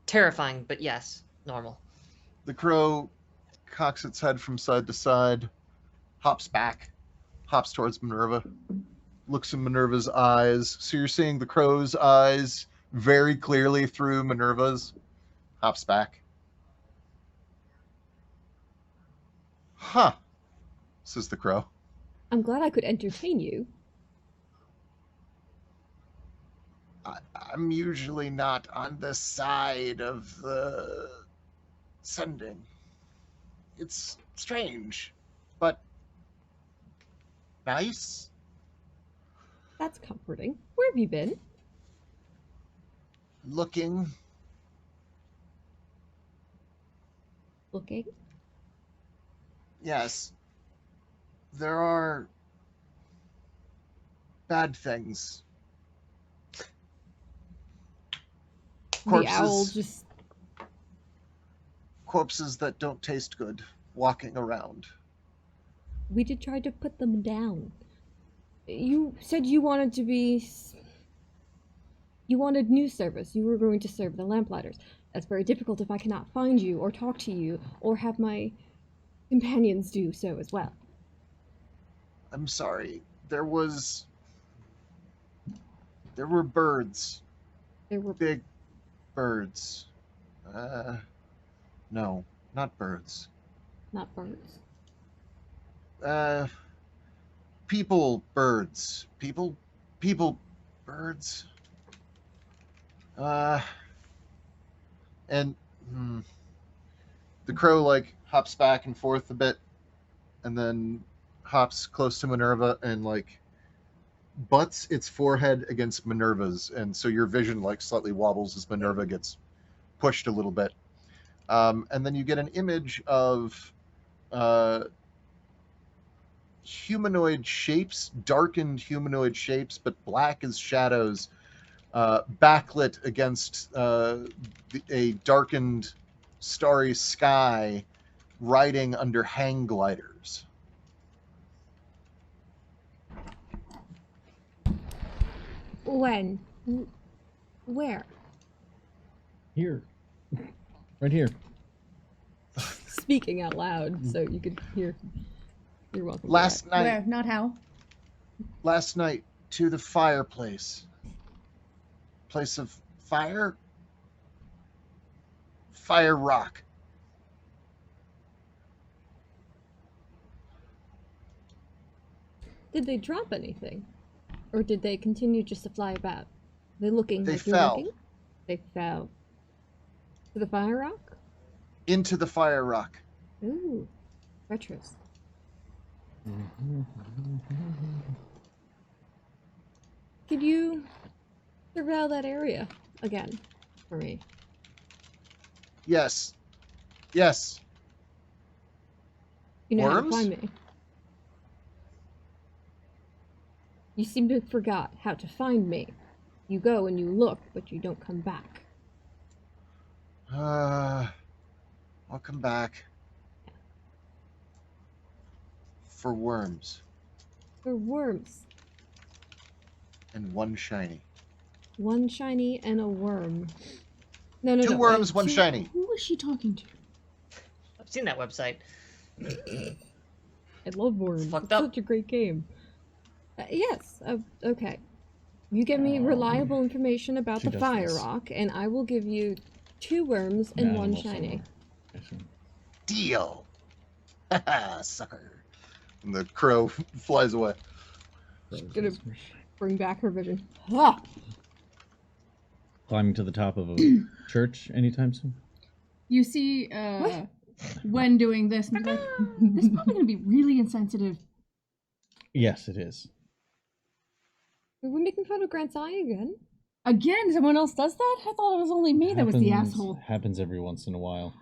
Speaker 5: Terrifying, but yes, normal.
Speaker 1: The crow cocks its head from side to side, hops back, hops towards Minerva, looks in Minerva's eyes. So you're seeing the crow's eyes very clearly through Minerva's. Hops back. Huh, says the crow.
Speaker 2: I'm glad I could entertain you.
Speaker 1: I'm usually not on the side of the sending. It's strange, but nice.
Speaker 2: That's comforting. Where have you been?
Speaker 1: Looking.
Speaker 2: Looking?
Speaker 1: Yes. There are bad things.
Speaker 2: The owl just...
Speaker 1: Corpses that don't taste good walking around.
Speaker 2: We did try to put them down. You said you wanted to be... You wanted news service. You were going to serve the lamplighters. That's very difficult if I cannot find you or talk to you or have my companions do so as well.
Speaker 1: I'm sorry. There were birds.
Speaker 2: There were...
Speaker 1: Big birds. No, not birds.
Speaker 2: Not birds.
Speaker 1: People birds. People birds. And The crow like hops back and forth a bit, and then hops close to Minerva and like butts its forehead against Minerva's, and so your vision like slightly wobbles as Minerva gets pushed a little bit. And then you get an image of humanoid shapes, darkened humanoid shapes, but black as shadows, backlit against a darkened, starry sky, riding under hang gliders.
Speaker 2: When? Where?
Speaker 3: Here. Right here.
Speaker 2: Speaking out loud so you could hear. You're welcome.
Speaker 1: Last night,
Speaker 4: Where? Not how.
Speaker 1: last night to the fireplace. Place of fire? Fire rock.
Speaker 2: Did they drop anything? Or did they continue just to fly about? Are they looking
Speaker 1: They
Speaker 2: like you're
Speaker 1: fell.
Speaker 2: looking? They fell. To the fire rock?
Speaker 1: Into the fire rock.
Speaker 2: Ooh. Retros. Could you surveil that area again for me?
Speaker 1: Yes. Yes.
Speaker 2: You know how to
Speaker 1: Worms?
Speaker 2: find me. You seem to have forgot how to find me. You go and you look, but you don't come back.
Speaker 1: I'll come back. For worms.
Speaker 2: For worms.
Speaker 1: And one shiny.
Speaker 2: One shiny and a worm. No, no,
Speaker 1: Two
Speaker 2: no.
Speaker 1: worms, one shiny.
Speaker 4: Who was she talking to?
Speaker 5: I've seen that website.
Speaker 2: I love worms.
Speaker 5: Fucked
Speaker 2: It's
Speaker 5: up.
Speaker 2: such a great game. Yes. Okay. You give me reliable information about
Speaker 3: She
Speaker 2: the
Speaker 3: does
Speaker 2: fire
Speaker 3: this.
Speaker 2: rock, and I will give you 2 worms and 1 shiny.
Speaker 1: Deal. Sucker. And the crow flies away.
Speaker 2: Gonna bring back her vision. Ha!
Speaker 3: Climbing to the top of a church anytime soon?
Speaker 4: You see,
Speaker 2: What?
Speaker 4: when doing this, and be like, this is probably gonna be really insensitive.
Speaker 3: Yes, it is.
Speaker 2: Are we making fun of Grant's eye again?
Speaker 4: Again, someone else does that? I thought it was only me that was the asshole.
Speaker 3: Happens every once in a while.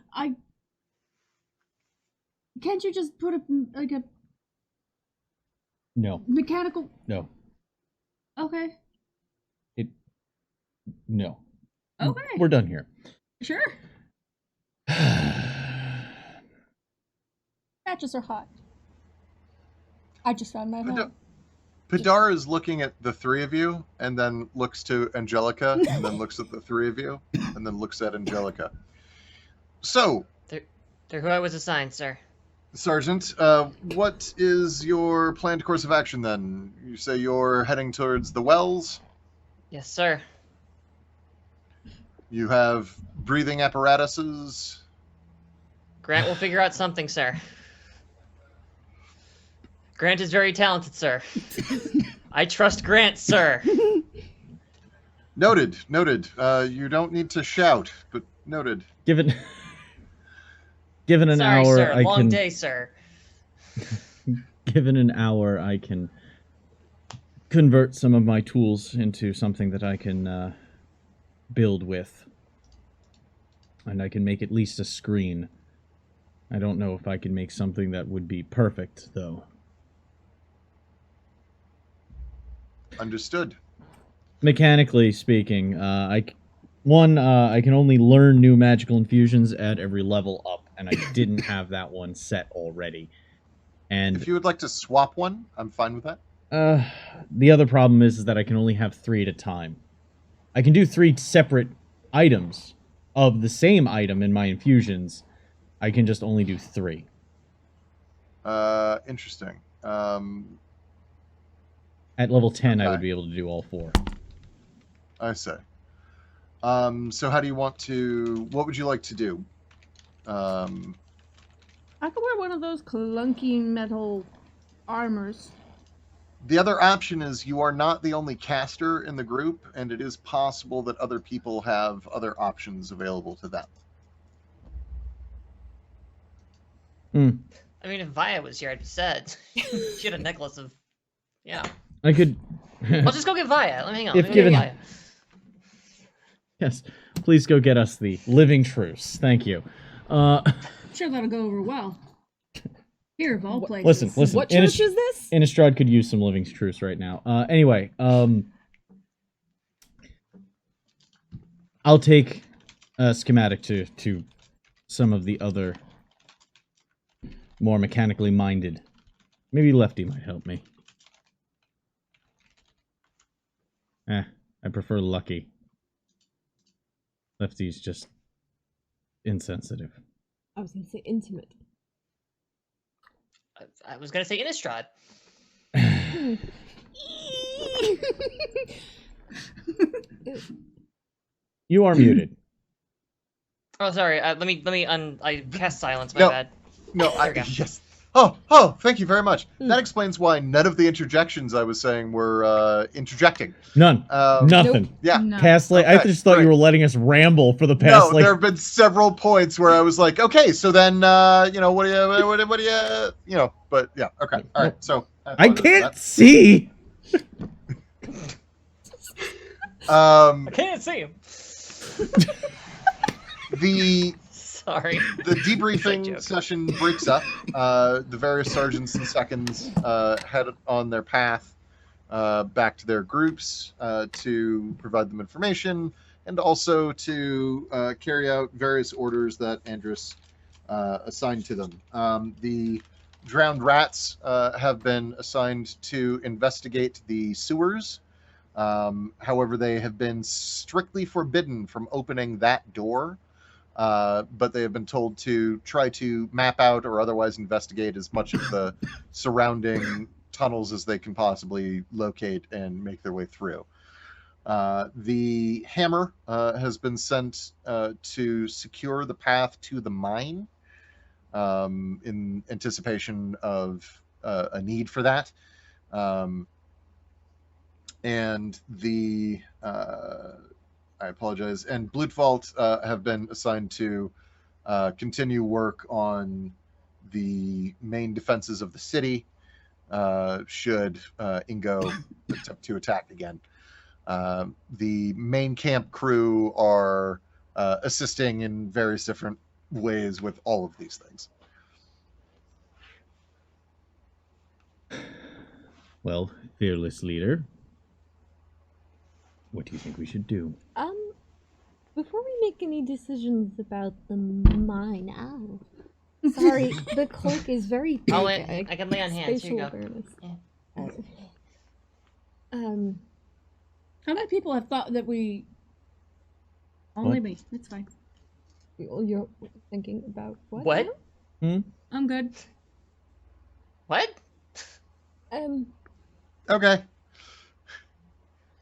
Speaker 4: Can't you just put a
Speaker 3: No.
Speaker 4: mechanical?
Speaker 3: No.
Speaker 4: Okay.
Speaker 3: No.
Speaker 4: Okay.
Speaker 3: We're done here.
Speaker 4: Sure. Matches are hot. I just found my home.
Speaker 1: Padar is looking at the three of you, and then looks to Angelica, and then looks at the three of you, and then looks at Angelica. So,
Speaker 5: They're who I was assigned, sir.
Speaker 1: Sergeant, what is your planned course of action then? You say you're heading towards the wells.
Speaker 5: Yes, sir.
Speaker 1: You have breathing apparatuses.
Speaker 5: Grant will figure out something, sir. Grant is very talented, sir. I trust Grant, sir.
Speaker 1: Noted, noted. You don't need to shout, but noted.
Speaker 3: Given an
Speaker 5: Sorry,
Speaker 3: hour,
Speaker 5: sir.
Speaker 3: I
Speaker 5: Long
Speaker 3: can.
Speaker 5: day, sir.
Speaker 3: Given an hour, I can convert some of my tools into something that I can build with, and I can make at least a screen. I don't know if I can make something that would be perfect, though.
Speaker 1: Understood.
Speaker 3: Mechanically speaking, I can only learn new magical infusions at every level up, and I didn't have that one set already. And
Speaker 1: If you would like to swap one, I'm fine with that.
Speaker 3: the other problem is that I can only have 3 at a time. I can do 3 separate items of the same item in my infusions. I can just only do 3.
Speaker 1: Interesting.
Speaker 3: At level 10, I
Speaker 1: Okay.
Speaker 3: would be able to do all 4.
Speaker 1: I see. So how do you want to... What would you like to do?
Speaker 4: I could wear one of those clunky metal armors.
Speaker 1: The other option is you are not the only caster in the group, and it is possible that other people have other options available to them.
Speaker 3: Mm.
Speaker 5: I mean, if Vaya was here, I'd be sad. She had a necklace of, yeah.
Speaker 3: I could.
Speaker 5: I'll just go get Vaya. Let me hang on.
Speaker 3: If
Speaker 5: Let me go
Speaker 3: given-
Speaker 5: get Vaya.
Speaker 3: Yes, please go get us the living truce. Thank you.
Speaker 4: I'm sure that'll go over well. Here of all places.
Speaker 3: Listen.
Speaker 2: What church is this?
Speaker 3: Innistrad could use some living truce right now. Anyway, I'll take a schematic to some of the other more mechanically minded. Maybe Lefty might help me. I prefer Lucky. Lefty's just insensitive.
Speaker 2: I was gonna say intimate.
Speaker 5: I was gonna say Innistrad.
Speaker 3: You are muted.
Speaker 5: Oh, sorry. Let me. I cast silence. My
Speaker 1: No.
Speaker 5: bad.
Speaker 1: No,
Speaker 5: There we go.
Speaker 1: yes. Thank you very much. That explains why none of the interjections I was saying were interjecting.
Speaker 3: None. Nothing.
Speaker 1: Yeah.
Speaker 4: No.
Speaker 3: Cast I
Speaker 1: Okay,
Speaker 3: just thought
Speaker 1: great.
Speaker 3: you were letting us ramble for the past
Speaker 1: No, there have been several points where I was like, okay, so then, what do you, but yeah, okay, all right. So
Speaker 3: I can't see.
Speaker 5: I can't see him.
Speaker 1: The
Speaker 5: Sorry.
Speaker 1: The debriefing
Speaker 5: joke.
Speaker 1: session breaks up. The various sergeants and seconds head on their path back to their groups to provide them information and also to carry out various orders that Andrus assigned to them. The drowned rats have been assigned to investigate the sewers. However, they have been strictly forbidden from opening that door. But they have been told to try to map out or otherwise investigate as much of the surrounding tunnels as they can possibly locate and make their way through. The hammer has been sent to secure the path to the mine in anticipation of a need for that. And the I apologize. And Bloodvault have been assigned to continue work on the main defenses of the city should Ingo attempt to attack again. The main camp crew are assisting in various different ways with all of these things.
Speaker 3: Well, fearless leader, what do you think we should do?
Speaker 2: Before we make any decisions about the mine, sorry, the cloak is very big.
Speaker 5: Oh, I can lay on hands. Here you
Speaker 2: Spatial
Speaker 5: go.
Speaker 2: awareness.
Speaker 4: How many people have thought that we... Only me. It's fine.
Speaker 2: You're thinking about what?
Speaker 5: What?
Speaker 4: I'm good.
Speaker 5: What?
Speaker 1: Okay.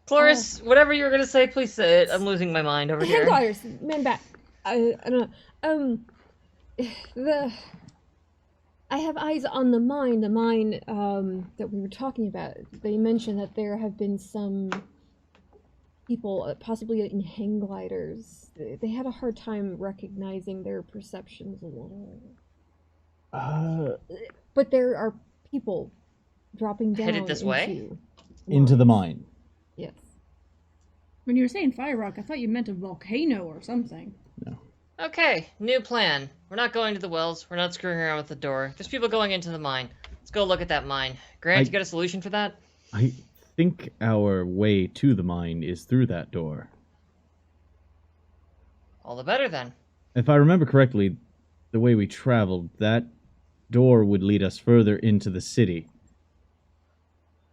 Speaker 5: Cloris, whatever you were gonna say, please say it. I'm losing my mind over here.
Speaker 2: Handlers, man back. I don't know. I have eyes on the mine. The mine that we were talking about. They mentioned that there have been some people, possibly in hang gliders. They had a hard time recognizing their perceptions a little. But there are people dropping down
Speaker 5: Headed this way?
Speaker 3: Into the mine.
Speaker 2: Yes.
Speaker 4: When you were saying fire rock, I thought you meant a volcano or something.
Speaker 3: No.
Speaker 5: Okay, new plan. We're not going to the wells. We're not screwing around with the door. There's people going into the mine. Let's go look at that mine. Grant, you got a solution for that?
Speaker 3: I think our way to the mine is through that door.
Speaker 5: All the better then.
Speaker 3: If I remember correctly, the way we traveled, that door would lead us further into the city.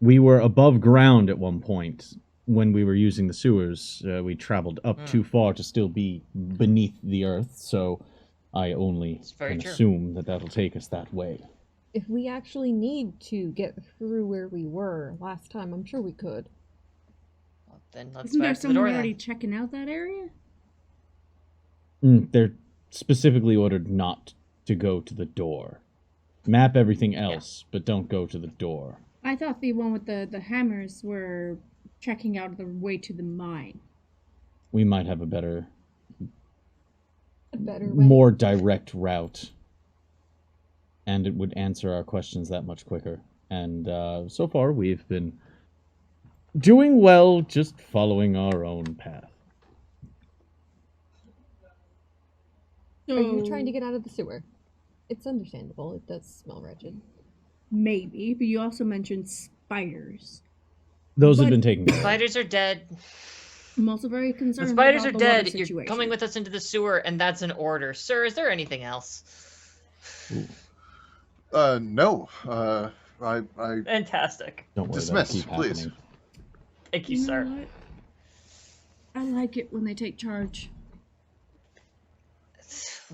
Speaker 3: We were above ground at one point when we were using the sewers. We traveled up too far to still be beneath the earth, so I only can assume that that'll take us that way.
Speaker 2: If we actually need to get through where we were last time, I'm sure we could.
Speaker 5: Well, then let's
Speaker 4: Isn't there
Speaker 5: back to the
Speaker 4: someone
Speaker 5: door
Speaker 4: already
Speaker 5: then.
Speaker 4: checking out that area?
Speaker 3: They're specifically ordered not to go to the door. Map everything else, but don't go to the door.
Speaker 4: I thought the one with the hammers were checking out the way to the mine.
Speaker 3: We might have a better
Speaker 2: A better way.
Speaker 3: more direct route. and it would answer our questions that much quicker. And so far, we've been doing well, just following our own path.
Speaker 2: Are you trying to get out of the sewer? It's understandable. It does smell wretched.
Speaker 4: Maybe, but you also mentioned spiders.
Speaker 3: Those have
Speaker 4: But-
Speaker 3: been taken care of.
Speaker 5: Spiders are dead.
Speaker 4: I'm also very
Speaker 5: The
Speaker 4: concerned
Speaker 5: spiders are
Speaker 4: about the water
Speaker 5: dead. You're
Speaker 4: situation.
Speaker 5: coming with us into the sewer, and that's an order. Sir, is there anything else?
Speaker 1: No. I
Speaker 5: Fantastic.
Speaker 3: Don't worry,
Speaker 1: Dismissed,
Speaker 3: that'll keep
Speaker 1: please.
Speaker 3: happening.
Speaker 5: Thank you,
Speaker 4: know
Speaker 5: sir.
Speaker 4: what? I like it when they take charge.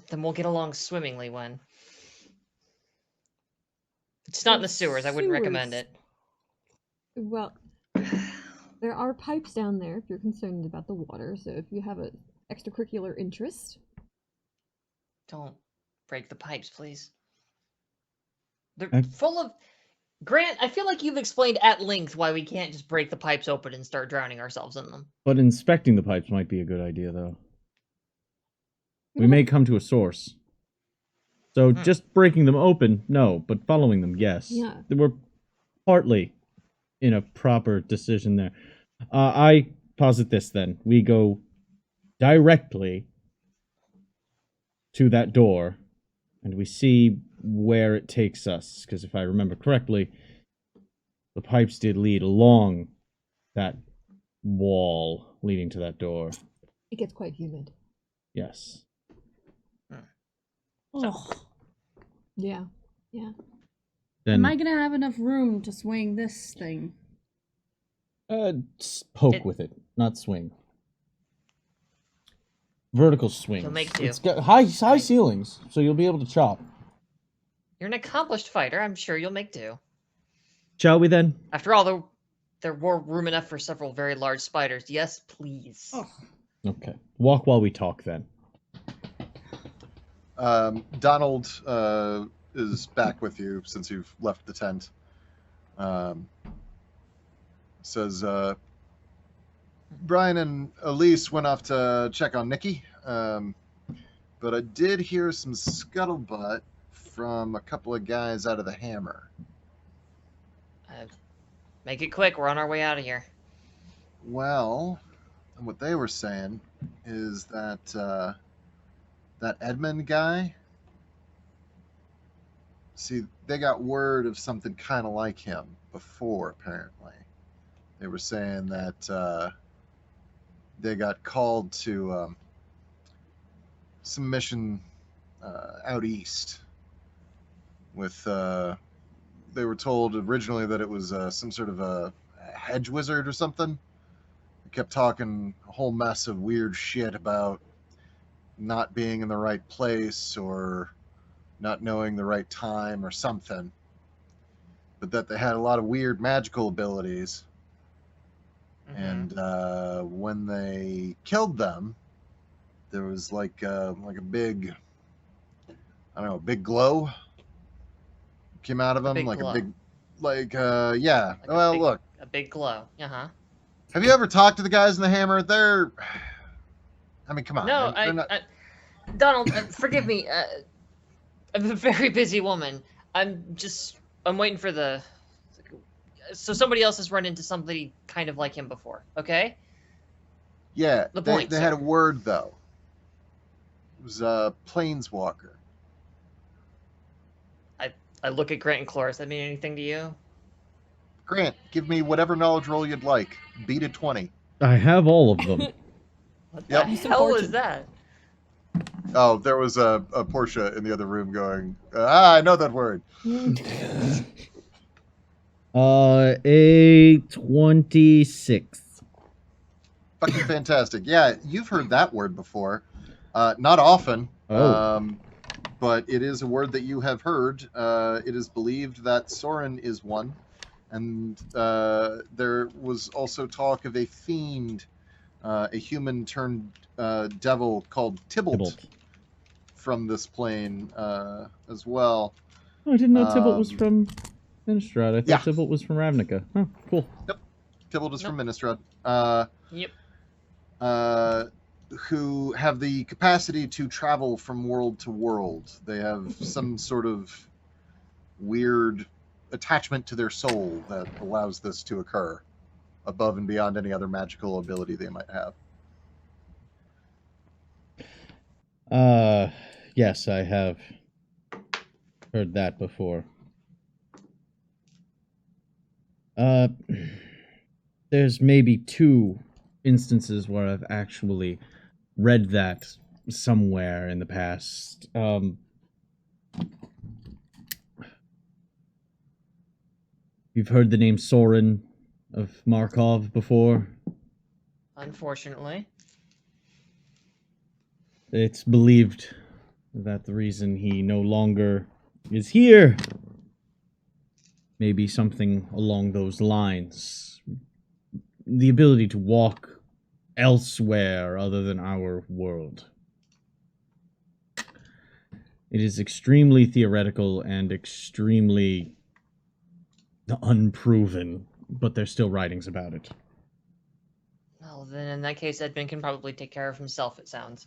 Speaker 5: Then we'll get along swimmingly when. It's not in the sewers. I wouldn't recommend
Speaker 2: Sewers.
Speaker 5: it.
Speaker 2: Well, there are pipes down there if you're concerned about the water, so if you have an extracurricular interest.
Speaker 5: Don't break the pipes, please. They're
Speaker 3: I-
Speaker 5: full of... Grant, I feel like you've explained at length why we can't just break the pipes open and start drowning ourselves in them.
Speaker 3: But inspecting the pipes might be a good idea, though. We may come to a source. So just breaking them open, no, but following them, yes.
Speaker 2: Yeah.
Speaker 3: We're partly in a proper decision there. I posit this then. We go directly to that door, and we see where it takes us. Because if I remember correctly, the pipes did lead along that wall leading to that door.
Speaker 2: It gets quite humid.
Speaker 3: Yes.
Speaker 4: Oh,
Speaker 2: Yeah. Yeah.
Speaker 3: Then
Speaker 4: am I gonna have enough room to swing this thing?
Speaker 3: poke with it, not swing. Vertical swings.
Speaker 5: You'll make do.
Speaker 3: It's got high ceilings, so you'll be able to chop.
Speaker 5: You're an accomplished fighter. I'm sure you'll make do.
Speaker 3: Shall we then?
Speaker 5: After all, there were room enough for several very large spiders. Yes, please.
Speaker 4: Oh,
Speaker 3: Okay. Walk while we talk then.
Speaker 1: Donald is back with you since you've left the tent. Says, Brian and Elise went off to check on Nikki, but I did hear some scuttlebutt from a couple of guys out of the Hammer.
Speaker 5: Make it quick. We're on our way out of here.
Speaker 1: Well, what they were saying is that that Edmund guy, see, they got word of something kind of like him before, apparently. They were saying that they got called to some mission out east with, they were told originally that it was some sort of a hedge wizard or something. They kept talking a whole mess of weird shit about not being in the right place or not knowing the right time or something, but that they had a lot of weird magical abilities. And when they killed them, there was like a big, I don't know, big glow came out of them,
Speaker 5: big
Speaker 1: like
Speaker 5: glow.
Speaker 1: a big, yeah.
Speaker 5: Like a
Speaker 1: Well,
Speaker 5: big-
Speaker 1: look,
Speaker 5: A big glow. Uh-huh.
Speaker 1: have you ever talked to the guys in the Hammer? They're, I mean, come on.
Speaker 5: No,
Speaker 1: they're not,
Speaker 5: Donald, forgive me. I'm a very busy woman. I'm waiting for the... So somebody else has run into somebody kind of like him before, okay?
Speaker 1: yeah,
Speaker 5: the
Speaker 1: they,
Speaker 5: point,
Speaker 1: they had a
Speaker 5: sir.
Speaker 1: word though. It was a planeswalker.
Speaker 5: I look at Grant and Cloris. That mean anything to you?
Speaker 1: Grant, give me whatever knowledge roll you'd like. Beat a 20.
Speaker 3: I have all of them.
Speaker 5: What
Speaker 1: Yep.
Speaker 5: the
Speaker 2: Some
Speaker 5: hell
Speaker 2: fortune.
Speaker 5: is that?
Speaker 1: Oh, there was a Portia in the other room going, I know that word.
Speaker 3: A 26.
Speaker 1: Fucking fantastic. Yeah, you've heard that word before. Not often,
Speaker 3: Oh.
Speaker 1: but it is a word that you have heard. It is believed that Soren is one. And there was also talk of a fiend, a human turned devil called Tybalt,
Speaker 3: Tybalt.
Speaker 1: from this plane as well.
Speaker 3: Oh, I didn't know Tybalt was
Speaker 1: Um,
Speaker 3: from Innistrad. I thought
Speaker 1: yeah.
Speaker 3: Tybalt was from Ravnica. Oh, cool.
Speaker 1: Tybalt is from
Speaker 5: Nope.
Speaker 1: Innistrad.
Speaker 5: Yep.
Speaker 1: Who have the capacity to travel from world to world. They have some sort of weird attachment to their soul that allows this to occur, above and beyond any other magical ability they might have.
Speaker 3: Yes, I have heard that before. There's maybe 2 instances where I've actually read that somewhere in the past. You've heard the name Soren of Markov before?
Speaker 5: Unfortunately.
Speaker 3: It's believed that the reason he no longer is here may be something along those lines. The ability to walk elsewhere other than our world. It is extremely theoretical and extremely unproven, but there's still writings about it.
Speaker 5: Well, then in that case, Edmund can probably take care of himself, it sounds.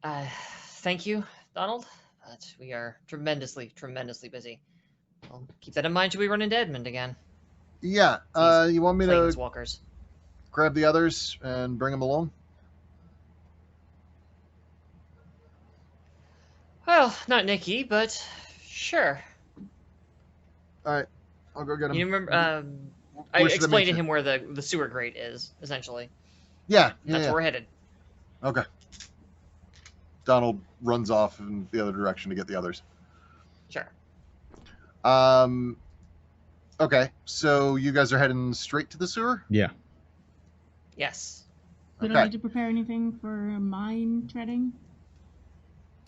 Speaker 5: Thank you, Donald. But we are tremendously busy. I'll keep that in mind till we run into Edmund again.
Speaker 1: Yeah, you want me to
Speaker 5: Planeswalkers.
Speaker 1: grab the others and bring them along?
Speaker 5: Well, not Nikki, but sure.
Speaker 1: All right, I'll go get them.
Speaker 5: You remember? I
Speaker 1: Where should
Speaker 5: explained to
Speaker 1: meet you?
Speaker 5: him where the sewer grate is, essentially.
Speaker 1: Yeah,
Speaker 5: That's
Speaker 1: yeah.
Speaker 5: where we're headed.
Speaker 1: Okay. Donald runs off in the other direction to get the others.
Speaker 5: Sure.
Speaker 1: Okay, so you guys are heading straight to the sewer?
Speaker 3: Yeah.
Speaker 5: Yes.
Speaker 4: We don't
Speaker 1: Okay.
Speaker 4: need to prepare anything for mine treading.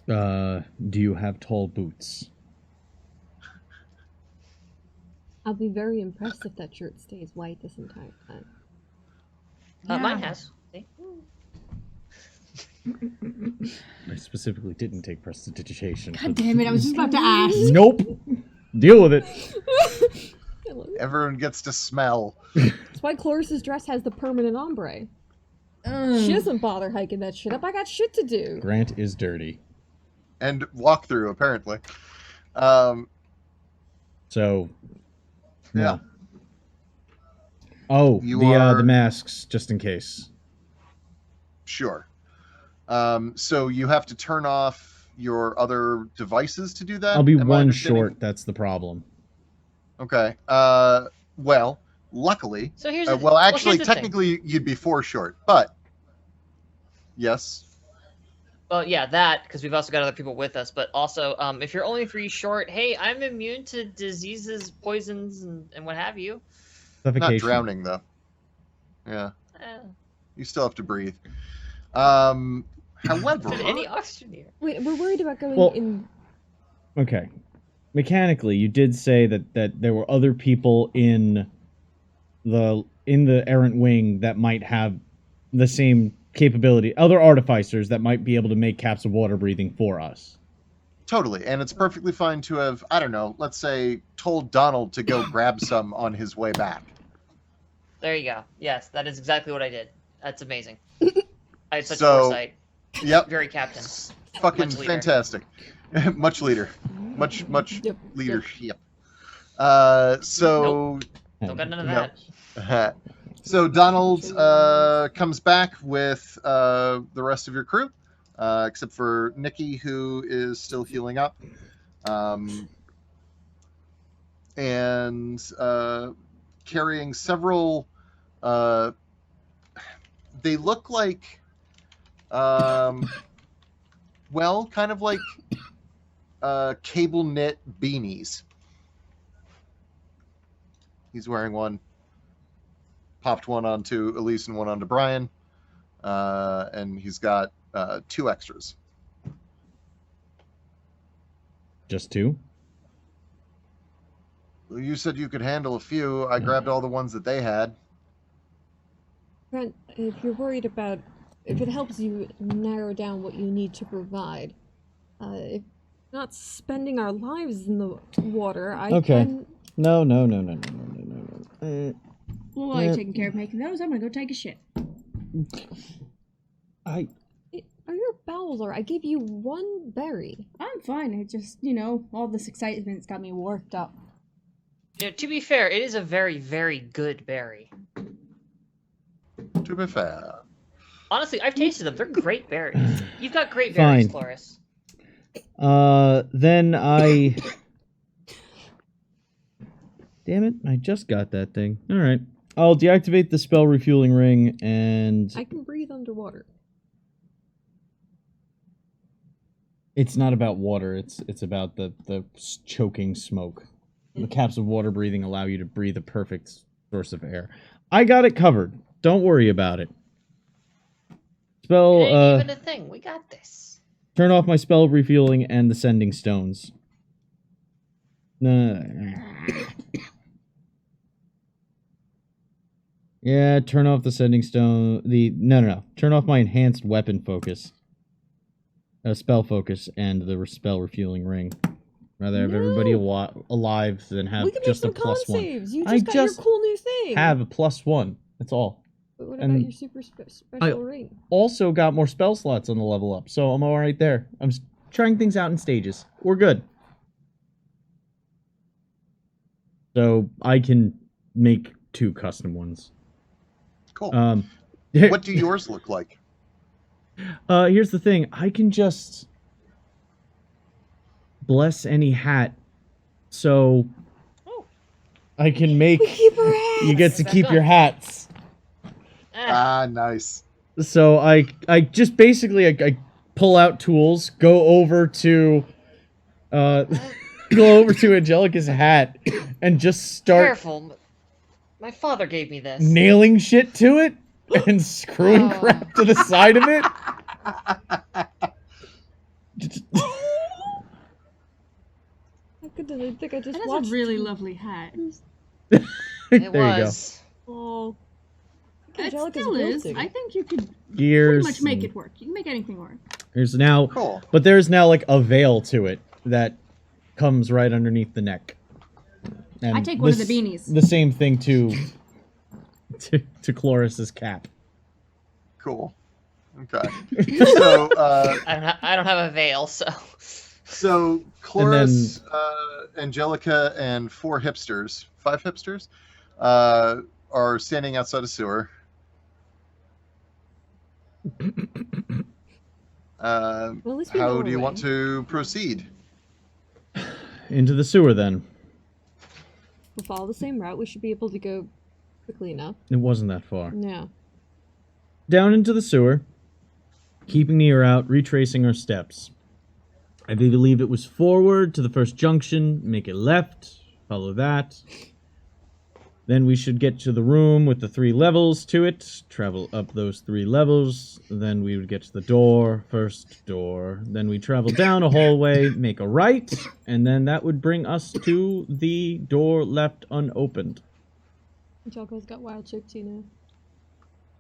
Speaker 3: Do you have tall boots?
Speaker 2: I'll be very impressed if that shirt stays white this entire time.
Speaker 5: Mine has. See?
Speaker 3: I specifically didn't take prestidigitation.
Speaker 4: God damn it! I was just about to ask.
Speaker 3: Nope. Deal with it.
Speaker 2: I love it.
Speaker 1: Everyone gets to smell.
Speaker 2: That's why Cloris's dress has the permanent ombre. She doesn't bother hiking that shit up. I got shit to do.
Speaker 3: Grant is dirty.
Speaker 1: And walk through, apparently.
Speaker 3: So.
Speaker 1: Yeah.
Speaker 3: Oh,
Speaker 1: You
Speaker 3: the
Speaker 1: are-
Speaker 3: masks, just in case.
Speaker 1: Sure. So you have to turn off your other devices to do that?
Speaker 3: I'll be
Speaker 1: Am I
Speaker 3: one
Speaker 1: understanding-
Speaker 3: short, that's the problem.
Speaker 1: Okay. Well, luckily...
Speaker 5: So here's
Speaker 1: well,
Speaker 5: here's
Speaker 1: actually,
Speaker 5: the thing.
Speaker 1: technically, you'd be 4 short, but... Yes.
Speaker 5: Well, yeah, that, because we've also got other people with us, but also, if you're only 3 short, hey, I'm immune to diseases, poisons, and what have you.
Speaker 1: Not
Speaker 3: Suffocation.
Speaker 1: drowning, though. Yeah.
Speaker 5: Eh,
Speaker 1: You still have to breathe. However...
Speaker 5: is there any oxygen here?
Speaker 2: Wait, we're worried about going
Speaker 3: Well-
Speaker 2: in.
Speaker 3: Okay. Mechanically, you did say that there were other people in the errant wing that might have the same capability, other artificers that might be able to make caps of water breathing for us.
Speaker 1: Totally, and it's perfectly fine to have, I don't know, let's say, told Donald to go grab some on his way back.
Speaker 5: There you go. Yes, that is exactly what I did. That's amazing. I had such
Speaker 1: So-
Speaker 5: foresight.
Speaker 1: Yep,
Speaker 5: Very captain.
Speaker 1: fucking
Speaker 5: Much leader.
Speaker 1: fantastic. Much leader. Much
Speaker 2: Yep.
Speaker 1: leadership. So...
Speaker 5: Don't got none of
Speaker 1: No.
Speaker 5: that.
Speaker 1: So Donald comes back with the rest of your crew, except for Nikki, who is still healing up, and carrying several. They look like, well, kind of like cable knit beanies. He's wearing one. Popped one onto Elise and one onto Brian, and he's got 2 extras.
Speaker 3: Just 2?
Speaker 1: Well, you said you could handle a few. I grabbed all the ones that they had.
Speaker 2: Grant, if you're worried about, if it helps you narrow down what you need to provide, if not spending our lives in the water, I
Speaker 3: Okay.
Speaker 2: can.
Speaker 3: No.
Speaker 4: Well, while you're taking care of making those, I'm gonna go take a shit.
Speaker 3: I
Speaker 2: Are your bowels are. I gave you one berry.
Speaker 4: I'm fine. It just, all this excitement's got me worked up.
Speaker 5: To be fair, it is a very, very good berry.
Speaker 1: To be fair.
Speaker 5: Honestly, I've tasted them. They're great berries. You've got great berries,
Speaker 3: Fine.
Speaker 5: Cloris.
Speaker 3: Then I... Damn it, I just got that thing. Alright. I'll deactivate the spell refueling ring, and...
Speaker 2: I can breathe underwater.
Speaker 3: It's not about water, it's about the choking smoke. The caps of water breathing allow you to breathe a perfect source of air. I got it covered. Don't worry about it. Spell,
Speaker 5: It ain't even a thing. We got this.
Speaker 3: turn off my spell refueling and the sending stones. Yeah, turn off the sending stone. No. Turn off my enhanced weapon focus. Spell focus and the spell refueling ring. Rather have everybody alive than have
Speaker 2: We can
Speaker 3: just a
Speaker 2: make some con
Speaker 3: +1.
Speaker 2: saves. You
Speaker 3: I
Speaker 2: just got
Speaker 3: just
Speaker 2: your cool new thing.
Speaker 3: Have a +1. That's all.
Speaker 2: But what
Speaker 3: and
Speaker 2: about your super special ring?
Speaker 3: Also got more spell slots on the level up, so I'm all right there. I'm trying things out in stages. We're good. So I can make 2 custom ones.
Speaker 1: Cool.
Speaker 3: What
Speaker 1: What do yours look like?
Speaker 3: Here's the thing. I can just bless any hat, so I can make.
Speaker 2: We keep our hats.
Speaker 3: You get to
Speaker 5: That's
Speaker 3: keep
Speaker 5: fun.
Speaker 3: your hats.
Speaker 1: Nice.
Speaker 3: So I just basically I pull out tools, go over to Angelica's hat, and just start
Speaker 5: Careful. My father gave me this.
Speaker 3: nailing shit to it and screwing
Speaker 5: Oh.
Speaker 3: crap to the side of it.
Speaker 2: I didn't think I just
Speaker 4: That
Speaker 2: watched.
Speaker 4: is a really lovely hat.
Speaker 5: It
Speaker 3: There
Speaker 5: was.
Speaker 2: Oh.
Speaker 4: It
Speaker 2: Angelica's
Speaker 4: still is.
Speaker 2: wilting.
Speaker 4: I think you could
Speaker 3: you go. Gears.
Speaker 4: pretty much make it work. You can make anything work.
Speaker 3: There's now,
Speaker 1: Cool.
Speaker 3: but there's now like a veil to it that comes right underneath the neck. And
Speaker 4: I take one of the beanies.
Speaker 3: The same thing to Cloris's cap.
Speaker 1: Cool. Okay. So,
Speaker 5: I don't have a veil, so.
Speaker 1: so Chloris, Angelica, and 5 hipsters, are standing outside a sewer.
Speaker 2: Well, at least we
Speaker 1: How
Speaker 2: know
Speaker 1: do you
Speaker 2: a
Speaker 1: want
Speaker 2: way.
Speaker 1: to proceed?
Speaker 3: Into the sewer, then.
Speaker 2: We'll follow the same route. We should be able to go quickly enough.
Speaker 3: It wasn't that far.
Speaker 2: No.
Speaker 3: Down into the sewer, keeping the ear out, retracing our steps. I believe it was forward to the first junction, make it left, follow that. Then we should get to the room with the 3 levels to it, travel up those 3 levels, then we would get to the door, first door, then we travel down a hallway, make a right, and then that would bring us to the door left unopened,
Speaker 2: Angelica's got wild shape too now.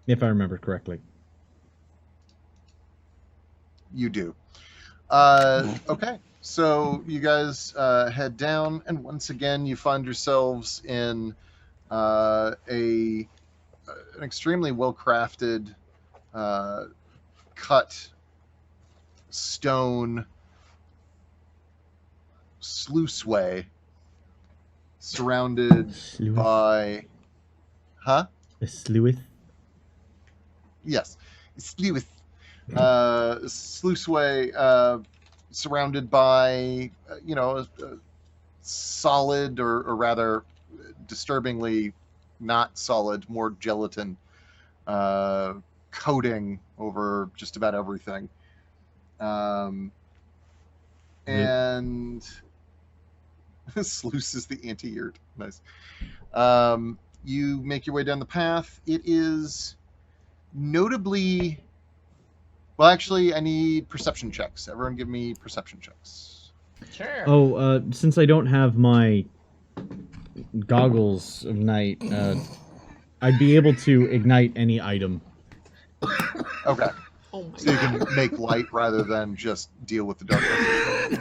Speaker 3: if I remember correctly.
Speaker 1: You do. Okay. So you guys head down, and once again, you find yourselves in an extremely well-crafted, cut stone sluiceway, surrounded by,
Speaker 3: A sleuth?
Speaker 1: yes, sluiceway, surrounded by, a solid, or rather disturbingly not solid, more gelatin coating over just about everything. And sluice is the anti-eart. Nice. You make your way down the path. It is notably... Well, actually, I need perception checks. Everyone give me perception checks.
Speaker 5: Sure.
Speaker 3: Oh, since I don't have my goggles of night, I'd be able to ignite any item.
Speaker 1: Okay.
Speaker 2: Oh my
Speaker 1: So you can make light rather than just deal with the darkness.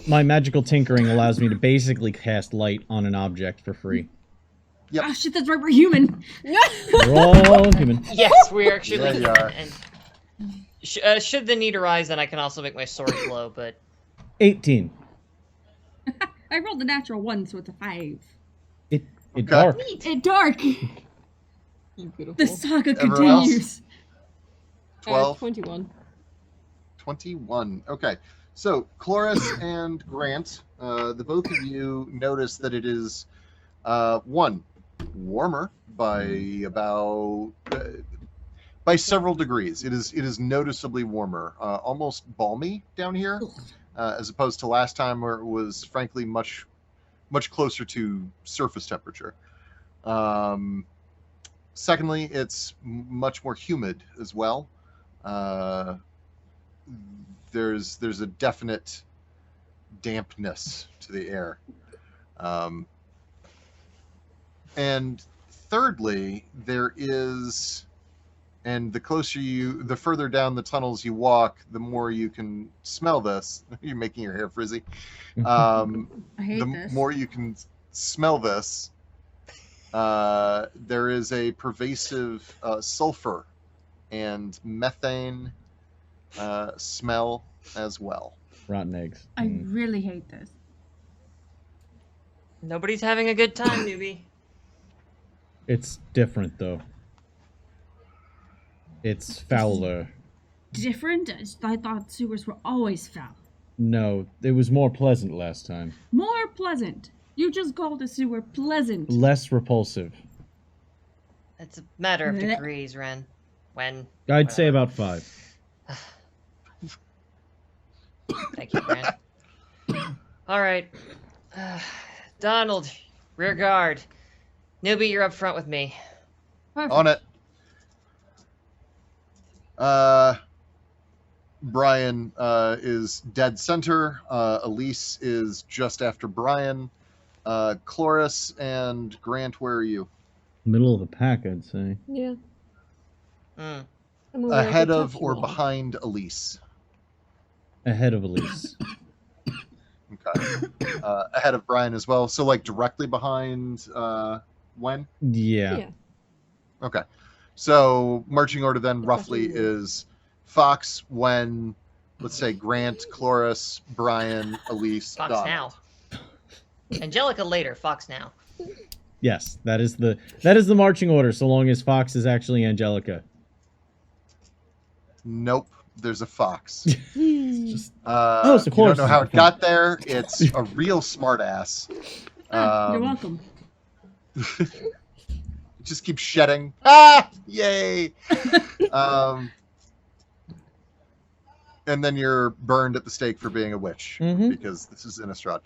Speaker 3: My magical tinkering allows me to basically cast light on an object for free.
Speaker 1: Yep.
Speaker 4: Oh shit, that's right, we're human.
Speaker 3: We're all human.
Speaker 5: Yes, we're actually
Speaker 1: Yeah, you are.
Speaker 5: and Should the need arise, then I can also make my sword glow, but
Speaker 3: 18.
Speaker 4: I rolled a natural 1, so it's a 5.
Speaker 3: It
Speaker 1: Okay.
Speaker 3: dark.
Speaker 4: It's dark!
Speaker 2: Beautiful.
Speaker 4: The saga
Speaker 1: Everyone else?
Speaker 4: continues.
Speaker 1: 12.
Speaker 2: 21.
Speaker 1: 21. Okay. So, Chloris and Grant, the both of you notice that it is, one, warmer by about, by several degrees. It is noticeably warmer, almost balmy down here, as opposed to last time where it was, frankly, much closer to surface temperature. Secondly, it's much more humid as well. There's a definite dampness to the air. And thirdly, there is, and the further down the tunnels you walk, the more you can smell this. You're making your hair frizzy.
Speaker 4: I hate
Speaker 1: The
Speaker 4: this.
Speaker 1: more you can smell this, there is a pervasive sulfur and methane smell as well.
Speaker 3: Rotten eggs.
Speaker 4: I really hate this.
Speaker 5: nobody's having a good time, newbie.
Speaker 3: It's different though. It's fouler.
Speaker 4: Different? I thought sewers were always foul.
Speaker 3: No, it was more pleasant last time.
Speaker 4: More pleasant. You just called a sewer pleasant.
Speaker 3: Less repulsive.
Speaker 5: It's a matter of
Speaker 4: Blech.
Speaker 5: degrees, Ren. When?
Speaker 3: I'd say
Speaker 5: whatever.
Speaker 3: about 5.
Speaker 5: Thank you, Grant. All right. Donald, rear guard. Newbie, you're up front with me.
Speaker 4: Perfect.
Speaker 1: On it. Brian is dead center. Elise is just after Brian. Chloris and Grant, where are you?
Speaker 3: Middle of the pack, I'd say.
Speaker 2: Yeah.
Speaker 5: Mm.
Speaker 2: I'm aware I could
Speaker 1: Ahead of
Speaker 2: touch you
Speaker 1: or
Speaker 2: all.
Speaker 1: behind Elise?
Speaker 3: Ahead of Elise.
Speaker 1: Okay. Ahead of Brian as well. So, like, directly behind Wen?
Speaker 3: Yeah.
Speaker 2: Yeah.
Speaker 1: Okay. So, marching order then
Speaker 2: That's
Speaker 1: roughly
Speaker 2: actually weird.
Speaker 1: is Fox, Wen, let's say Grant, Chloris, Brian, Elise,
Speaker 5: Fox
Speaker 1: Donald.
Speaker 5: now. Angelica later. Fox now.
Speaker 3: Yes, that is the marching order. So long as Fox is actually Angelica.
Speaker 1: Nope. There's a Fox.
Speaker 3: Just
Speaker 1: So
Speaker 3: so
Speaker 1: you
Speaker 3: Chloris
Speaker 1: don't know
Speaker 3: is
Speaker 1: how
Speaker 3: the
Speaker 1: it got there. It's a real smartass.
Speaker 4: You're welcome.
Speaker 1: Just keep shedding. Ah, yay! And then you're burned at the stake for being a witch
Speaker 3: Mhm.
Speaker 1: because this is Innistrad.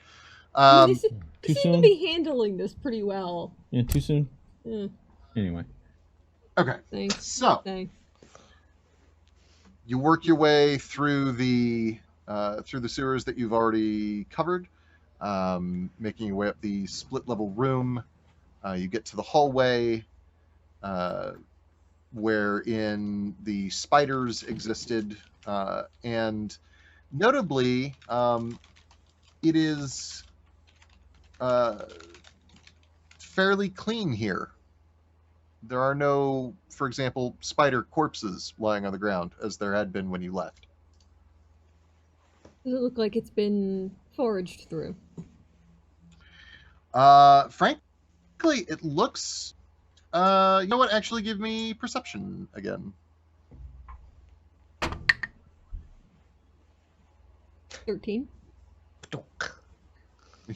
Speaker 2: They seem
Speaker 3: too
Speaker 2: to
Speaker 3: soon.
Speaker 2: be handling this pretty well.
Speaker 3: Yeah, too soon.
Speaker 2: Mm,
Speaker 3: Anyway.
Speaker 1: Okay,
Speaker 2: thanks.
Speaker 1: so
Speaker 2: Thanks.
Speaker 1: you work your way through the sewers that you've already covered, making your way up the split level room. You get to the hallway, wherein the spiders existed, and notably, it is fairly clean here. There are no, for example, spider corpses lying on the ground, as there had been when you left.
Speaker 2: Does it look like it's been foraged through?
Speaker 1: Frankly, it looks... you know what? Actually, give me perception again.
Speaker 2: 13.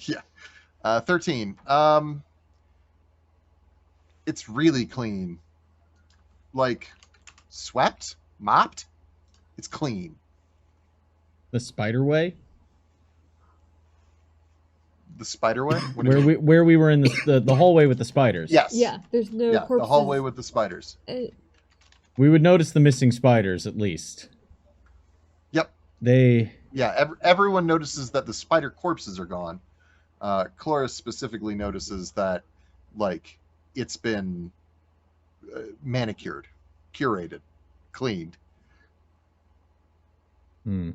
Speaker 1: Yeah. 13. It's really clean. Like, swept? Mopped? It's clean.
Speaker 3: The spider way?
Speaker 1: The spider way? What do you mean?
Speaker 3: Where we were in the hallway with the spiders.
Speaker 1: Yes.
Speaker 2: Yeah, there's no
Speaker 1: Yeah,
Speaker 2: corpses.
Speaker 1: the hallway with the spiders.
Speaker 3: We would notice the missing spiders at least.
Speaker 1: Yep.
Speaker 3: They
Speaker 1: Yeah, everyone notices that the spider corpses are gone. Chloris specifically notices that, like, it's been manicured, curated, cleaned.
Speaker 3: Well,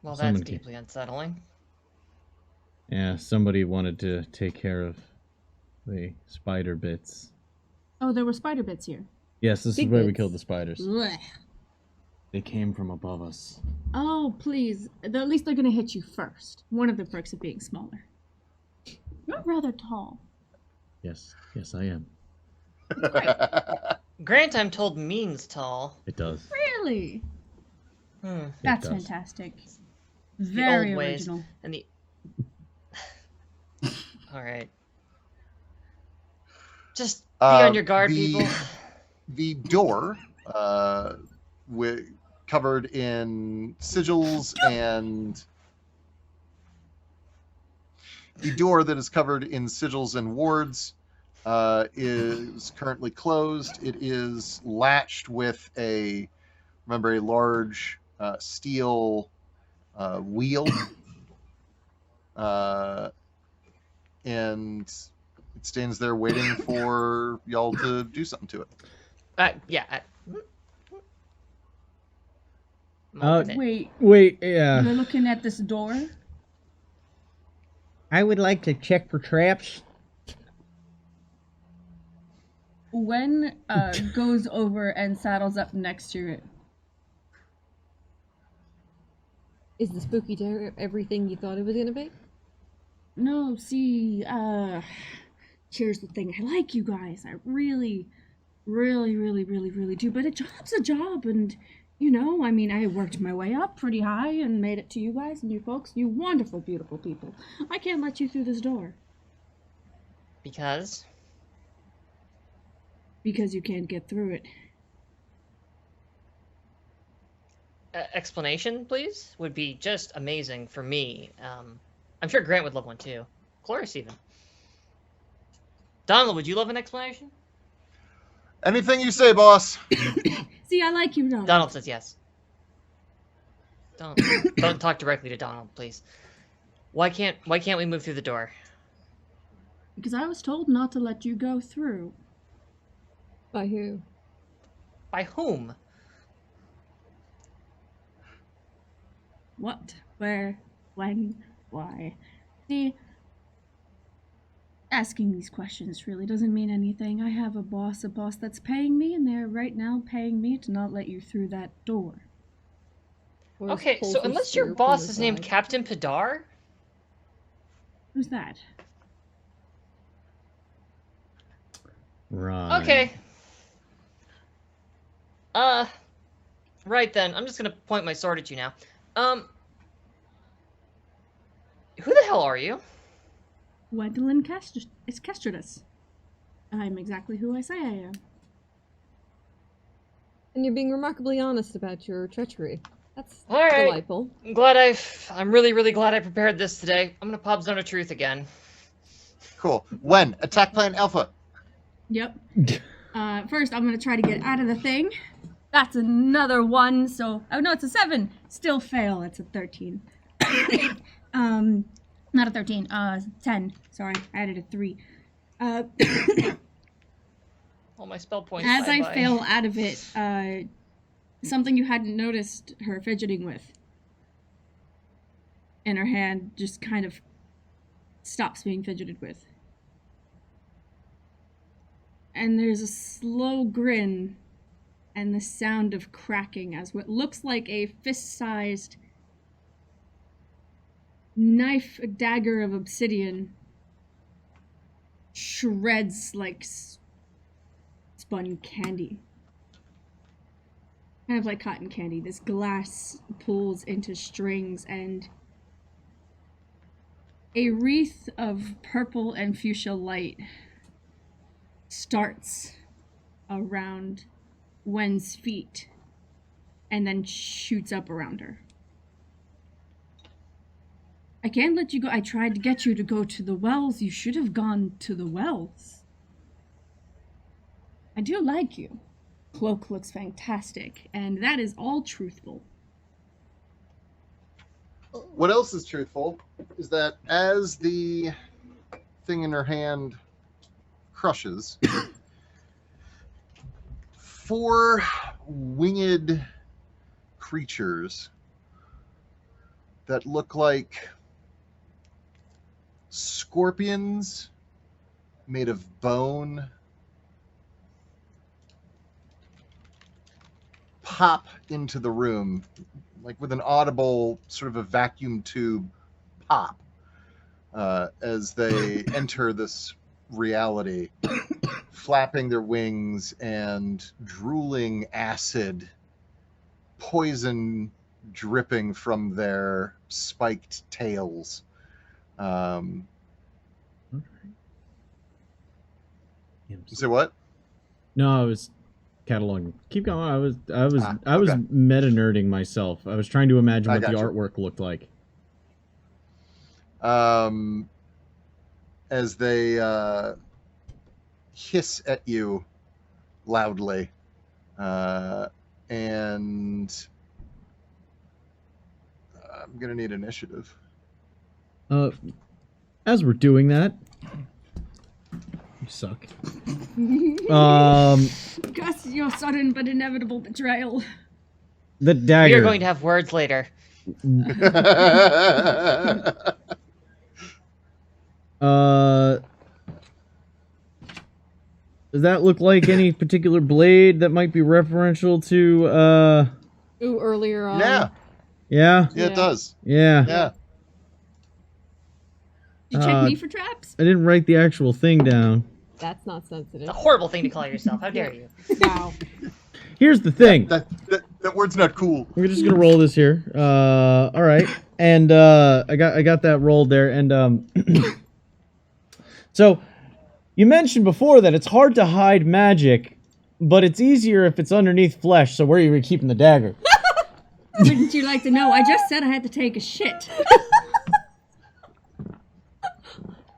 Speaker 5: Well, that's
Speaker 3: Somebody-
Speaker 5: deeply unsettling.
Speaker 3: yeah, somebody wanted to take care of the spider bits.
Speaker 4: Oh, there were spider bits here.
Speaker 3: Yes, this
Speaker 2: Big
Speaker 3: is where we
Speaker 2: bits.
Speaker 3: killed the spiders.
Speaker 4: Blech.
Speaker 3: They came from above us.
Speaker 4: Oh, please. At least they're gonna hit you first. One of the perks of being smaller. You're rather tall.
Speaker 3: Yes, I am.
Speaker 5: Grant, I'm told, means tall.
Speaker 3: It does.
Speaker 4: Really? That's
Speaker 3: does.
Speaker 4: fantastic.
Speaker 5: The
Speaker 4: Very
Speaker 5: old ways
Speaker 4: original.
Speaker 5: and the. All right. Just be on your guard, people.
Speaker 1: The door, covered in sigils and the door that is covered in sigils and wards is currently closed. It is latched with a large steel wheel, and it stands there waiting for y'all to do something to it.
Speaker 5: Yeah.
Speaker 3: Wait, yeah.
Speaker 4: You're looking at this door?
Speaker 3: I would like to check for traps.
Speaker 4: Wen goes over and saddles up next to it.
Speaker 2: Is the spooky terror everything you thought it was gonna be?
Speaker 4: No, see, here's the thing. I like you guys. I really do. But a job's a job, and, you know, I mean, I worked my way up pretty high and made it to you guys and you folks. You wonderful, beautiful people. I can't let you through this door.
Speaker 5: Because?
Speaker 4: Because you can't get through it.
Speaker 5: Explanation, please? Would be just amazing for me. I'm sure Grant would love one too. Cloris even. Donald, would you love an explanation?
Speaker 1: Anything you say, boss.
Speaker 4: See, I like you, Donald.
Speaker 5: Donald says yes. Don't talk directly to Donald, please. Why can't we move through the door?
Speaker 4: Because I was told not to let you go through.
Speaker 2: By who?
Speaker 5: By whom?
Speaker 4: What? Where? When? Why? See, asking these questions really doesn't mean anything. I have a boss that's paying me, and they're right now paying me to not let you through that door.
Speaker 5: Okay, so unless your boss is named Captain Padar?
Speaker 4: Who's that?
Speaker 3: Right.
Speaker 5: Okay. Right then. I'm just gonna point my sword at you now. Who the hell are you?
Speaker 4: Gwendolyn Kestridus. I'm exactly who I say I am.
Speaker 2: And you're being remarkably honest about your treachery. That's
Speaker 5: All right.
Speaker 2: delightful.
Speaker 5: I'm really glad I prepared this today. I'm gonna pop Zone of Truth again.
Speaker 1: Cool. When? Attack Plan Alpha.
Speaker 4: Yep. First, I'm gonna try to get out of the thing. That's another 1, so... Oh, no, it's a 7. Still fail. It's a 13. Not a 13. 10. Sorry, I added a 3.
Speaker 5: All my spell points.
Speaker 4: As I
Speaker 5: bye-bye.
Speaker 4: fail out of it, something you hadn't noticed her fidgeting with in her hand just kind of stops being fidgeted with. And there's a slow grin and the sound of cracking as what looks like a fist-sized knife, a dagger of obsidian shreds like spun candy. Kind of like cotton candy. This glass pulls into strings and a wreath of purple and fuchsia light starts around Wen's feet and then shoots up around her. I can't let you go. I tried to get you to go to the wells. You should have gone to the wells. I do like you. Cloak looks fantastic, and that is all truthful.
Speaker 1: What else is truthful is that as the thing in her hand crushes, 4 winged creatures that look like scorpions made of bone pop into the room, like with an audible sort of a vacuum tube pop, as they enter this reality, flapping their wings and drooling acid, poison dripping from their spiked tails. Say what?
Speaker 3: No, I was cataloging. Keep going. I was
Speaker 1: okay.
Speaker 3: meta nerding myself. I was trying to imagine
Speaker 1: I
Speaker 3: what the
Speaker 1: gotcha.
Speaker 3: artwork looked like.
Speaker 1: As they hiss at you loudly, and I'm gonna need initiative.
Speaker 3: As we're doing that, you suck.
Speaker 4: Gus, your sudden but inevitable betrayal.
Speaker 3: The
Speaker 5: We
Speaker 3: dagger.
Speaker 5: are going to have words later.
Speaker 3: Does that look like any particular blade that might be referential to,
Speaker 2: Ooh, earlier on.
Speaker 1: Yeah,
Speaker 3: yeah?
Speaker 1: it does.
Speaker 3: Yeah.
Speaker 1: Yeah.
Speaker 4: You check me for traps?
Speaker 3: I didn't write the actual thing down.
Speaker 2: That's not sensitive.
Speaker 5: It's a horrible thing to call yourself. How dare you?
Speaker 2: Wow.
Speaker 3: Here's the thing.
Speaker 1: That word's not cool.
Speaker 3: We're just gonna roll this here. All right, and I got that rolled there, and so you mentioned before that it's hard to hide magic, but it's easier if it's underneath flesh. So where are you keeping the dagger?
Speaker 4: Wouldn't you like to know? I just said I had to take a shit.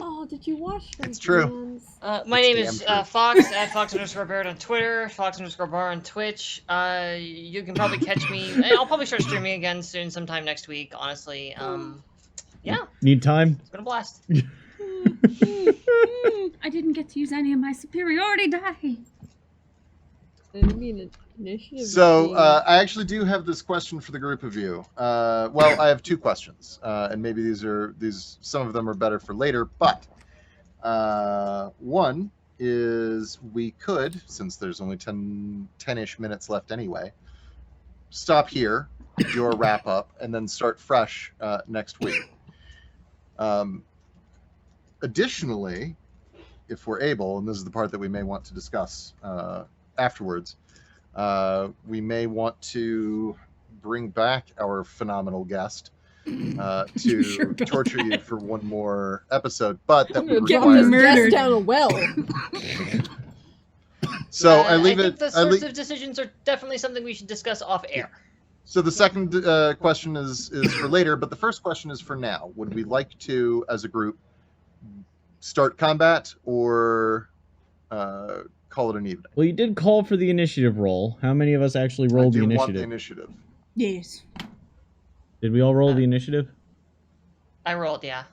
Speaker 2: Oh, did you wash those
Speaker 1: It's true.
Speaker 2: hands?
Speaker 5: My name
Speaker 1: damn
Speaker 5: is
Speaker 1: true.
Speaker 5: Fox at Fox_Barrett on Twitter, Fox_Bar on Twitch. You can probably catch me. I'll probably start streaming again soon, sometime next week. Honestly, yeah,
Speaker 3: Need time?
Speaker 5: it's been a blast.
Speaker 4: I didn't get to use any of my superiority die.
Speaker 2: I mean, initiative.
Speaker 1: So
Speaker 2: would be-
Speaker 1: I actually do have this question for the group of you. Well, I have two questions, and maybe these some of them are better for later. But one is we could, since there's only 10-ish minutes left anyway, stop here, do a wrap up, and then start fresh next week. Additionally, if we're able, and this is the part that we may want to discuss afterwards, we may want to bring back our phenomenal guest to
Speaker 4: Sure about
Speaker 1: torture you for one more episode, but that
Speaker 2: I'm
Speaker 1: would
Speaker 2: gonna drop
Speaker 1: require.
Speaker 2: this
Speaker 4: murdered.
Speaker 2: guest down a well.
Speaker 1: So I leave
Speaker 5: think
Speaker 1: it.
Speaker 5: the sorts of decisions are definitely something we should discuss off air.
Speaker 1: So the second question is for later, but the first question is for now. Would we like to, as a group, start combat or call it an evening?
Speaker 3: Well, you did call for the initiative roll. How many of us actually
Speaker 1: I
Speaker 3: rolled
Speaker 1: do
Speaker 3: the
Speaker 1: want the
Speaker 3: initiative?
Speaker 1: initiative.
Speaker 4: Yes.
Speaker 3: Did we all roll the initiative?
Speaker 5: I rolled, yeah.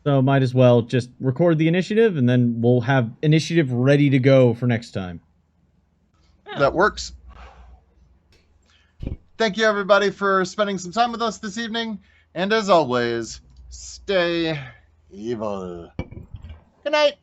Speaker 3: So might as well just record the initiative, and then we'll have initiative ready to go for next time.
Speaker 1: That works. Thank you, everybody, for spending some time with us this evening. And as always, stay evil. Good night.